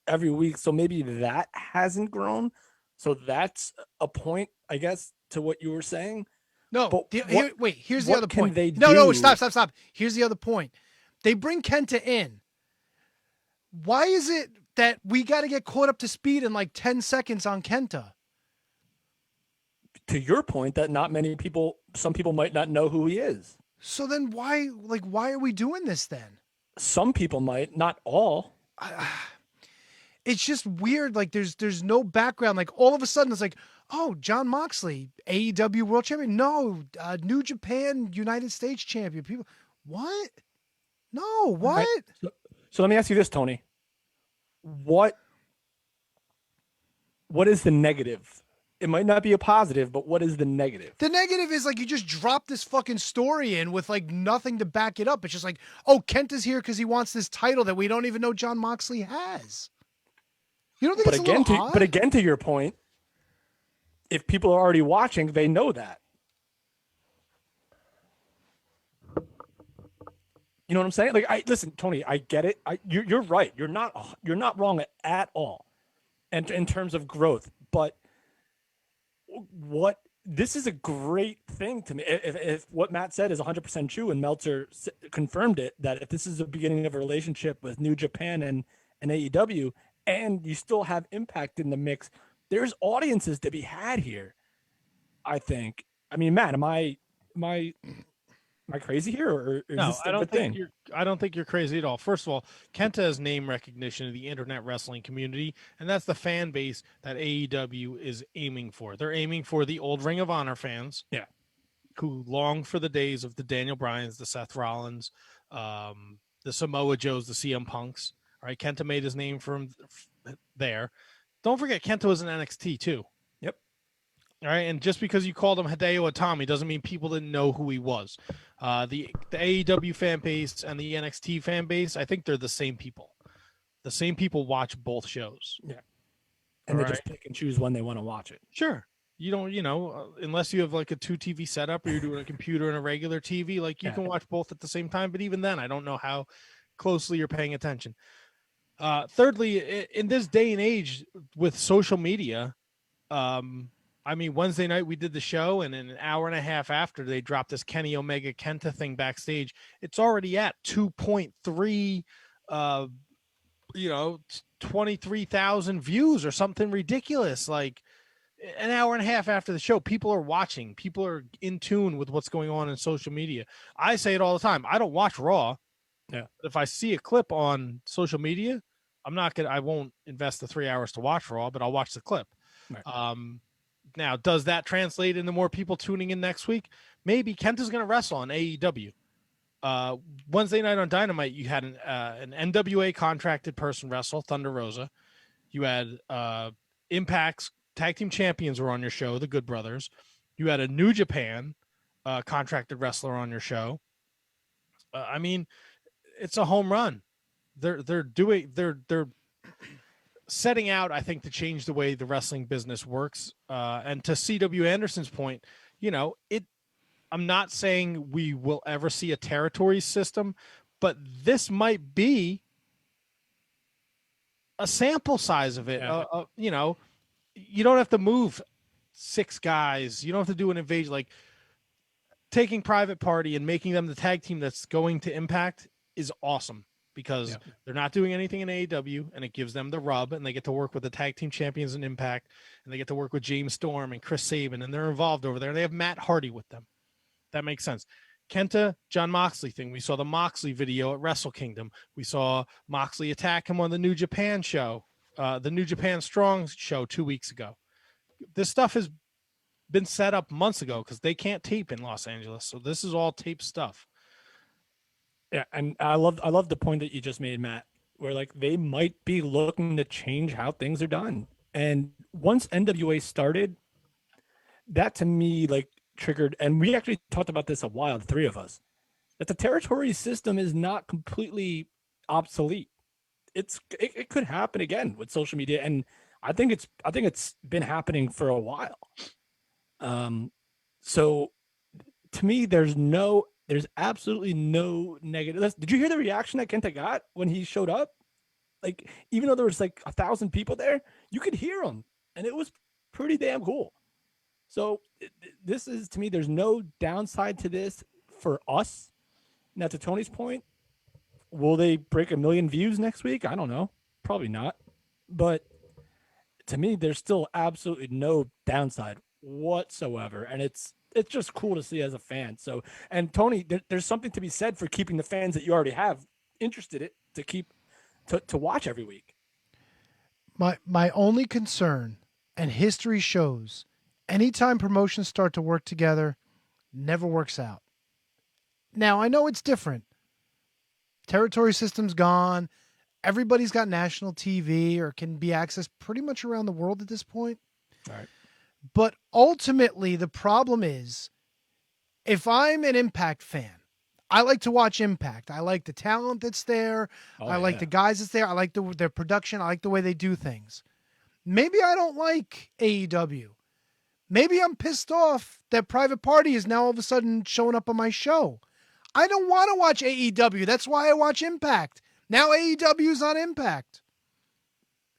every week, so maybe that hasn't grown. So that's a point, I guess, to what you were saying. No, here's the other point. No, stop. Here's the other point. They bring Kenta in. why is it that we got to get caught up to speed in like 10 seconds on Kenta? To your point that some people might not know who he is. So then why are we doing this then? Some people might, not all. It's just weird. Like there's no background. Like all of a sudden it's like, oh, Jon Moxley, AEW World Champion. No, New Japan United States Champion. People, what? No, what? Right. So let me ask you this, Tony. What is the negative? It might not be a positive, but what is the negative? The negative is like you just drop this fucking story in with like nothing to back it up. It's just like, oh, Kenta's here because he wants this title that we don't even know Jon Moxley has. You don't think it's a little odd? But again, to your point, if people are already watching, they know that. You know what I'm saying? Like, listen, Tony, I get it. You're right. You're not wrong at all, and in terms of growth. But this is a great thing to me. If what Matt said is 100% true, and Meltzer confirmed it, that if this is the beginning of a relationship with New Japan and AEW, and you still have Impact in the mix, there's audiences to be had here, I think. I mean, Matt, am I crazy here, or is No, this I don't thing? think I don't think you're crazy at all. First of all, Kenta has name recognition in the internet wrestling community, and that's the fan base that AEW is aiming for. They're aiming for the old Ring of Honor fans, who long for the days of the Daniel Bryans, the Seth Rollins, the Samoa Joes, the CM Punks. All right, Kenta made his name from there. Don't forget, Kenta was in NXT too. Yep. All right, and just because you called him Hideo Itami doesn't mean people didn't know who he was. The AEW fan base and the NXT fan base, I think they're the same people. The same people watch both shows. Yeah. And they just pick and choose when they want to watch it. Sure. You don't, unless you have like a 2 TV setup or you're doing a computer and a regular TV, like you can watch both at the same time. But even then, I don't know how closely you're paying attention. Thirdly, in this day and age with social media, I mean, Wednesday night we did the show, and in an hour and a half after, they dropped this Kenny Omega Kenta thing backstage. It's already at 2.3, 23,000 views or something ridiculous. Like an hour and a half after the show, people are watching. People are in tune with what's going on in social media. I say it all the time. I don't watch Raw. Yeah. If I see a clip on social media, I won't invest the 3 hours to watch Raw, but I'll watch the clip. Right. Now, does that translate into more people tuning in next week? Maybe. Kenta's going to wrestle on AEW. Wednesday night on Dynamite, you had an NWA contracted person wrestle, Thunder Rosa. You had Impact's tag team champions were on your show, the Good Brothers. You had a New Japan contracted wrestler on your show. I mean, it's a home run. They're setting out, I think, to change the way the wrestling business works. And to C.W. Anderson's point, I'm not saying we will ever see a territory system, but this might be a sample size of it. Yeah. You don't have to move 6 guys. You don't have to do an invasion. Like taking Private Party and making them the tag team that's going to Impact is awesome. Because they're not doing anything in AEW, and it gives them the rub, and they get to work with the tag team champions in Impact, and they get to work with James Storm and Chris Sabin, and they're involved over there. And they have Matt Hardy with them. That makes sense. Kenta, Jon Moxley thing. We saw the Moxley video at Wrestle Kingdom. We saw Moxley attack him on the New Japan show, the New Japan Strong show 2 weeks ago. This stuff has been set up months ago because they can't tape in Los Angeles. So this is all taped stuff. Yeah, and I love the point that you just made, Matt, where like they might be looking to change how things are done. And once NWA started, that to me like triggered, and we actually talked about this a while, the 3 of us, that the territory system is not completely obsolete. It could happen again with social media, and I think it's been happening for a while. So to me, there's absolutely no negative. Did you hear the reaction that Kenta got when he showed up? Like, even though there was like 1,000 people there, you could hear him, and it was pretty damn cool. So this is, to me, there's no downside to this for us. Now, to Tony's point, Will they break 1 million views next week? I don't know. Probably not. But to me, there's still absolutely no downside whatsoever. And it's just cool to see as a fan. So, and Tony, there's something to be said for keeping the fans that you already have interested to watch every week. My only concern, and history shows, anytime promotions start to work together, never works out. Now, I know it's different. Territory system's gone. Everybody's got national TV or can be accessed pretty much around the world at this point. All right. But ultimately, the problem is, if I'm an Impact fan, I like to watch Impact. I like the talent that's there. I like the guys that's there. I like their production. I like the way they do things. Maybe I don't like AEW. Maybe I'm pissed off that Private Party is now all of a sudden showing up on my show. I don't want to watch AEW. That's why I watch Impact. Now AEW's on Impact.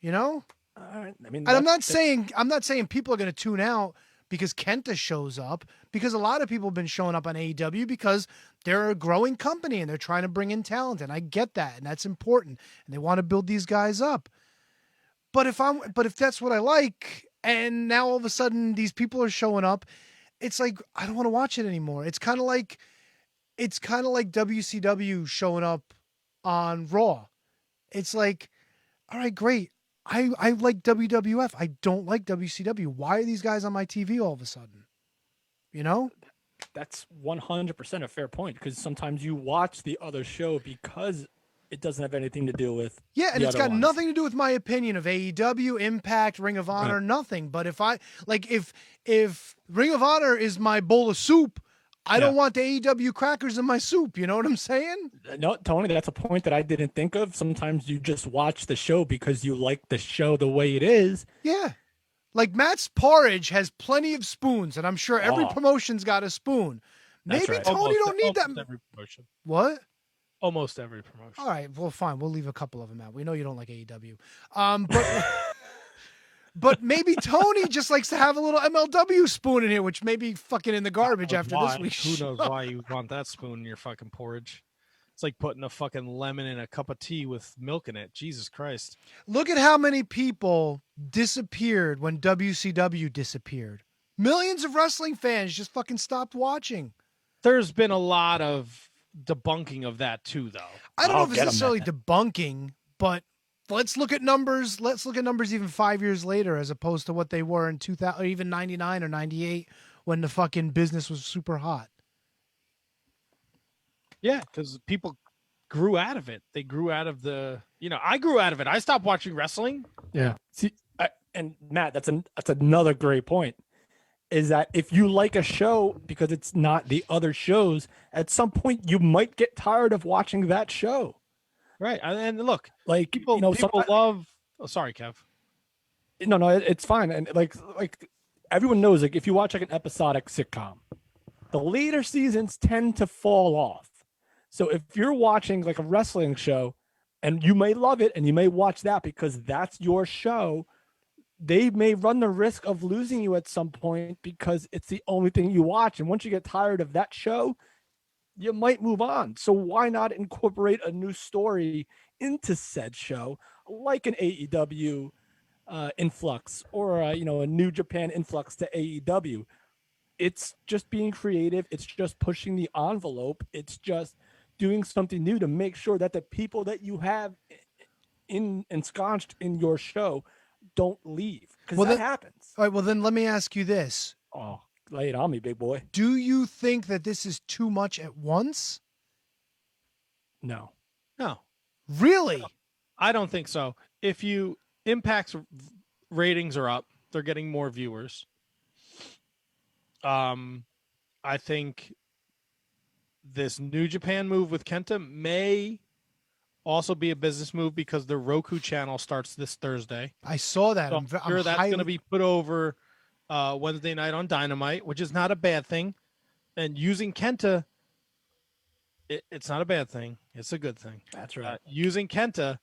You know? I mean, and I'm not saying people are going to tune out because Kenta shows up, because a lot of people have been showing up on AEW because they're a growing company and they're trying to bring in talent, and I get that, and that's important, and they want to build these guys up. But if that's what I like, and now all of a sudden these people are showing up, it's like I don't want to watch it anymore. It's kind of like WCW showing up on Raw. It's like, all right, great. I like WWF. I don't like WCW. Why are these guys on my TV all of a sudden? You know? That's 100% a fair point, because sometimes you watch the other show because it doesn't have anything to do with and it's got nothing to do with my opinion of AEW, Impact, Ring of Honor, nothing. But if Ring of Honor is my bowl of soup, I don't want the AEW crackers in my soup. You know what I'm saying? No, Tony, that's a point that I didn't think of. Sometimes you just watch the show because you like the show the way it is. Yeah. Like Matt's porridge has plenty of spoons, and I'm sure every promotion's got a spoon. Maybe right. Tony don't need that. Every promotion. What? Almost every promotion. All right. Well, fine. We'll leave a couple of them out. We know you don't like AEW. But but maybe Tony just likes to have a little MLW spoon in here, which may be fucking in the garbage after this week's Who show. knows why you want that spoon in your fucking porridge? It's like putting a fucking lemon in a cup of tea with milk in it. Jesus Christ. Look at how many people disappeared when WCW disappeared. Millions of wrestling fans just fucking stopped watching. There's been a lot of debunking of that too, though. I don't know if it's necessarily debunking, but let's look at numbers. Let's look at numbers even 5 years later, as opposed to what they were in 2000, or even 99 or 98, when the fucking business was super hot. Yeah, because people grew out of it. They grew out of I grew out of it. I stopped watching wrestling. Yeah. See, and Matt, that's another great point. Is that if you like a show because it's not the other shows, at some point you might get tired of watching that show. Right. And look, like people love. Oh, sorry, Kev. No, it's fine. And like everyone knows, like if you watch like an episodic sitcom, the later seasons tend to fall off. So if you're watching like a wrestling show, and you may love it and you may watch that because that's your show, they may run the risk of losing you at some point because it's the only thing you watch. And once you get tired of that show, you might move on. So why not incorporate a new story into said show, like an AEW influx or a New Japan influx to AEW? It's just being creative. It's just pushing the envelope. It's just doing something new to make sure that the people that you have ensconced in your show don't leave, because that happens. All right, well then let me ask you this. Oh, lay it on me, big boy. Do you think that this is too much at once? No. Really? No, I don't think so. If Impact's ratings are up, they're getting more viewers. I think this New Japan move with Kenta may also be a business move because the Roku channel starts this Thursday. I saw that. So I'm sure that's going to be put over Wednesday night on Dynamite, which is not a bad thing. And using Kenta, it's not a bad thing. It's a good thing. That's right. Using Kenta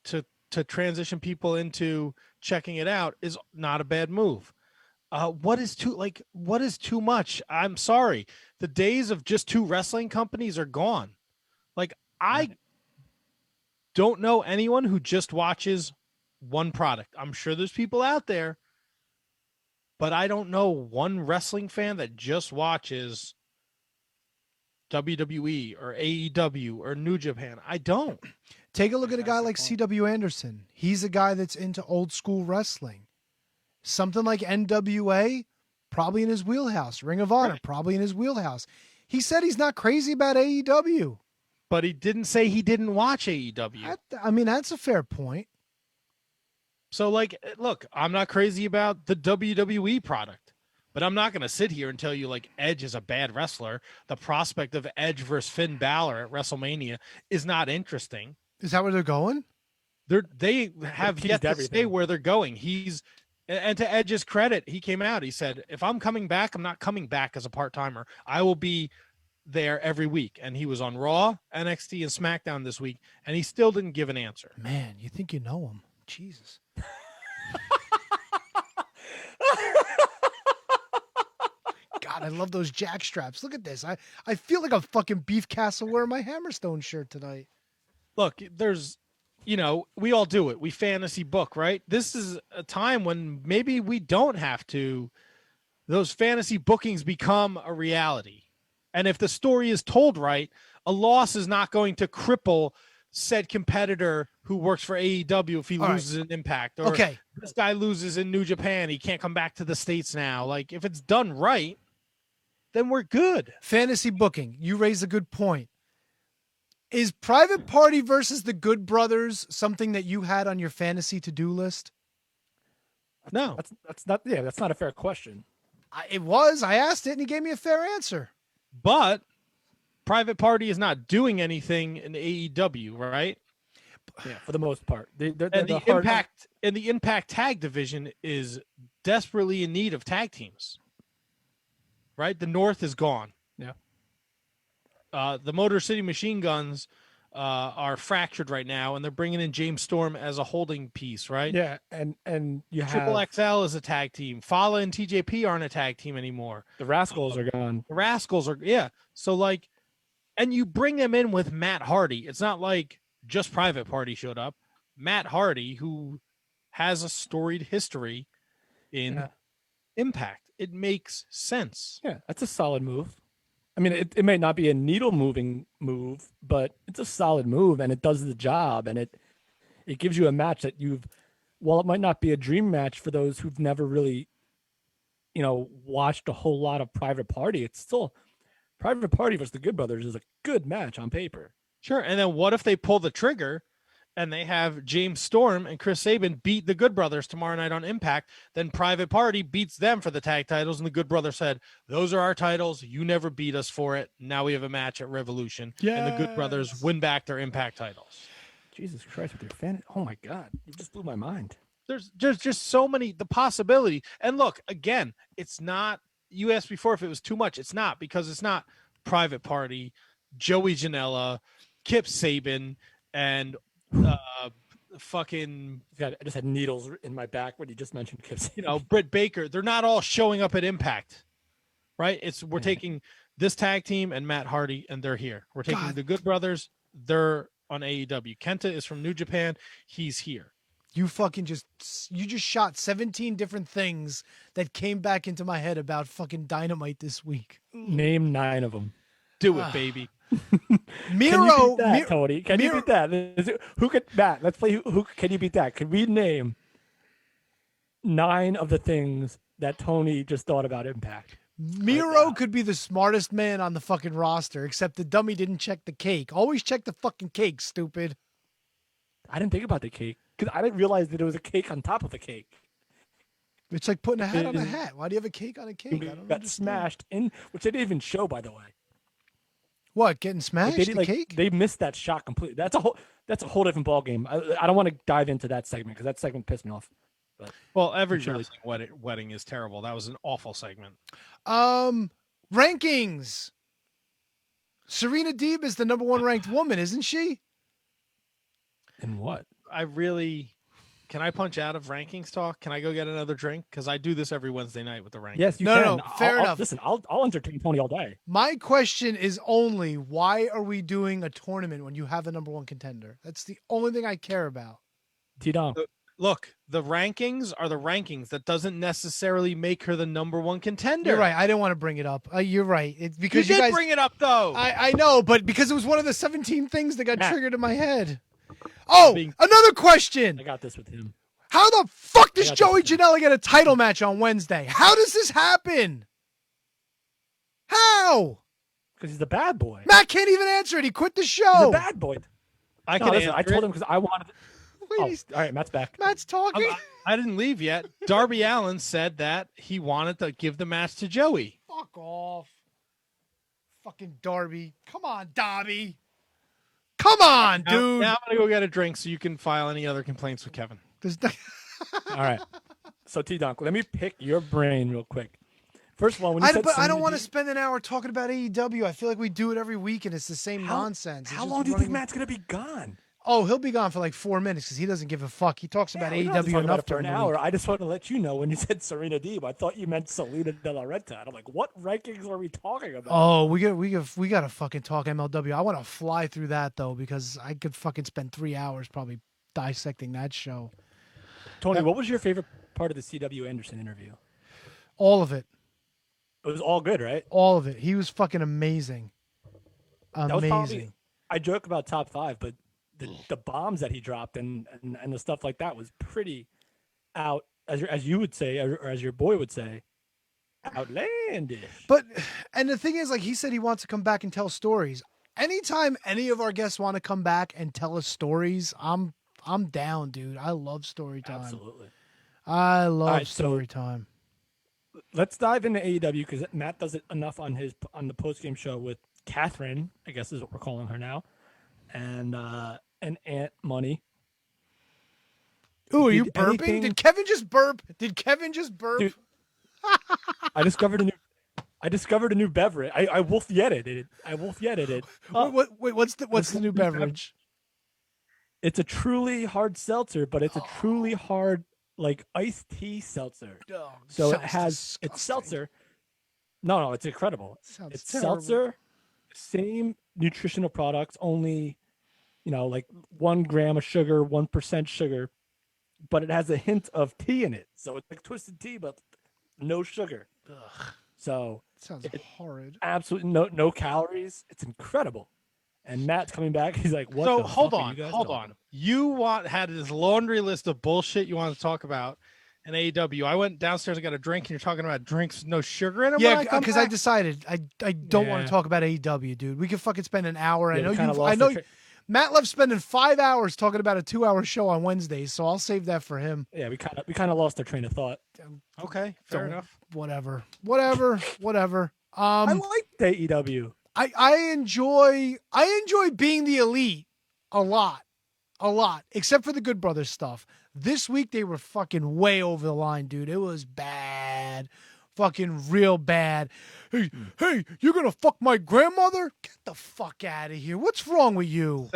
to transition people into checking it out is not a bad move. What is too much? I'm sorry. The days of just two wrestling companies are gone. Like, I don't know anyone who just watches one product. I'm sure there's people out there, but I don't know one wrestling fan that just watches WWE or AEW or New Japan. I don't. Take a look at a guy like C.W. Anderson. He's a guy that's into old school wrestling. Something like NWA, probably in his wheelhouse. Ring of Honor, probably in his wheelhouse. He said he's not crazy about AEW. But he didn't say he didn't watch AEW. I mean, that's a fair point. So, like, look, I'm not crazy about the WWE product, but I'm not going to sit here and tell you, like, Edge is a bad wrestler. The prospect of Edge versus Finn Balor at WrestleMania is not interesting. Is that where they're going? They have yet to say where they're going. And to Edge's credit, he came out. He said, if I'm coming back, I'm not coming back as a part-timer. I will be there every week. And he was on Raw, NXT, and SmackDown this week, and he still didn't give an answer. Man, you think you know him. Jesus. God, I love those jack straps. Look at this. I feel like a fucking Beef Castle wearing my Hammerstone shirt tonight. Look, there's, we all do it. We fantasy book, right? This is a time when maybe we don't have to. Those fantasy bookings become a reality. And if the story is told right, a loss is not going to cripple said competitor who works for AEW if he loses an Impact. Or this guy loses in New Japan. He can't come back to the States now. Like, if it's done right, then we're good. Fantasy booking. You raise a good point. Is Private Party versus the Good Brothers something that you had on your fantasy to-do list? No. That's not a fair question. It was. I asked it, and he gave me a fair answer. But Private Party is not doing anything in AEW, right? Yeah, for the most part. The Impact tag division is desperately in need of tag teams. Right? The North is gone. Yeah. The Motor City Machine Guns are fractured right now, and they're bringing in James Storm as a holding piece, right? Yeah, and you have Triple XL is a tag team. Fala and TJP aren't a tag team anymore. The Rascals are gone. The Rascals are, yeah. So, like, and you bring them in with Matt Hardy. It's not like just Private Party showed up. Matt Hardy, who has a storied history in Impact. It makes sense. Yeah, that's a solid move. I mean, it may not be a needle-moving move, but it's a solid move, and it does the job, and it gives you a match that while it might not be a dream match for those who've never really, watched a whole lot of Private Party, it's still Private Party versus the Good Brothers is a good match on paper. Sure, and then what if they pull the trigger and they have James Storm and Chris Sabin beat the Good Brothers tomorrow night on Impact? Then Private Party beats them for the tag titles, and the Good Brothers said, those are our titles. You never beat us for it. Now we have a match at Revolution. Yes. And the Good Brothers win back their Impact titles. Jesus Christ, with your fan. Oh, my God. You just blew my mind. There's just so many, the possibility. And look, again, it's not, you asked before if it was too much. It's not, because it's not Private Party, Joey Janela, Kip Sabin, and fucking I just had needles in my back when you just mentioned Kip. Britt Baker. They're not all showing up at Impact, right? We're taking this tag team and Matt Hardy, and they're here. We're taking the Good Brothers. They're on AEW. Kenta is from New Japan. He's here. You just shot 17 different things that came back into my head about fucking Dynamite this week. Name 9 of them. Do it, baby. Miro, Tony. Can you beat that? Who could Matt? Let's play. Who can you beat that? Can we name 9 of the things that Tony just thought about Impact? Miro could be the smartest man on the fucking roster, except the dummy didn't check the cake. Always check the fucking cake, stupid. I didn't think about the cake because I didn't realize that there was a cake on top of a cake. It's like putting a hat on a hat. Why do you have a cake on a cake? I don't got understand. Smashed in, which they didn't even show, by the way. What, getting smashed? The cake? They missed that shot completely. That's a whole different ball game. I don't want to dive into that segment because that segment pissed me off. But well, every wedding is terrible. That was an awful segment. Rankings. Serena Deeb is the number 1 ranked woman, isn't she? And what? I really Can I punch out of rankings talk? Can I go get another drink? Because I do this every Wednesday night with the rankings. Yes, you No, can. no, fair enough. Listen, I'll entertain Tony all day. My question is only, why are we doing a tournament when you have a number one contender? That's the only thing I care about. T-Donk. Look, the rankings are the rankings. That doesn't necessarily make her the number one contender. You're right. I didn't want to bring it up. You're right. It's because you you did guys bring it up, though. I know, but because it was one of the 17 things that got triggered in my head. Oh, another question. I got this with him. How the fuck does Joey Janela get a title match on Wednesday? How does this happen? How? Because he's the bad boy. Matt can't even answer it. He quit the show. He's a bad boy. I told him because I wanted. Wait, all right, Matt's back. Matt's talking. I didn't leave yet. Darby Allin said that he wanted to give the match to Joey. Fuck off. Fucking Darby. Come on, Darby. Come on, dude. Now I'm going to go get a drink so you can file any other complaints with Kevin. All right. So, T-Donk, let me pick your brain real quick. First of all, when you but I don't want to spend an hour talking about AEW. I feel like we do it every week and it's the same nonsense. How long do you think Matt's going to be gone? Oh, he'll be gone for like 4 minutes because he doesn't give a fuck. He talks about AEW enough for an hour. I just want to let you know when you said Serena Deeb, I thought you meant Selena De La Renta. And I'm like, what rankings are we talking about? Oh, we got to fucking talk MLW. I want to fly through that though because I could fucking spend 3 hours probably dissecting that show. Tony, what was your favorite part of the CW Anderson interview? All of it. It was all good, right? All of it. He was fucking amazing. Amazing. I joke about top 5, but the bombs that he dropped and the stuff like that was pretty out, as you would say, or as your boy would say, outlandish. But and the thing is, like he said, he wants to come back and tell stories. Anytime any of our guests want to come back and tell us stories, I'm down, dude. I love story time. Absolutely. I love story time. Let's dive into AEW because Matt does it enough on the post game show with Catherine, I guess is what we're calling her now, and Aunt Money. Ooh, are you burping? Did Kevin just burp? Dude, I discovered a new beverage. I wolf yetted it. Wait, what's the new beverage? It's a truly hard seltzer, but it's a truly hard like iced tea seltzer. Oh, so it's seltzer. No, it's incredible. It's terrible. seltzer, same nutritional products, only like 1 gram of sugar, 1% sugar, but it has a hint of tea in it. So it's like twisted tea, but no sugar. Ugh. So sounds horrid. Absolutely no calories. It's incredible. And Matt's coming back. He's like, "What?" So the hold fuck on. Are You had this laundry list of bullshit you want to talk about in AEW. I went downstairs and got a drink, and you're talking about drinks with no sugar in them. Yeah, because I decided I don't want to talk about AEW, dude. We could fucking spend an hour. Yeah, I know. Matt loves spending 5 hours talking about a 2-hour show on Wednesdays, so I'll save that for him. Yeah, we kind of lost our train of thought. Okay, fair enough. Whatever. I like AEW. I enjoy being the elite a lot, except for the Good Brothers stuff. This week they were fucking way over the line, dude. It was bad, fucking real bad. Hey, you're gonna fuck my grandmother? Get the fuck out of here. What's wrong with you?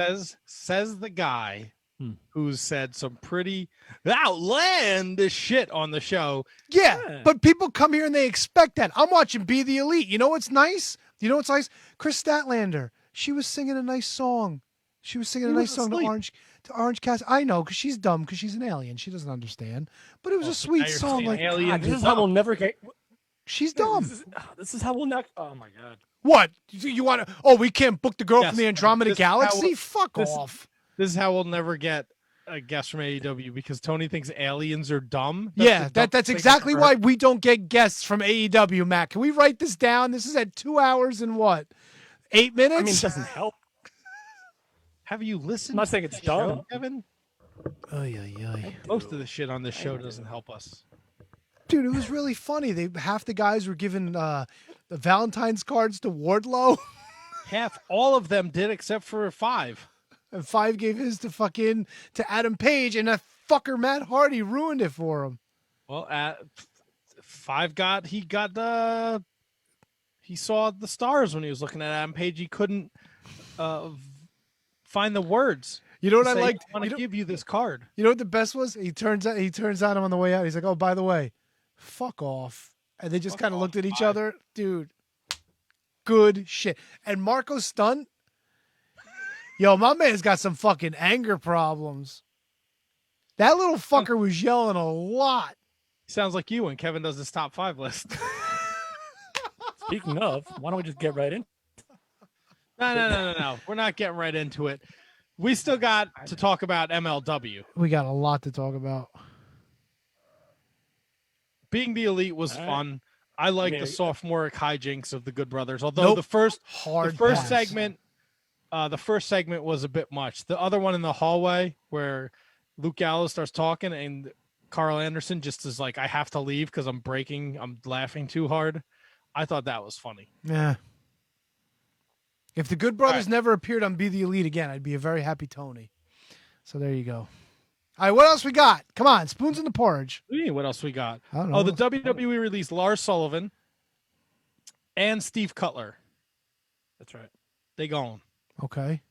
Says the guy who said some pretty outlandish shit on the show. Yeah, but people come here and they expect that. I'm watching Be the Elite. You know what's nice? Chris Statlander. She was singing a nice song. To Orange Cassidy. I know, because she's dumb, because she's an alien. She doesn't understand. But it was a sweet song. Like, this is how we'll never get. She's dumb. This is how we'll not. Oh my god. What? You want to? Oh, we can't book the girl from the Andromeda Galaxy? Fuck off. This is how we'll never get a guest from AEW, because Tony thinks aliens are dumb. That's exactly why we don't get guests from AEW, Matt. Can we write this down? This is at 2 hours and what? 8 minutes? I mean, it doesn't help. Have you listened? I'm not saying it's dumb, Kevin. Most of the shit on this show doesn't help us. Dude, it was really funny. Half the guys were giving the Valentine's cards to Wardlow. All of them did, except for 5. And 5 gave his to Adam Page, and that fucker Matt Hardy ruined it for him. Well, 5 he saw the stars when he was looking at Adam Page. He couldn't find the words. You know what I Say, liked? I want to give you this card. You know what the best was? He turns on him on the way out. He's like, "Oh, by the way, fuck off." And they just kind of looked at each other. Dude, good shit. And Marco Stunt, yo, my man's got some fucking anger problems. That little fucker was yelling a lot. Sounds like you when Kevin does his top 5 list. Speaking of, why don't we just get right in? No. We're not getting right into it. We still got to talk about MLW. We got a lot to talk about. Being the Elite was fun. I like the sophomoric hijinks of the Good Brothers. Although the first segment was a bit much. The other one in the hallway where Luke Gallows starts talking and Carl Anderson just is like, I have to leave because I'm laughing too hard. I thought that was funny. Yeah. If the Good Brothers never appeared on Be the Elite again, I'd be a very happy Tony. So there you go. All right, what else we got? Come on, spoons in the porridge. What do you mean, what else we got? I don't know. The WWE released Lars Sullivan and Steve Cutler. That's right. They gone. Okay.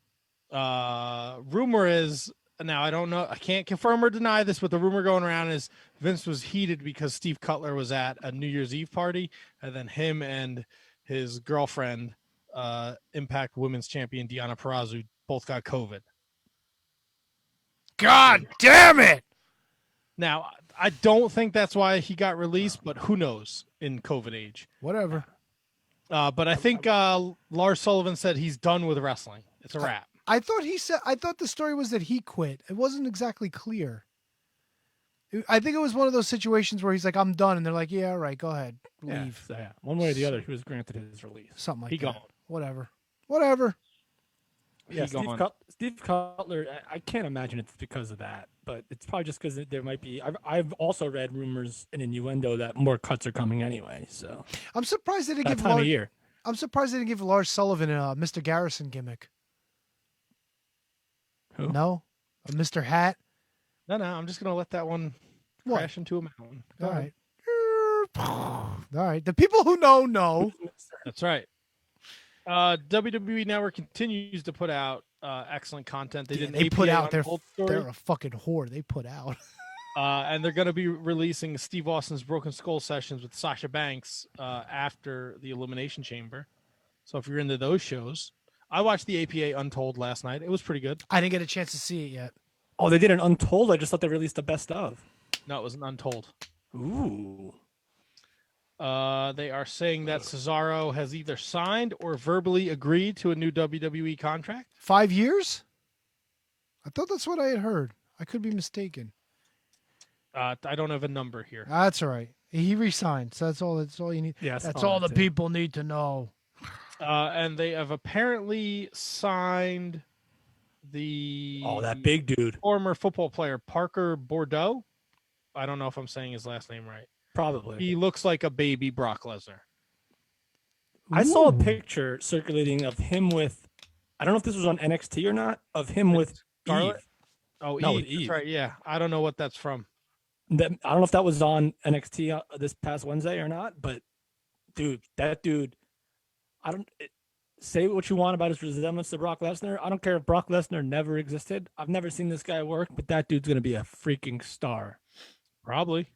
Rumor is, now I don't know, I can't confirm or deny this, but the rumor going around is Vince was heated because Steve Cutler was at a New Year's Eve party, and then him and his girlfriend, Impact Women's Champion Deonna Purrazzo, both got COVID. God damn it! Now, I don't think that's why he got released, but who knows in COVID age. Whatever. But I think Lars Sullivan said he's done with wrestling. It's a wrap. I thought the story was that he quit. It wasn't exactly clear. I think it was one of those situations where he's like, I'm done. And they're like, yeah, all right, go ahead. Leave. Yeah. One way or the other, he was granted his release. Something like he that. Gone. Whatever. Yeah, Steve Cutler, I can't imagine it's because of that, but it's probably just because there might be. I've also read rumors and innuendo that more cuts are coming anyway. So I'm surprised they didn't that give time of year. I'm surprised they didn't give Lars Sullivan a Mr. Garrison gimmick. Who? No, a Mr. Hat. No, I'm just gonna let that one crash into a mountain. All right. All right. The people who know. That's right. WWE Network continues to put out excellent content. They put out they're a fucking whore. They put out. And they're going to be releasing Steve Austin's Broken Skull sessions with Sasha Banks after the Elimination Chamber. So if you're into those shows, I watched the APA Untold last night. It was pretty good. I didn't get a chance to see it yet. Oh, they did an Untold? I just thought they released the best of. No, it was an Untold. Ooh. They are saying that Cesaro has either signed or verbally agreed to a new WWE contract. 5 years? I thought that's what I had heard. I could be mistaken. I don't have a number here. That's all right. He resigned, so that's all you need. Yes, that's all the people need to know. And they have apparently signed that big dude, former football player Parker Bordeaux. I don't know if I'm saying his last name right. Probably. He looks like a baby Brock Lesnar. I saw a picture circulating of him with, I don't know if this was on NXT or not, of him with Scarlett? Eve. Oh, No, Eve. That's right. Yeah. I don't know what that's from. I don't know if that was on NXT this past Wednesday or not, but that dude, say what you want about his resemblance to Brock Lesnar. I don't care if Brock Lesnar never existed. I've never seen this guy work, but that dude's going to be a freaking star. Probably.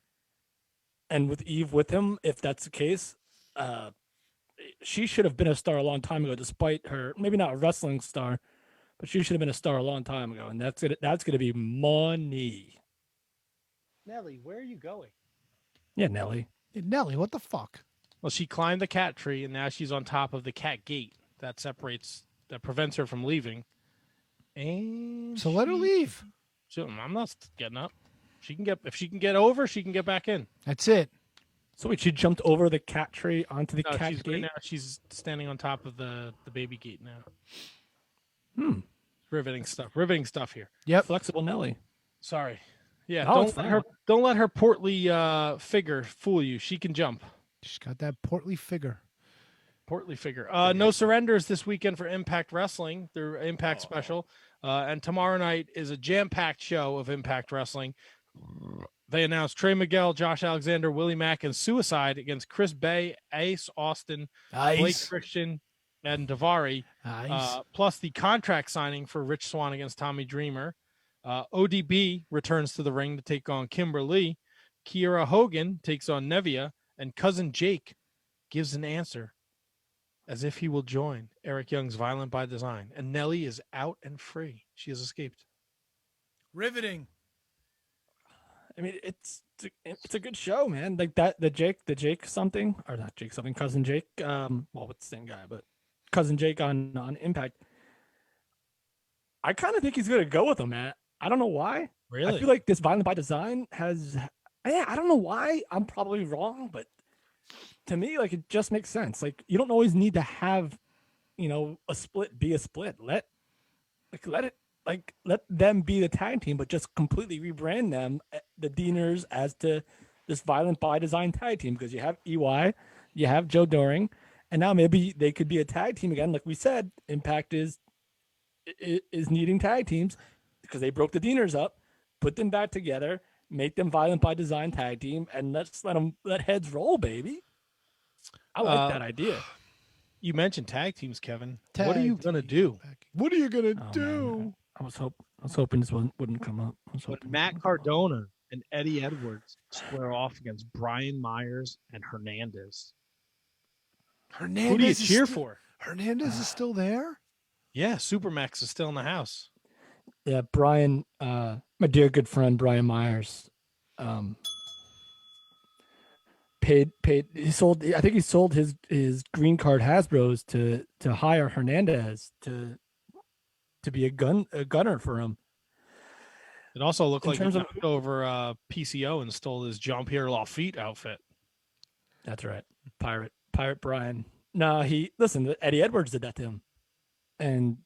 And with Eve with him, if that's the case, she should have been a star a long time ago, despite her, maybe not a wrestling star, but she should have been a star a long time ago. And that's gonna be money. Nelly, where are you going? Yeah, Nelly. Nelly, what the fuck? Well, she climbed the cat tree, and now she's on top of the cat gate that prevents her from leaving. And so let her leave. I'm not getting up. If she can get over, she can get back in. That's it. So wait, she jumped over the cat tree onto the cat gate? gate? Now she's standing on top of the baby gate now. Riveting stuff here. Yep. Flexible Nelly. Sorry. Yeah, No, don't let her portly figure fool you. She can jump. She's got that portly figure. No surrenders this weekend for Impact Wrestling, their Impact special. And tomorrow night is a jam-packed show of Impact Wrestling. They announced Trey Miguel, Josh Alexander, Willie Mack, and Suicide against Chris Bay, Ace Austin, Blake Christian, and Davari, Nice. plus the contract signing for Rich Swann against Tommy Dreamer. ODB returns to the ring to take on Kimberly. Kiera Hogan takes on Nevia, and Cousin Jake gives an answer as if he will join Eric Young's Violent by Design. And Nelly is out and free. She has escaped. Riveting. I mean, it's a good show, man. Like that, the Jake something, or not Jake something, Cousin Jake. Well, it's the same guy, but Cousin Jake on Impact. I kind of think he's gonna go with him, man. I don't know why. Really? I feel like this Violent by Design has. Yeah, I don't know why. I'm probably wrong, but to me, like, it just makes sense. Like, you don't always need to have, a split be a split. Let them be the tag team, but just completely rebrand them, the Deaners, as to this Violent by Design tag team, because you have EY, you have Joe Doring, and now maybe they could be a tag team again. Like we said, Impact is needing tag teams because they broke the Deaners up, put them back together, make them Violent by Design tag team, and let's let heads roll, baby. I like that idea. You mentioned tag teams, Kevin. What are you gonna do? What are you gonna do? Man, I was hoping this one wouldn't come up. When Matt Cardona and Eddie Edwards square off against Brian Myers and Hernandez. Hernandez. Who do you cheer for? Hernandez is still there? Yeah, Supermax is still in the house. Yeah, Brian, my dear good friend Brian Myers, paid. He sold. I think he sold his green card Hasbro's to hire Hernandez to be a gunner for him. It also looked like he terms of- knocked over PCO and stole his Jean-Pierre Lafitte outfit. That's right, Pirate Brian. No, Eddie Edwards did that to him, and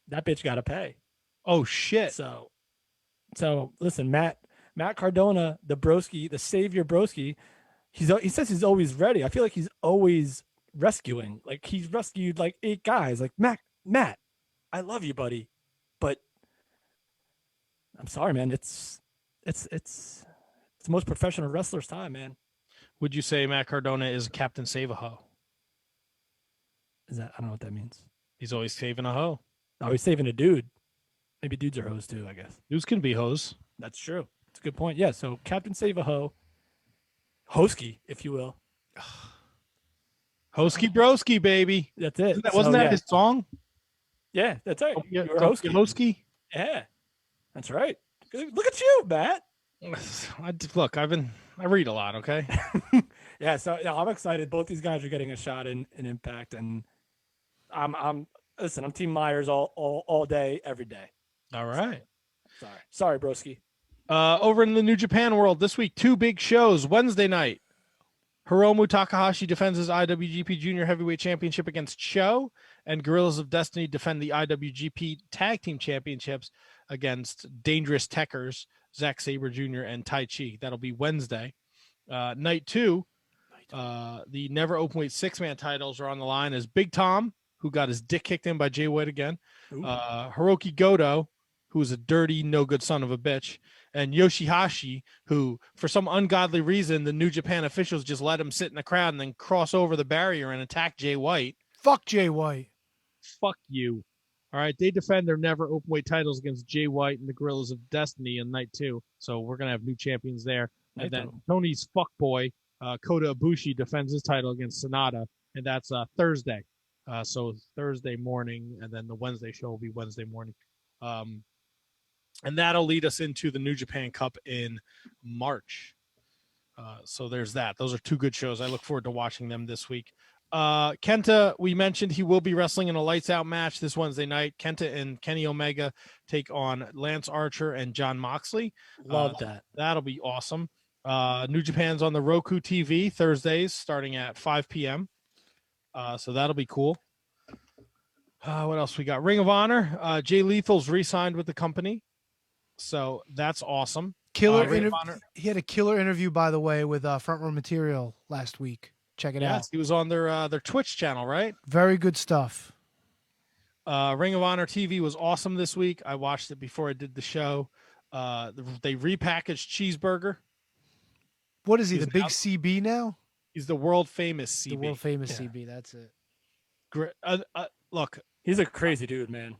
that bitch got to pay. Oh shit! So listen, Matt Cardona, the broski, the savior broski. He says he's always ready. I feel like he's always rescuing. Like he's rescued like 8 guys. Like Matt, I love you, buddy, but I'm sorry, man. It's the most professional wrestler's time, man. Would you say Matt Cardona is Captain Save a Ho? I don't know what that means. He's always saving a hoe. Oh, he's saving a dude. Maybe dudes are hoes too, I guess. Dudes can be hoes. That's true. It's a good point. Yeah, so Captain Save a Ho. Hosky, if you will. Hosky broski, baby. That's it. Wasn't that his song? Yeah, that's right. Yeah, You're Hosky. Hosky. Yeah, that's right. Look at you, Matt. Look, I read a lot, okay? Yeah, so I'm excited. Both these guys are getting a shot in Impact, and I'm Team Myers all day, every day. All right. Sorry, broski. Over in the New Japan world this week, 2 big shows. Wednesday night, Hiromu Takahashi defends his IWGP Junior Heavyweight Championship against Cho, and Guerrillas of Destiny defend the IWGP Tag Team Championships against Dangerous Techers, Zack Sabre Jr. and Tai Chi. That'll be Wednesday. Night 2, the Never Openweight 6-man titles are on the line as Big Tom, who got his dick kicked in by Jay White again, Hiroki Goto, who is a dirty, no-good son of a bitch, and Yoshihashi, who, for some ungodly reason, the New Japan officials just let him sit in the crowd and then cross over the barrier and attack Jay White. Fuck Jay White. Fuck you. All right, they defend their never openweight titles against Jay White and the Guerrillas of Destiny in night 2. So we're going to have new champions there. And then Tony's fuckboy, Kota Ibushi, defends his title against Sonata, and that's Thursday. So Thursday morning, and then the Wednesday show will be Wednesday morning. And that'll lead us into the New Japan Cup in March. So there's that. Those are 2 good shows. I look forward to watching them this week. Kenta, we mentioned he will be wrestling in a lights out match this Wednesday night. Kenta and Kenny Omega take on Lance Archer and John Moxley. Love that. That'll be awesome. New Japan's on the Roku TV Thursdays starting at 5 p.m. So that'll be cool. What else we got? Ring of Honor. Jay Lethal's re-signed with the company. So that's awesome. Killer interview. He had a killer interview, by the way, with Front Row Material last week. Check it out. He was on their Twitch channel, right? Very good stuff. Ring of Honor TV was awesome this week. I watched it before I did the show. They repackaged Cheeseburger. What is he, the big CB now? He's the world famous CB. The world famous CB, that's it. great. Look, he's a crazy dude, man.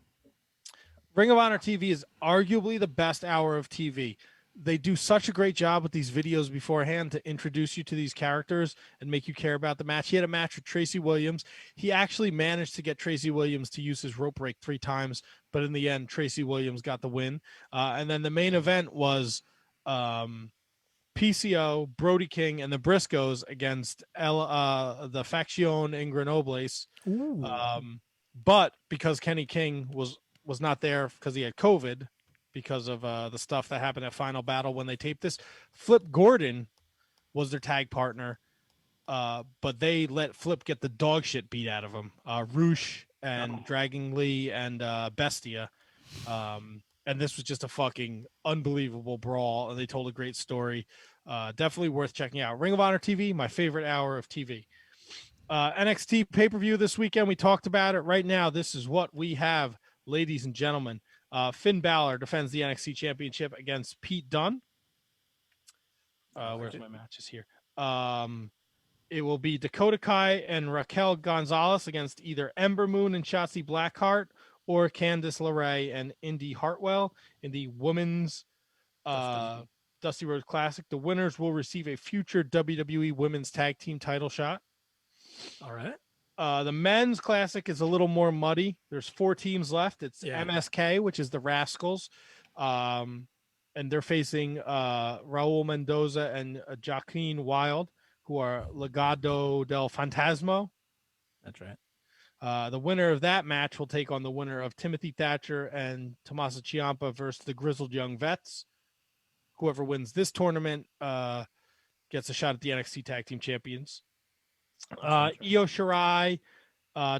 Ring of Honor TV is arguably the best hour of TV. They do such a great job with these videos beforehand to introduce you to these characters and make you care about the match. He had a match with Tracy Williams. He actually managed to get Tracy Williams to use his rope break 3 times, but in the end, Tracy Williams got the win. And then the main event was PCO, Brody King, and the Briscoes against the Faction Ingrenobles. But because Kenny King was not there because he had COVID, because of the stuff that happened at Final Battle when they taped this, Flip Gordon was their tag partner, but they let Flip get the dog shit beat out of him. Roosh and Dragging Lee and Bestia. And this was just a fucking unbelievable brawl, and they told a great story. Definitely worth checking out. Ring of Honor TV, my favorite hour of TV. NXT pay-per-view this weekend. We talked about it. Right now, this is what we have, ladies and gentlemen. Finn Balor defends the NXT Championship against Pete Dunne. Where's my matches here? It will be Dakota Kai and Raquel Gonzalez against either Ember Moon and Shotzi Blackheart or Candice LeRae and Indy Hartwell in the women's Dusty Rhodes Classic. The winners will receive a future WWE Women's Tag Team title shot. All right. The men's classic is a little more muddy. There's 4 teams left. It's MSK, which is the Rascals. And they're facing Raul Mendoza and Joaquin Wilde, who are Legado del Fantasma. That's right. The winner of that match will take on the winner of Timothy Thatcher and Tommaso Ciampa versus the Grizzled Young Vets. Whoever wins this tournament gets a shot at the NXT Tag Team Champions. Io Shirai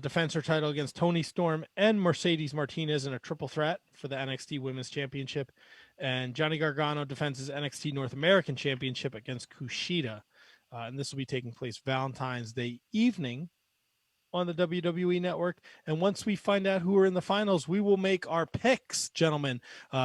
defends her title against Toni Storm and Mercedes Martinez in a triple threat for the NXT Women's Championship. And Johnny Gargano defends his NXT North American Championship against Kushida. And this will be taking place Valentine's Day evening on the WWE Network. And once we find out who are in the finals, we will make our picks, gentlemen.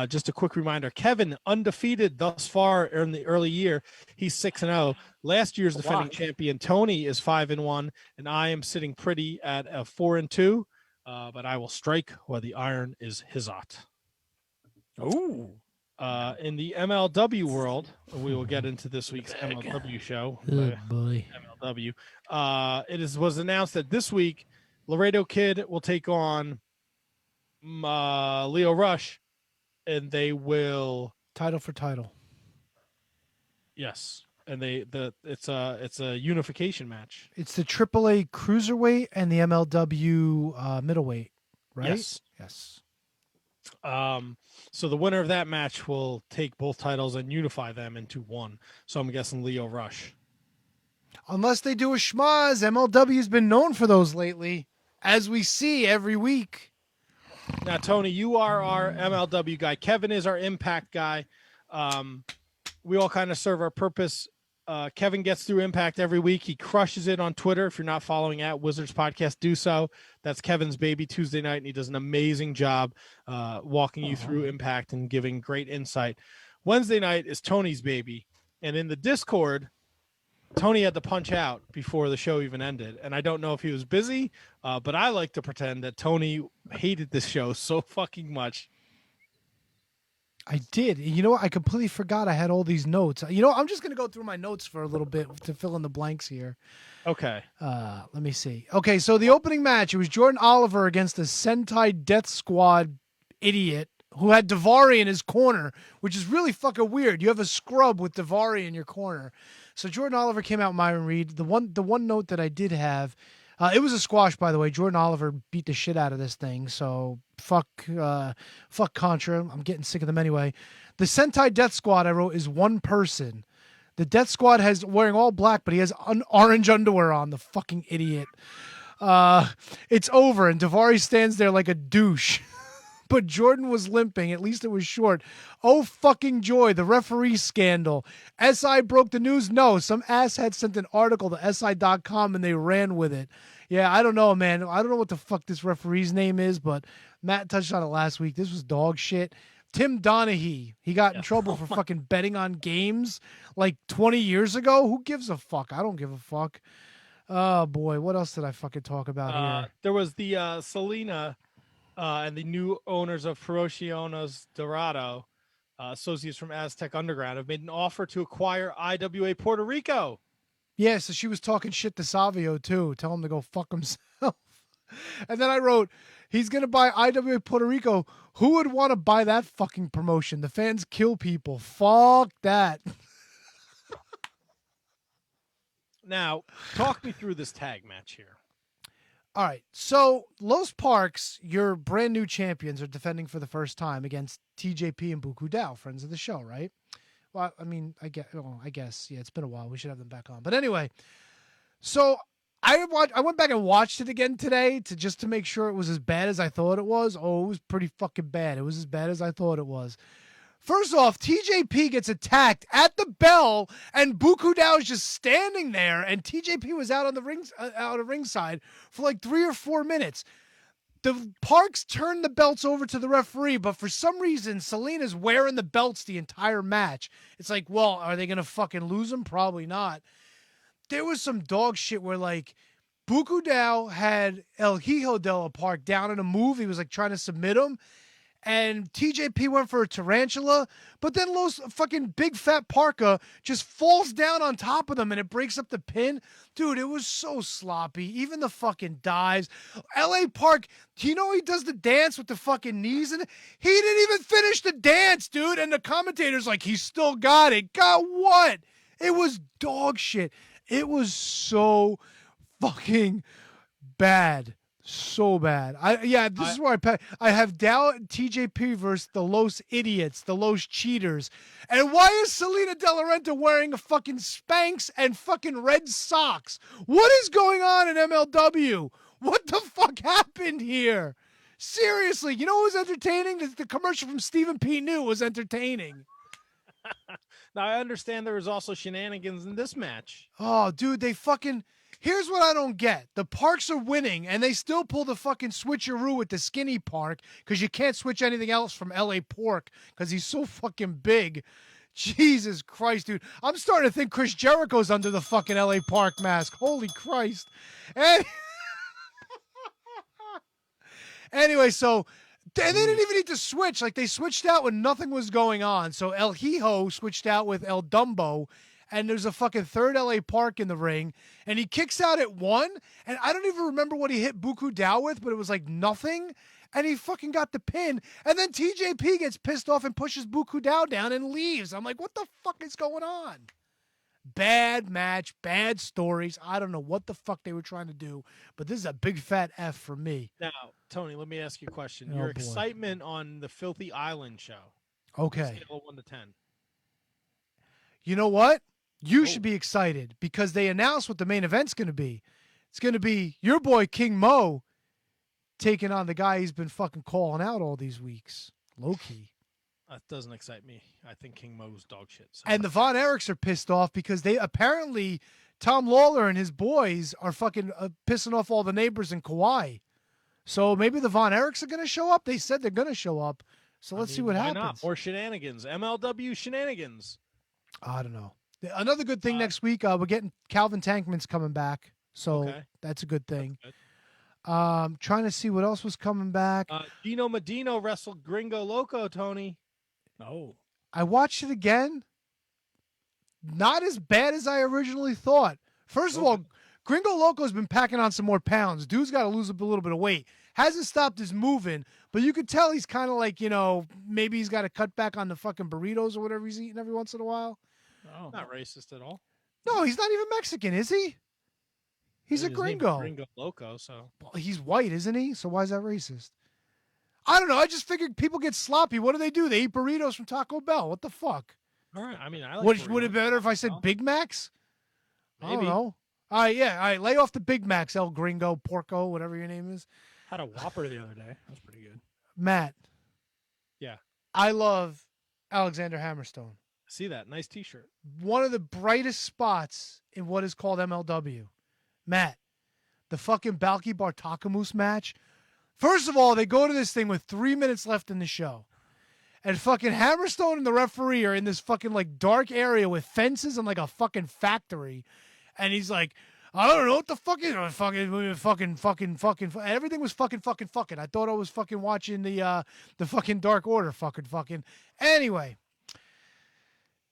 Just a quick reminder, Kevin, undefeated thus far in the early year. He's 6-0. Last year's defending champion, Tony, is 5-1, and I am sitting pretty at a 4-2, but I will strike while the iron is hot. Ooh. In the MLW world, we will get into this week's MLW show. Oh, boy. MLW. Was announced that this week, Laredo Kid will take on Leo Rush, and they will title for title. Yes, and it's a unification match. It's the AAA cruiserweight and the MLW middleweight, right? Yes. So the winner of that match will take both titles and unify them into one. So I'm guessing Leo Rush. Unless they do a schmaz, MLW's been known for those lately, as we see every week. Now, Tony, you are our MLW guy. Kevin is our Impact guy. We all kind of serve our purpose. Kevin gets through Impact every week. He crushes it on Twitter. If you're not following at Wizards Podcast, do so. That's Kevin's baby Tuesday night, and he does an amazing job walking you through Impact and giving great insight. Wednesday night is Tony's baby, and in the Discord, Tony had to punch out before the show even ended, and I don't know if he was busy, but I like to pretend that Tony hated this show so fucking much. I did. You know what? I completely forgot I had all these notes. You know, I'm just going to go through my notes for a little bit to fill in the blanks here. Okay. Let me see. Okay, so the opening match, it was Jordan Oliver against the Sentai Death Squad idiot who had Daivari in his corner, which is really fucking weird. You have a scrub with Daivari in your corner. So Jordan Oliver came out, Myron Reed. The one note that I did have, it was a squash, by the way. Jordan Oliver beat the shit out of this thing. So fuck Contra. I'm getting sick of them anyway. The Sentai Death Squad I wrote is one person. The Death Squad has wearing all black, but he has orange underwear on. The fucking idiot. It's over, and Daivari stands there like a douche. But Jordan was limping. At least it was short. Oh, fucking joy. The referee scandal. SI broke the news? No. Some asshat sent an article to SI.com and they ran with it. Yeah, I don't know, man. I don't know what the fuck this referee's name is, but Matt touched on it last week. This was dog shit. Tim Donaghy. He got in trouble for fucking betting on games like 20 years ago. Who gives a fuck? I don't give a fuck. Oh boy, what else did I fucking talk about here? There was the Selena and the new owners of Promociones Dorado, associates from Aztec Underground, have made an offer to acquire IWA Puerto Rico. Yeah, so she was talking shit to Savio too. Tell him to go fuck himself. And then I wrote, he's going to buy IWA Puerto Rico. Who would want to buy that fucking promotion? The fans kill people. Fuck that. Now, talk me through this tag match here. All right. So Los Parks, your brand new champions, are defending for the first time against TJP and Buku Dao, friends of the show, right? Well, I mean, I guess, yeah, it's been a while. We should have them back on. But anyway, so I went back and watched it again today just to make sure it was as bad as I thought it was. Oh, it was pretty fucking bad. It was as bad as I thought it was. First off, TJP gets attacked at the bell, and Buku Dao is just standing there, and TJP was out on the ringside for like 3 or 4 minutes. The Parks turned the belts over to the referee, but for some reason, Selena's wearing the belts the entire match. It's like, well, are they going to fucking lose them? Probably not. There was some dog shit where, like, Buku Dao had El Hijo de la Park down in a move. He was, like, trying to submit him. And TJP went for a tarantula, but then Los fucking big fat Parka just falls down on top of them and it breaks up the pin. Dude, it was so sloppy. Even the fucking dives. LA Park, do you know he does the dance with the fucking knees? And he didn't even finish the dance, dude. And the commentator's like, he still got it. Got what? It was dog shit. It was so fucking bad. So bad. This is where I have Dow and TJP versus the Los Idiots, the Los Cheaters. And why is Selena De La Renta wearing a fucking Spanx and fucking red socks? What is going on in MLW? What the fuck happened here? Seriously, you know what was entertaining? The commercial from Stephen P. New was entertaining. Now, I understand there was also shenanigans in this match. Oh, dude, they fucking... Here's what I don't get. The Parks are winning, and they still pull the fucking switcheroo with the skinny Park because you can't switch anything else from L.A. Pork because he's so fucking big. Jesus Christ, dude. I'm starting to think Chris Jericho's under the fucking L.A. Park mask. Holy Christ. And anyway, so... And they didn't even need to switch. Like, they switched out when nothing was going on. So El Hijo switched out with El Dumbo, and there's a fucking third LA Park in the ring, and he kicks out at 1, and I don't even remember what he hit Buku Dao with, but it was like nothing, and he fucking got the pin, and then TJP gets pissed off and pushes Buku Dao down and leaves. I'm like, what the fuck is going on? Bad match, bad stories. I don't know what the fuck they were trying to do, but this is a big fat F for me. Now, Tony, let me ask you a question. Your excitement on the Filthy Island show. Okay. Scale of 1 to 10. You know what? You should be excited because they announced what the main event's going to be. It's going to be your boy King Mo taking on the guy he's been fucking calling out all these weeks. Low-key. That doesn't excite me. I think King Mo's dog shit. So. And the Von Erichs are pissed off because they apparently Tom Lawler and his boys are fucking pissing off all the neighbors in Kauai. So maybe the Von Erichs are going to show up. They said they're going to show up. So let's see what happens. Not? More shenanigans. MLW shenanigans. I don't know. Another good thing next week, we're getting Calvin Tankman's coming back. So that's a good thing. Trying to see what else was coming back. Dino Medino wrestled Gringo Loco, Tony. Oh. I watched it again. Not as bad as I originally thought. First of all, Gringo Loco's been packing on some more pounds. Dude's got to lose a little bit of weight. Hasn't stopped his moving, but you could tell he's kind of like, maybe he's got to cut back on the fucking burritos or whatever he's eating every once in a while. Oh. Not racist at all. No, he's not even Mexican, is he? He's a gringo. Gringo Loco, so. Well, he's white, isn't he? So why is that racist? I don't know. I just figured people get sloppy. What do? They eat burritos from Taco Bell. What the fuck? All right. I mean, I like would it be better if I said Big Macs? Maybe. I don't know. All right, yeah. All right, lay off the Big Macs, El Gringo, Porco, whatever your name is. Had a Whopper the other day. That was pretty good. Matt. Yeah. I love Alexander Hammerstone. See that? Nice T-shirt. One of the brightest spots in what is called MLW. Matt, the fucking Balky Bartakamus match. First of all, they go to this thing with 3 minutes left in the show. And fucking Hammerstone and the referee are in this fucking like dark area with fences and like a fucking factory. And he's like, I don't know what the fuck is fucking. Everything was fucking. I thought I was fucking watching the fucking Dark Order fucking. Anyway,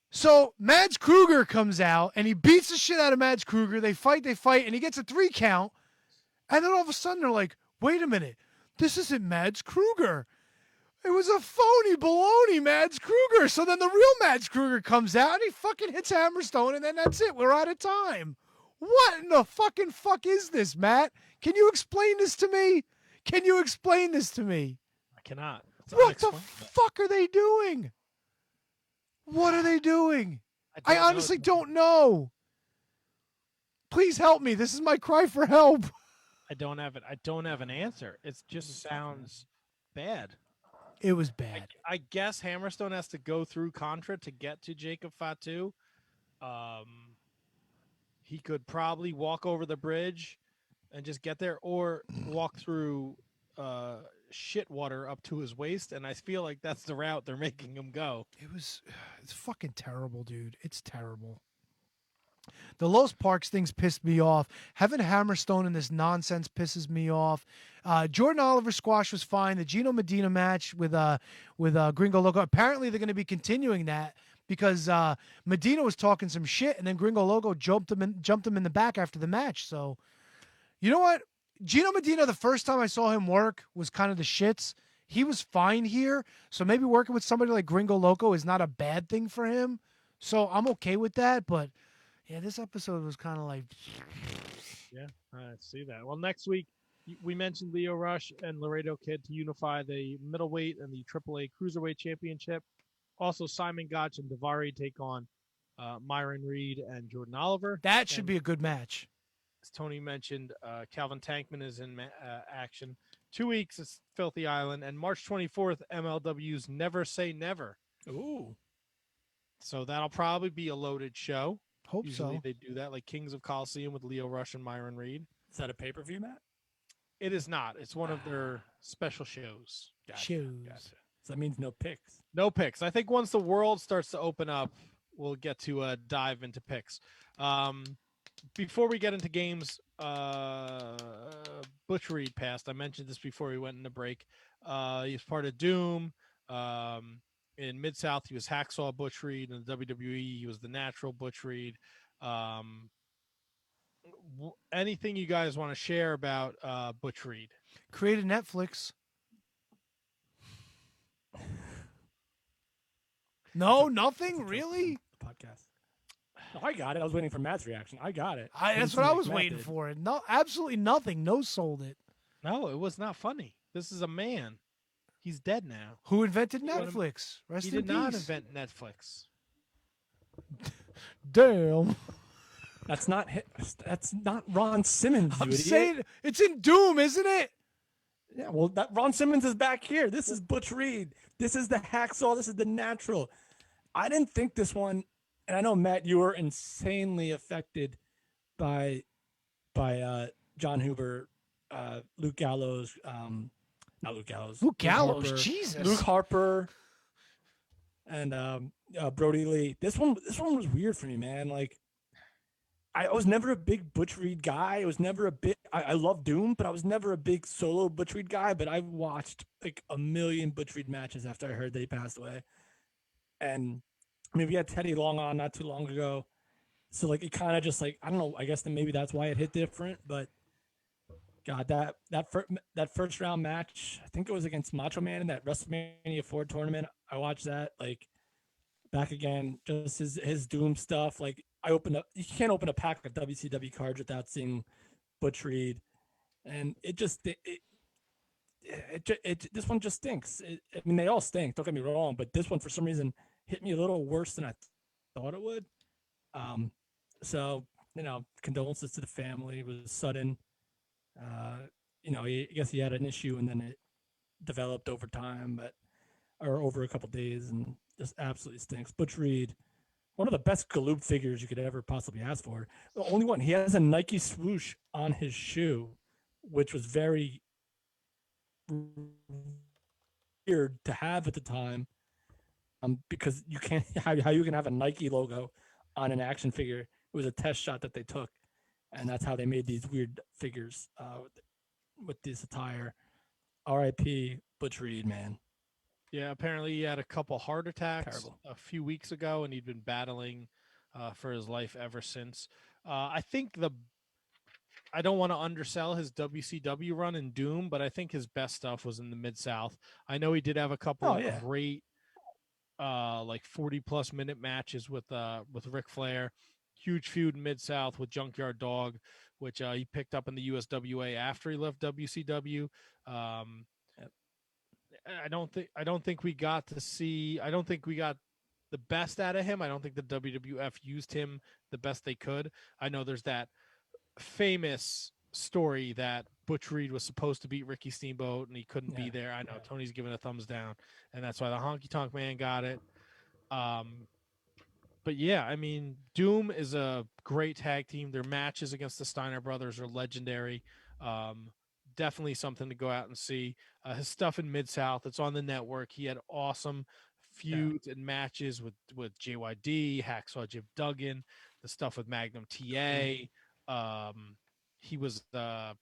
so Mads Kruger comes out and he beats the shit out of Mads Kruger. They fight, and he gets a 3 count. And then all of a sudden they're like, wait a minute, this isn't Mads Kruger. It was a phony baloney Mads Kruger. So then the real Mads Kruger comes out and he fucking hits Hammerstone, and then that's it. We're out of time. What in the fucking fuck is this, Matt? Can you explain this to me? I cannot. What the fuck are they doing? What are they doing? I honestly don't know. Please help me. This is my cry for help. I don't have an answer. It just sounds bad. It was bad. I guess Hammerstone has to go through Contra to get to Jacob Fatu. He could probably walk over the bridge and just get there, or walk through shit water up to his waist. And I feel like that's the route they're making him go. It's fucking terrible, dude. It's terrible. The Los Parks things pissed me off. Having Hammerstone in this nonsense pisses me off. Jordan Oliver squash was fine. The Gino Medina match with Gringo Loco. Apparently they're going to be continuing that because Medina was talking some shit, and then Gringo Loco jumped him in the back after the match. So, you know what? Gino Medina, the first time I saw him work, was kind of the shits. He was fine here. So maybe working with somebody like Gringo Loco is not a bad thing for him. So I'm okay with that, but yeah, this episode was kind of like... Yeah, I see that. Well, next week, we mentioned Leo Rush and Laredo Kid to unify the middleweight and the AAA Cruiserweight Championship. Also, Simon Gotch and Davari take on Myron Reed and Jordan Oliver. That should be a good match. As Tony mentioned, Calvin Tankman is in action. 2 weeks, it's Filthy Island. And March 24th, MLW's Never Say Never. Ooh. So that'll probably be a loaded show. Usually they do that, like Kings of Coliseum with Leo Rush and Myron Reed. Is that a pay-per-view, Matt? It is not. It's one of their special shows. Gotcha. So that means no picks. No picks. I think once the world starts to open up, we'll get to dive into picks. Before we get into games, Butch Reed passed. I mentioned this before we went into break. He was part of Doom. In Mid-South, he was Hacksaw Butch Reed. In the WWE, he was the Natural Butch Reed. Anything you guys want to share about Butch Reed? Created Netflix. No, nothing? Really? Podcast. No, I got it. I was waiting for Matt's reaction. I got it. That's what I was waiting for. No, absolutely nothing. No sold it. No, it was not funny. This is a man. He's dead now. Who invented Netflix? Rest he in did not peace. invent Netflix. Damn. That's not Ron Simmons. I'm saying it's in Doom, isn't it? Yeah, well, that Ron Simmons is back here. This is Butch Reed. This is the Hacksaw. This is the Natural. I didn't think this one, and I know, Matt, you were insanely affected by John Huber, Luke Gallows, not Luke Gallows. Luke Gallows, Harper, Jesus. Luke Harper, and Brody Lee. This one was weird for me, man. Like, I was never a big Butch Reed guy. I was never a big. I love Doom, but I was never a big solo Butch Reed guy. But I watched like a million Butch Reed matches after I heard that he passed away. And I mean, we had Teddy Long on not too long ago, so like it kind of just like, I don't know. I guess that maybe that's why it hit different. But God, that first round match, I think it was against Macho Man in that WrestleMania 4 tournament. I watched that, like, back again, just his Doom stuff. Like, you can't open a pack of WCW cards without seeing Butch Reed, and this one just stinks. I mean, they all stink, don't get me wrong, but this one for some reason hit me a little worse than I thought it would. So, condolences to the family. It was sudden. I guess he had an issue and then it developed over time, or over a couple days, and just absolutely stinks. Butch Reed, one of the best Galoob figures you could ever possibly ask for. The only one. He has a Nike swoosh on his shoe, which was very weird to have at the time, because you can't how you can have a Nike logo on an action figure. It was a test shot that they took, and that's how they made these weird figures with this attire. R.I.P. Butch Reed, man. Yeah, apparently he had a couple heart attacks Terrible. a few weeks ago, and he'd been battling for his life ever since. I think I don't want to undersell his WCW run in Doom, but I think his best stuff was in the Mid-South. I know he did have a couple of great like 40-plus minute matches with Ric Flair. Huge feud in Mid-South with Junkyard Dog, which he picked up in the USWA after he left WCW. I don't think we got to see. I don't think we got the best out of him. I don't think the WWF used him the best they could. I know there's that famous story that Butch Reed was supposed to beat Ricky Steamboat and he couldn't be there. I know Tony's giving a thumbs down, and that's why the Honky Tonk Man got it. But yeah, I mean, Doom is a great tag team. Their matches against the Steiner brothers are legendary. Definitely something to go out and see. His stuff in Mid-South, it's on the network. He had awesome feuds and matches with JYD, Hacksaw Jim Duggan, the stuff with Magnum TA. He was a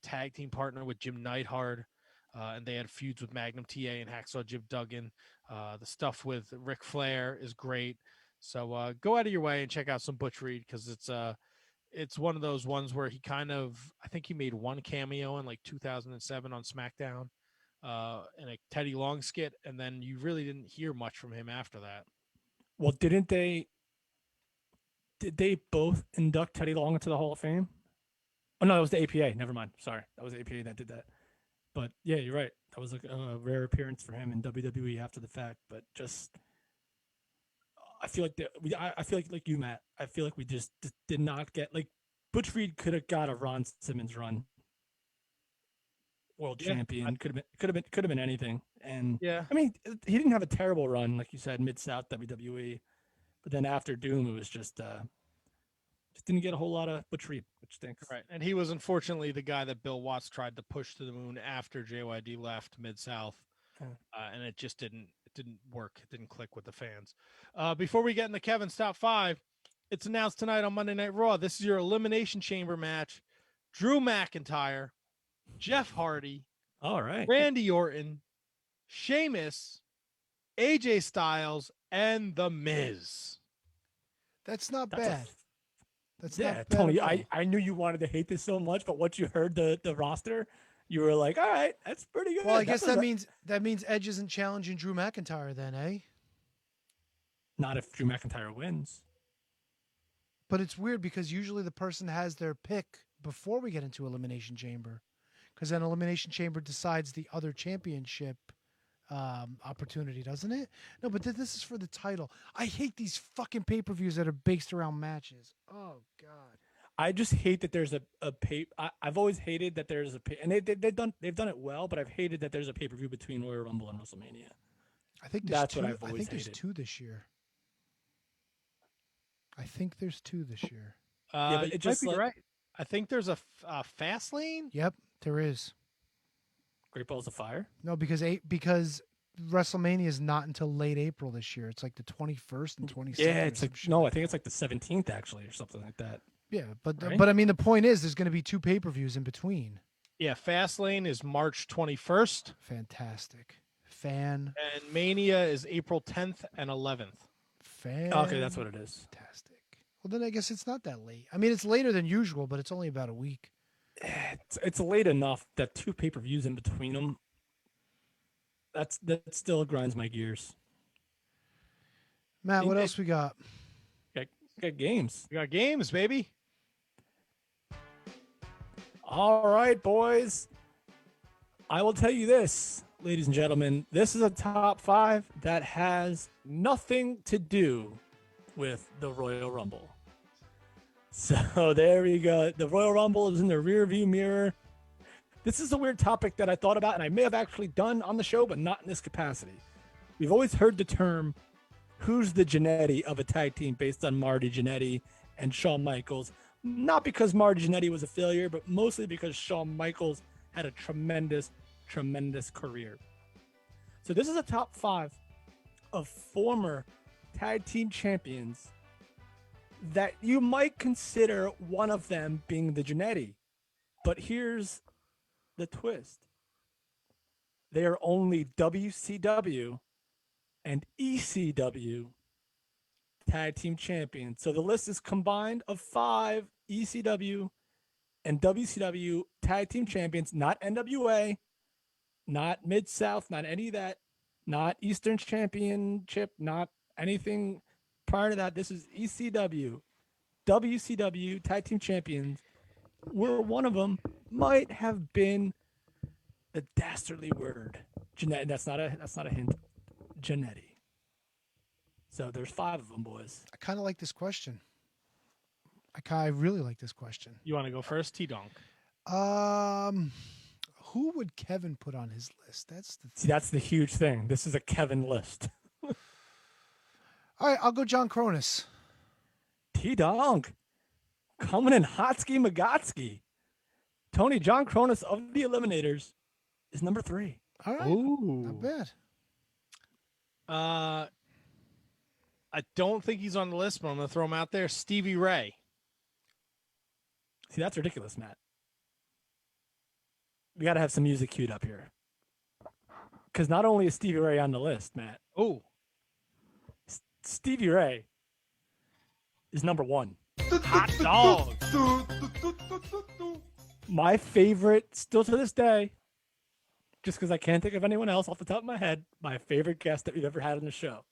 tag team partner with Jim Neidhart, and they had feuds with Magnum TA and Hacksaw Jim Duggan. The stuff with Ric Flair is great. So go out of your way and check out some Butch Reed, because it's one of those ones where I think he made one cameo in like 2007 on SmackDown in a Teddy Long skit, and then you really didn't hear much from him after that. Well, did they both induct Teddy Long into the Hall of Fame? Oh, no, that was the APA. Never mind. Sorry. That was the APA that did that. But yeah, you're right. That was a rare appearance for him in WWE after the fact, but just... I feel like you, Matt. I feel like we just did not get, like, Butch Reed could have got a Ron Simmons run, world champion. Could have been anything. And yeah, I mean, he didn't have a terrible run, like you said, Mid-South WWE, but then after Doom, it was just didn't get a whole lot of Butch Reed, which stinks. Right, and he was unfortunately the guy that Bill Watts tried to push to the moon after JYD left Mid-South, and it just didn't work. It didn't click with the fans. Before we get into Kevin's top 5, it's announced tonight on Monday Night Raw. This is your Elimination Chamber match. Drew McIntyre, Jeff Hardy, all right, Randy Orton, Sheamus, AJ Styles, and The Miz. That's not bad. That's not bad. Tony, I knew you wanted to hate this so much, but once you heard the roster, you were like, all right, that's pretty good. Well, I guess that means Edge isn't challenging Drew McIntyre then, eh? Not if Drew McIntyre wins. But it's weird because usually the person has their pick before we get into Elimination Chamber, because then Elimination Chamber decides the other championship opportunity, doesn't it? No, but this is for the title. I hate these fucking pay-per-views that are based around matches. Oh, God. I just hate that there's a pay. I've always hated that there's a pay, and they've done it well, but I've hated that there's a pay-per-view between Royal Rumble and WrestleMania. I think that's what I've always hated. I think there's 2 this year. Yeah, but it just might be right. I think there's a fast lane. Yep, there is. Great Balls of Fire? No, because WrestleMania is not until late April this year. It's like the 21st and 22nd. Yeah, it's like I think it's like the 17th actually, or something like that. Yeah, but right? But I mean, the point is, there's going to be 2 pay-per-views in between. Yeah, Fastlane is March 21st. Fantastic. And Mania is April 10th and 11th. Okay, that's what it is. Fantastic. Well, then I guess it's not that late. I mean, it's later than usual, but it's only about a week. It's late enough that 2 pay-per-views in between them. That still grinds my gears. Matt, what else we got? Got games. We got games, baby. All right, boys. I will tell you this, ladies and gentlemen. This is a top 5 that has nothing to do with the Royal Rumble. So there we go. The Royal Rumble is in the rearview mirror. This is a weird topic that I thought about, and I may have actually done on the show, but not in this capacity. We've always heard the term, who's the Jannetty of a tag team, based on Marty Jannetty and Shawn Michaels. Not because Marty Jannetty was a failure, but mostly because Shawn Michaels had a tremendous, tremendous career. So this is a top 5 of former tag team champions that you might consider one of them being the Jannetty. But here's the twist. They are only WCW and ECW tag team champions. So the list is combined of 5 ECW and WCW tag team champions, not NWA, not Mid-South, not any of that, not Eastern Championship, not anything prior to that. This is ECW, WCW tag team champions, where one of them might have been the dastardly word, Jannetty. That's not a hint, Jannetty. So there's 5 of them, boys. I kind of like this question. I really like this question. You want to go first, T-Donk? Who would Kevin put on his list? That's the huge thing. This is a Kevin list. All right, I'll go John Cronus. T-Donk. Coming in Hotsky Magatsky. Tony, John Cronus of the Eliminators is number 3. All right. Ooh. Not bad. I don't think he's on the list, but I'm going to throw him out there. Stevie Ray. See, that's ridiculous, Matt. We got to have some music queued up here. Because not only is Stevie Ray on the list, Matt. Oh. Stevie Ray is number 1. Hot dog. My favorite, still to this day, just because I can't think of anyone else off the top of my head, my favorite guest that we've ever had on the show.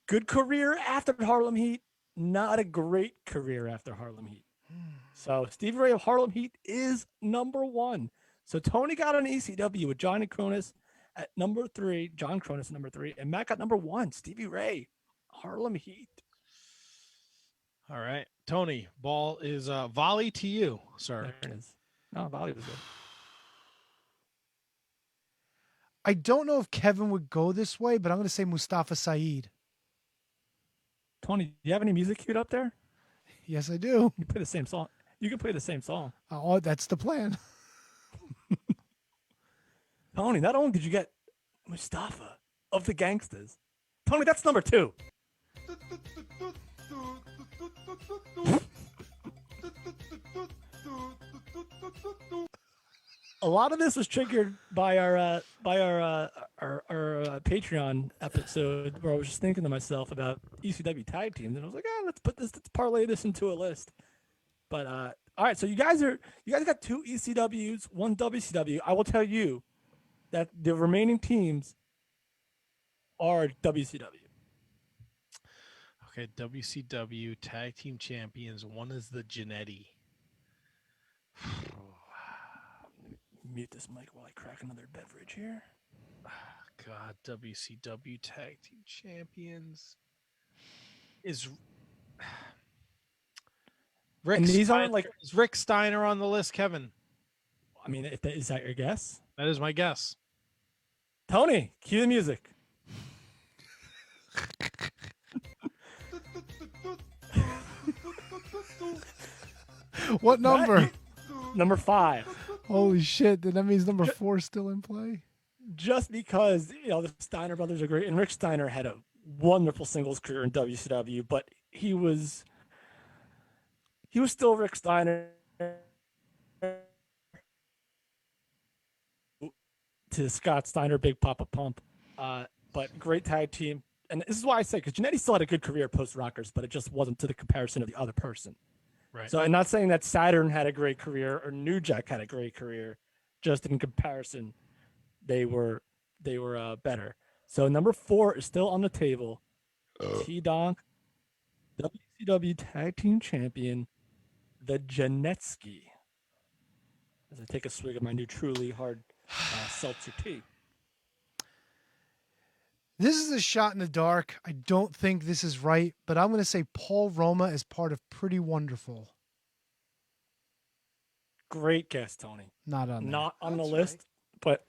Good career after Harlem Heat, not a great career after Harlem Heat. So Stevie Ray of Harlem Heat is number 1. So Tony got on ECW with Johnny Cronus at number 3, John Cronus at number 3, and Matt got number 1, Stevie Ray, Harlem Heat. All right. Tony, ball is volley to you, sir. There it is. No, volley was good. I don't know if Kevin would go this way, but I'm going to say Mustafa Saeed. Tony, do you have any music queued up there? Yes, I do. You play the same song. You can play the same song. Oh, that's the plan. Tony, not only did you get Mustafa of the Gangsters, Tony, that's number 2. A lot of this was triggered by our Patreon episode where I was just thinking to myself about ECW tag teams, and I was like, let's parlay this into a list. But all right, so you guys got 2 ECWs, 1 WCW. I will tell you that the remaining teams are WCW. Okay, WCW tag team champions. One is the Jannetty. Mute this mic while I crack another beverage here. God, WCW tag team champions is Rick. And these Steiner, aren't like is Rick Steiner on the list, Kevin? I mean, is that your guess? That is my guess. Tony, cue the music. What number? Number 5. Holy shit! Then that means number 4 is still in play. Just because the Steiner brothers are great, and Rick Steiner had a wonderful singles career in WCW, but he was still Rick Steiner to Scott Steiner, Big Papa Pump. But great tag team, and this is why I say, because Jannetty still had a good career post Rockers, but it just wasn't to the comparison of the other person. Right. So I'm not saying that Saturn had a great career or New Jack had a great career, just in comparison, they were better. So number 4 is still on the table. T-Donk, WCW Tag Team Champion, the Janetsky. As I take a swig of my new Truly hard seltzer tea. This is a shot in the dark. I don't think this is right, but I'm going to say Paul Roma is part of Pretty Wonderful. Great guess, Tony. Not on the list, but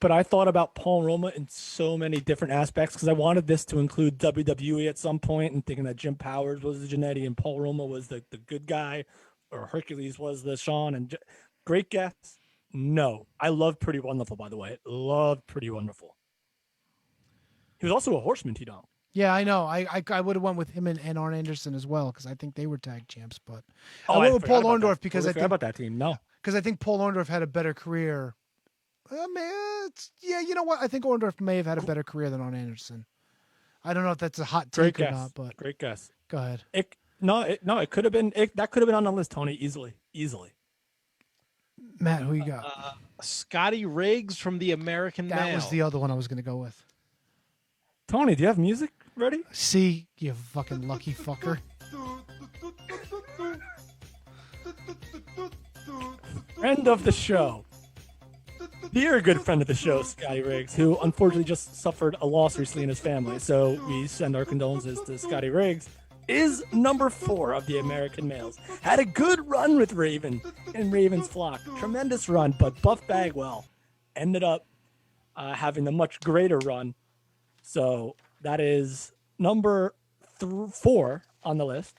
I thought about Paul Roma in so many different aspects because I wanted this to include WWE at some point, and thinking that Jim Powers was the Jannetty and Paul Roma was the good guy, or Hercules was the Shawn. And great guess. No, I love Pretty Wonderful, by the way. Loved Pretty Wonderful. He was also a horseman, T-Donk. Yeah, I know. I would have went with him and Arn Anderson as well because I think they were tag champs. But I went with Paul Orndorff because I think about that team. No, because I think Paul Orndorff had a better career. You know what? I think Orndorff may have had a better career than Arn Anderson. I don't know if that's a hot take or not, but great guess. Go ahead. It could have been. That could have been on the list, Tony. Easily. Matt, who you got? Scotty Riggs from the American Male. That was the other one I was going to go with. Tony, do you have music ready? See, you fucking lucky fucker. Friend of the show. Dear good friend of the show, Scotty Riggs, who unfortunately just suffered a loss recently in his family. So we send our condolences to Scotty Riggs. Is number 4 of the American Males. Had a good run with Raven and Raven's flock. Tremendous run, but Buff Bagwell ended up having a much greater run. So that is number 4 on the list.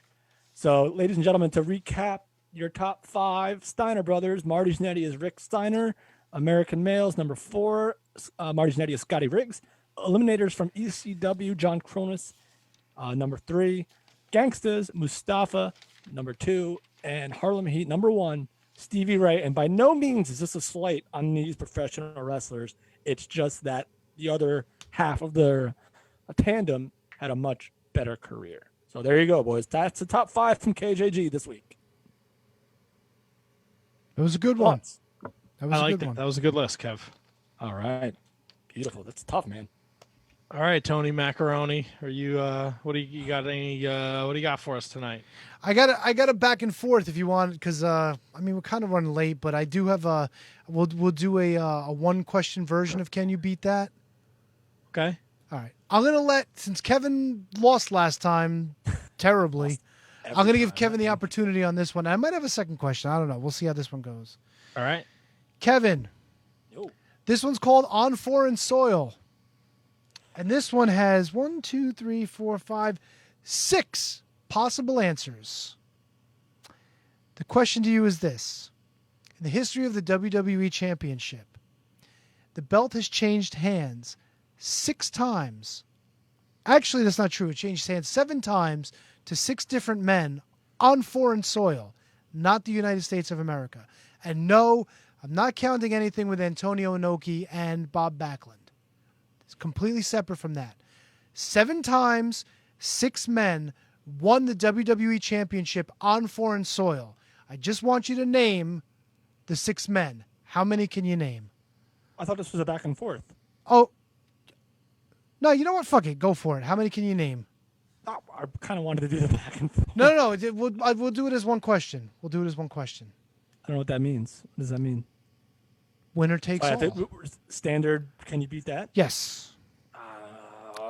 So, ladies and gentlemen, to recap your top 5, Steiner brothers, Marty Jannetty is Rick Steiner. American Males, number 4, Marty Jannetty is Scotty Riggs. Eliminators from ECW, John Cronus, number 3. Gangstas, Mustafa, number 2. And Harlem Heat, number 1, Stevie Ray. And by no means is this a slight on these professional wrestlers. It's just that the other half of their tandem had a much better career. So there you go, boys. That's the top 5 from KJG this week. It was a good one. That was a good one. That was a good list, Kev. All right. Beautiful. That's tough, man. All right, Tony Macaroni. Are you what do you got what do you got for us tonight? I got a back and forth if you want, because we're kind of running late, but I do have we'll do a one question version of Can You Beat That? Okay. All right. I'm gonna since Kevin lost last time terribly, I'm gonna give Kevin the opportunity on this one. I might have a second question. I don't know. We'll see how this one goes. All right. Kevin. Yo. This one's called On Foreign Soil. And this one has 1, 2, 3, 4, 5, 6 possible answers. The question to you is this. In the history of the WWE Championship, the belt has changed hands 6 times. Actually, that's not true. It changed hands 7 times to 6 different men on foreign soil, not the United States of America. And no, I'm not counting anything with Antonio Inoki and Bob Backlund. It's completely separate from that. 7 times, 6 men won the WWE Championship on foreign soil. I just want you to name the 6 men. How many can you name? I thought this was a back and forth. Oh, no, you know what? Fuck it. Go for it. How many can you name? I kind of wanted to do the back and forth. No. We'll do it as one question. We'll do it as one question. I don't know what that means. What does that mean? Winner takes all. Standard, can you beat that? Yes.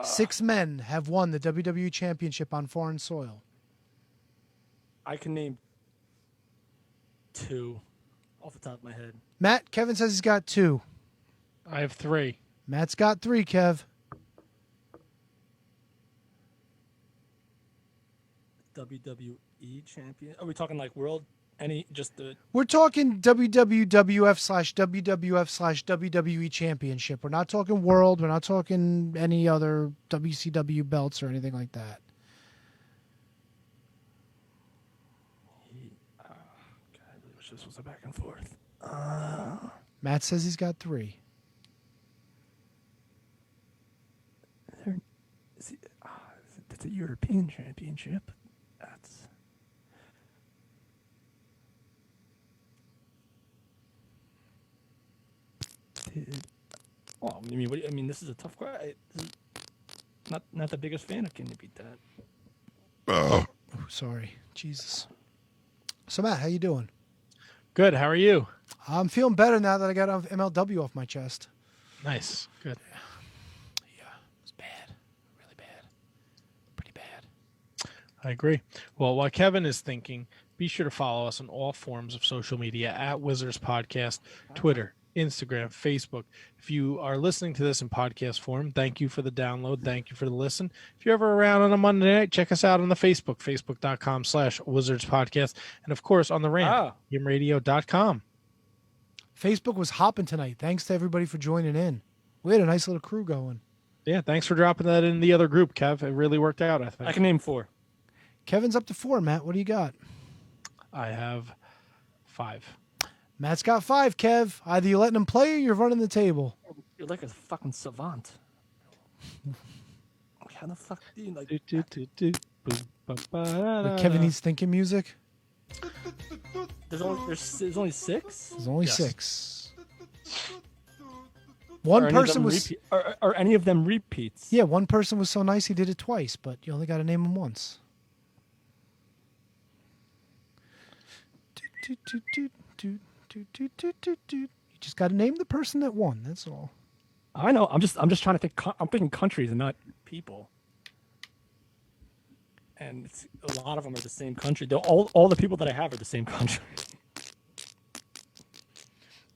6 men have won the WWE Championship on foreign soil. I can name 2 off the top of my head. Matt, Kevin says he's got 2. I have 3. Matt's got 3, Kev. WWE champion? Are we talking like world? We're talking WWF/WWF/WWE Championship. We're not talking world. We're not talking any other WCW belts or anything like that. God, I wish this was a back and forth. Matt says he's got 3. It's a European championship. That's... Well, I mean, this is a tough question. Not the biggest fan of Can You Beat That? Oh, sorry, Jesus. So Matt, how you doing? Good. How are you? I'm feeling better now that I got MLW off my chest. Nice. Good. Yeah, it was bad, really bad, pretty bad. I agree. Well, while Kevin is thinking, be sure to follow us on all forms of social media at Wizards Podcast, Twitter, Instagram, Facebook. If you are listening to this in podcast form, thank you for the download. Thank you for the listen. If you're ever around on a Monday night, check us out on the Facebook, facebook.com/Wizards Podcast. And of course, on the rant, GimRadio.com. Facebook was hopping tonight. Thanks to everybody for joining in. We had a nice little crew going. Yeah, thanks for dropping that in the other group, Kev. It really worked out, I think. I can name 4. Kevin's up to 4. Matt, what do you got? I have 5. Matt's got 5, Kev. Either you're letting him play or you're running the table. You're like a fucking savant. How the fuck do you like Kevin needs thinking music. There's only 6? There's only 6. One person was... Are any of them repeats? Yeah, one person was so nice he did it twice, but you only got to name him once. You just got to name the person that won. That's all. I know. I'm just trying to think. I'm thinking countries and not people. And a lot of them are the same country. All the people that I have are the same country.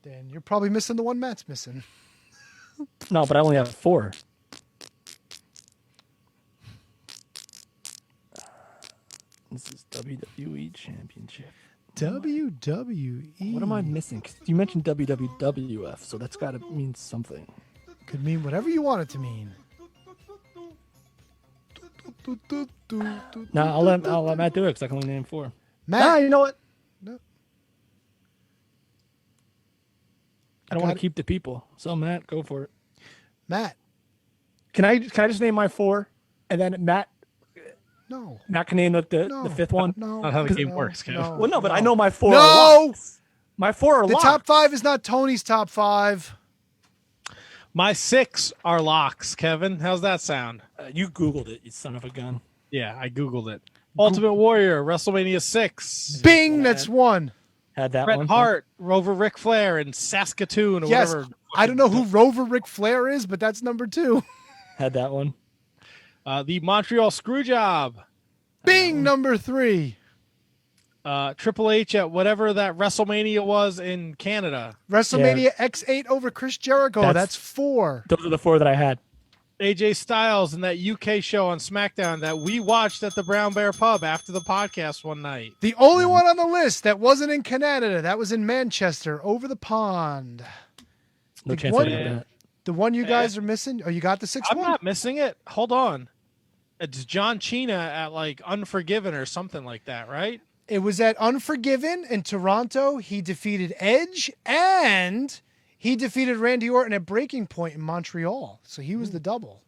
Then you're probably missing the one Matt's missing. No, but I only have 4. This is WWE Championship. WWE. What am I missing? 'Cause you mentioned WWF, so that's got to mean something. Could mean whatever you want it to mean. No, I'll let Matt do it because I can only name 4. Matt, you know what? No. I don't want to keep the people. So Matt, go for it. Matt, can I just name my 4, and then Matt? No. Matt can name the 5th one. No, not how the game works, Kev. No, well, no, but I know my 4. No, are locks. My 4 are the locked. top 5 is not Tony's top 5. My 6 are locks, Kevin. How's that sound? You Googled it, you son of a gun. Yeah, I Googled it. Ultimate Warrior, WrestleMania 6. Bing, that's 1. Had that Bret one. Hart, Rover Ric Flair, and Saskatoon, or Yes, whatever. I don't know who Rover Ric Flair is, but that's number 2. Had that one. The Montreal Screwjob. Bing, number 3. Triple H at whatever that WrestleMania was in Canada. WrestleMania X8 over Chris Jericho. That's 4. Those are the 4 that I had. AJ Styles and that UK show on SmackDown that we watched at the Brown Bear Pub after the podcast one night. The only one on the list that wasn't in Canada, that was in Manchester, over the pond. No chance I did that. The one you guys are missing? Oh, you got the 6th I'm one? not missing it. Hold on. It's John Cena at like Unforgiven or something like that, right? It was at Unforgiven in Toronto. He defeated Edge and he defeated Randy Orton at Breaking Point in Montreal. So he was the double.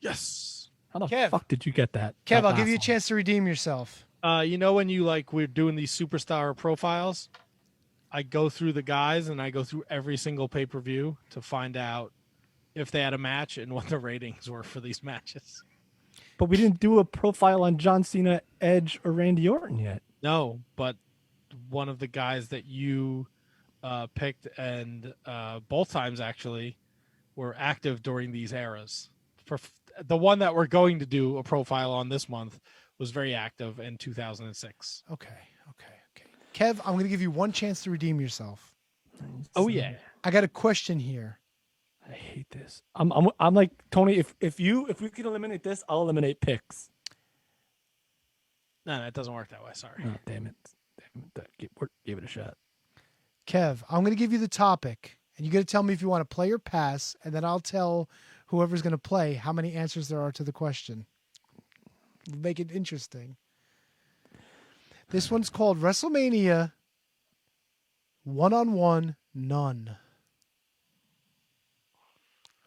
Yes. How the fuck did you get that? Kev, that I'll give you a last chance to redeem yourself. You know when we're doing these superstar profiles, I go through the guys and I go through every single pay-per-view to find out if they had a match and what the ratings were for these matches. But we didn't do a profile on John Cena, Edge, or Randy Orton yet. No, but one of the guys that you picked and both times actually were active during these eras. For the one that we're going to do a profile on this month was very active in 2006. Okay. Kev, I'm going to give you one chance to redeem yourself. Oh yeah. I got a question here. I hate this. I'm like Tony. If we can eliminate this, I'll eliminate picks. No, it doesn't work that way. Sorry. Oh, damn it. Give it a shot. Kev, I'm going to give you the topic, and you're going to tell me if you want to play or pass, and then I'll tell whoever's going to play how many answers there are to the question. Make it interesting. This one's called WrestleMania One-on-One None.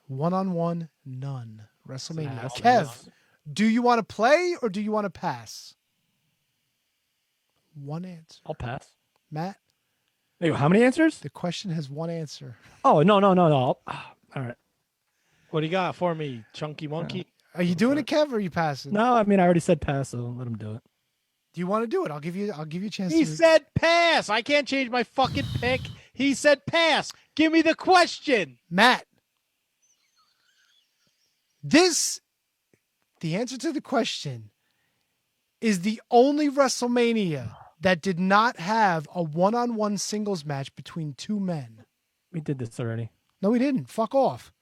One-on-one None. WrestleMania. Kev, do you want to play or do you want to pass? One answer. I'll pass. Matt? Wait, how many answers? The question has one answer. Oh, no. All right. What do you got for me, Chunky Monkey? Are you doing it, Kev, or are you passing? No, I mean I already said pass, so let him do it. Do you want to do it? I'll give you a chance. He said pass. I can't change my fucking pick. He said pass. Give me the question. Matt. The answer to the question is the only WrestleMania that did not have a one-on-one singles match between two men. We did this already. No, we didn't. Fuck off.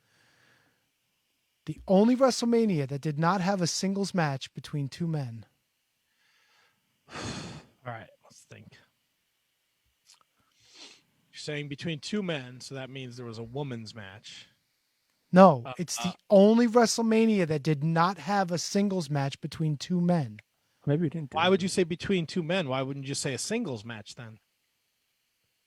The only WrestleMania that did not have a singles match between two men. All right, let's think. You're saying between two men, so that means there was a women's match. No, it's the only WrestleMania that did not have a singles match between two men. Maybe we didn't. Why would you say between two men? Why wouldn't you say a singles match then?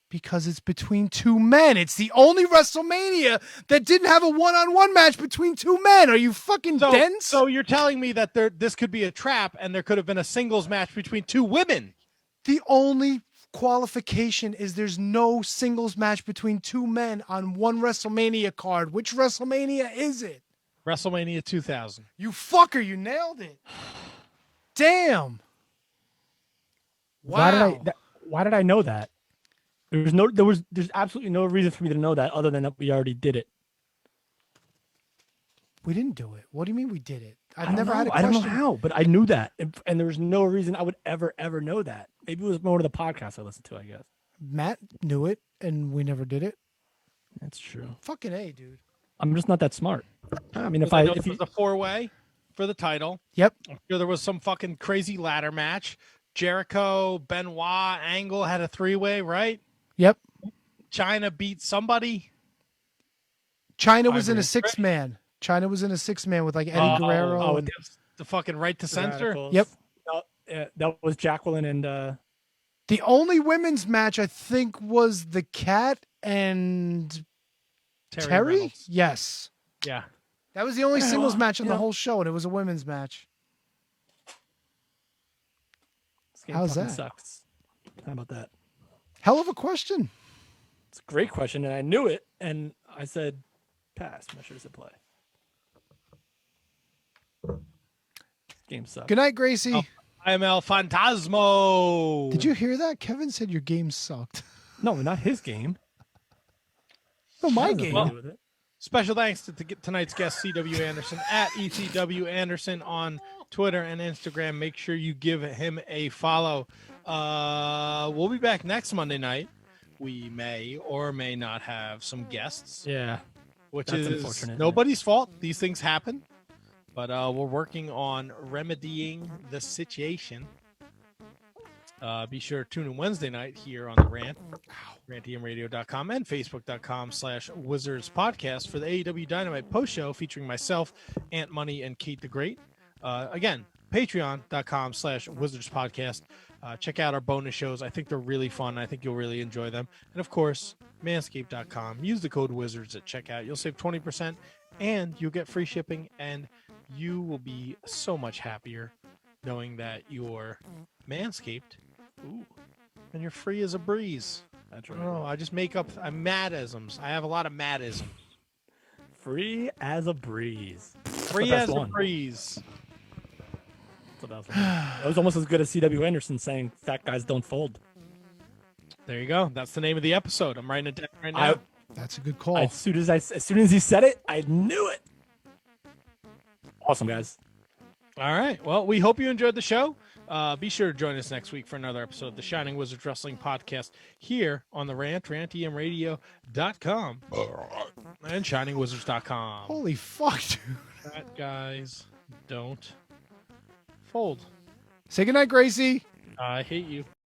Because it's between two men. It's the only WrestleMania that didn't have a one-on-one match between two men. Are you fucking dense? So you're telling me that this could be a trap and there could have been a singles match between two women? The only qualification is there's no singles match between two men on one WrestleMania card. Which WrestleMania is it? WrestleMania 2000. You fucker, you nailed it. Damn. Wow. Why did I know that? There's absolutely no reason for me to know that other than that we already did it. We didn't do it. What do you mean we did it? I don't know how, but I knew that. And there was no reason I would ever know that. Maybe it was one of the podcasts I listened to, I guess. Matt knew it and we never did it. That's true. Fucking A, dude. I'm just not that smart. I mean, if it was a 4-way for the title. Yep. I'm sure there was some fucking crazy ladder match. Jericho, Benoit, Angle had a 3-way, right? Yep. China beat somebody. China was in a 6-man. China was in a 6-man with like Eddie Guerrero. Oh, and the fucking right to censor. Yep. That was Jacqueline and the only women's match I think was the Cat and Terry? Reynolds. Yes. Yeah. That was the only singles match of the whole show, and it was a women's match. This game How's fucking that? Sucks. How about that? Hell of a question. It's a great question, and I knew it, and I said, pass. Measures at play. Game sucks. Good night, Gracie. I'm El Fantasmo. Did you hear that? Kevin said your game sucked. No, not his game. No, my game. Well, special thanks to tonight's guest, CW Anderson, at ECW Anderson on Twitter and Instagram. Make sure you give him a follow. We'll be back next Monday night. We may or may not have some guests. Yeah. Which That's is unfortunate. nobody's fault. These things happen. But we're working on remedying the situation. Be sure to tune in Wednesday night here on the Rant, rantiumradio.com and facebook.com/Wizards Podcast for the AEW Dynamite post show featuring myself, Ant Money, and Kate the Great. Again, patreon.com/Wizards Podcast. Check out our bonus shows. I think they're really fun. I think you'll really enjoy them. And of course, manscaped.com. Use the code WIZARDS at checkout. You'll save 20% and you'll get free shipping, and you will be so much happier knowing that you're manscaped. Ooh. And you're free as a breeze. That's right. Oh, I just make up madisms. I have a lot of madisms. Free as a breeze. Free as a breeze. That was almost as good as CW Anderson saying fat guys don't fold. There you go. That's the name of the episode. I'm writing it down right now. That's a good call. As soon as he said it, I knew it. Awesome, guys. All right. Well, we hope you enjoyed the show. Be sure to join us next week for another episode of the Shining Wizards Wrestling Podcast here on the Rant, rantiumradio.com and shiningwizards.com. Holy fuck, dude. Fat guys don't fold. Say goodnight, Gracie. I hate you.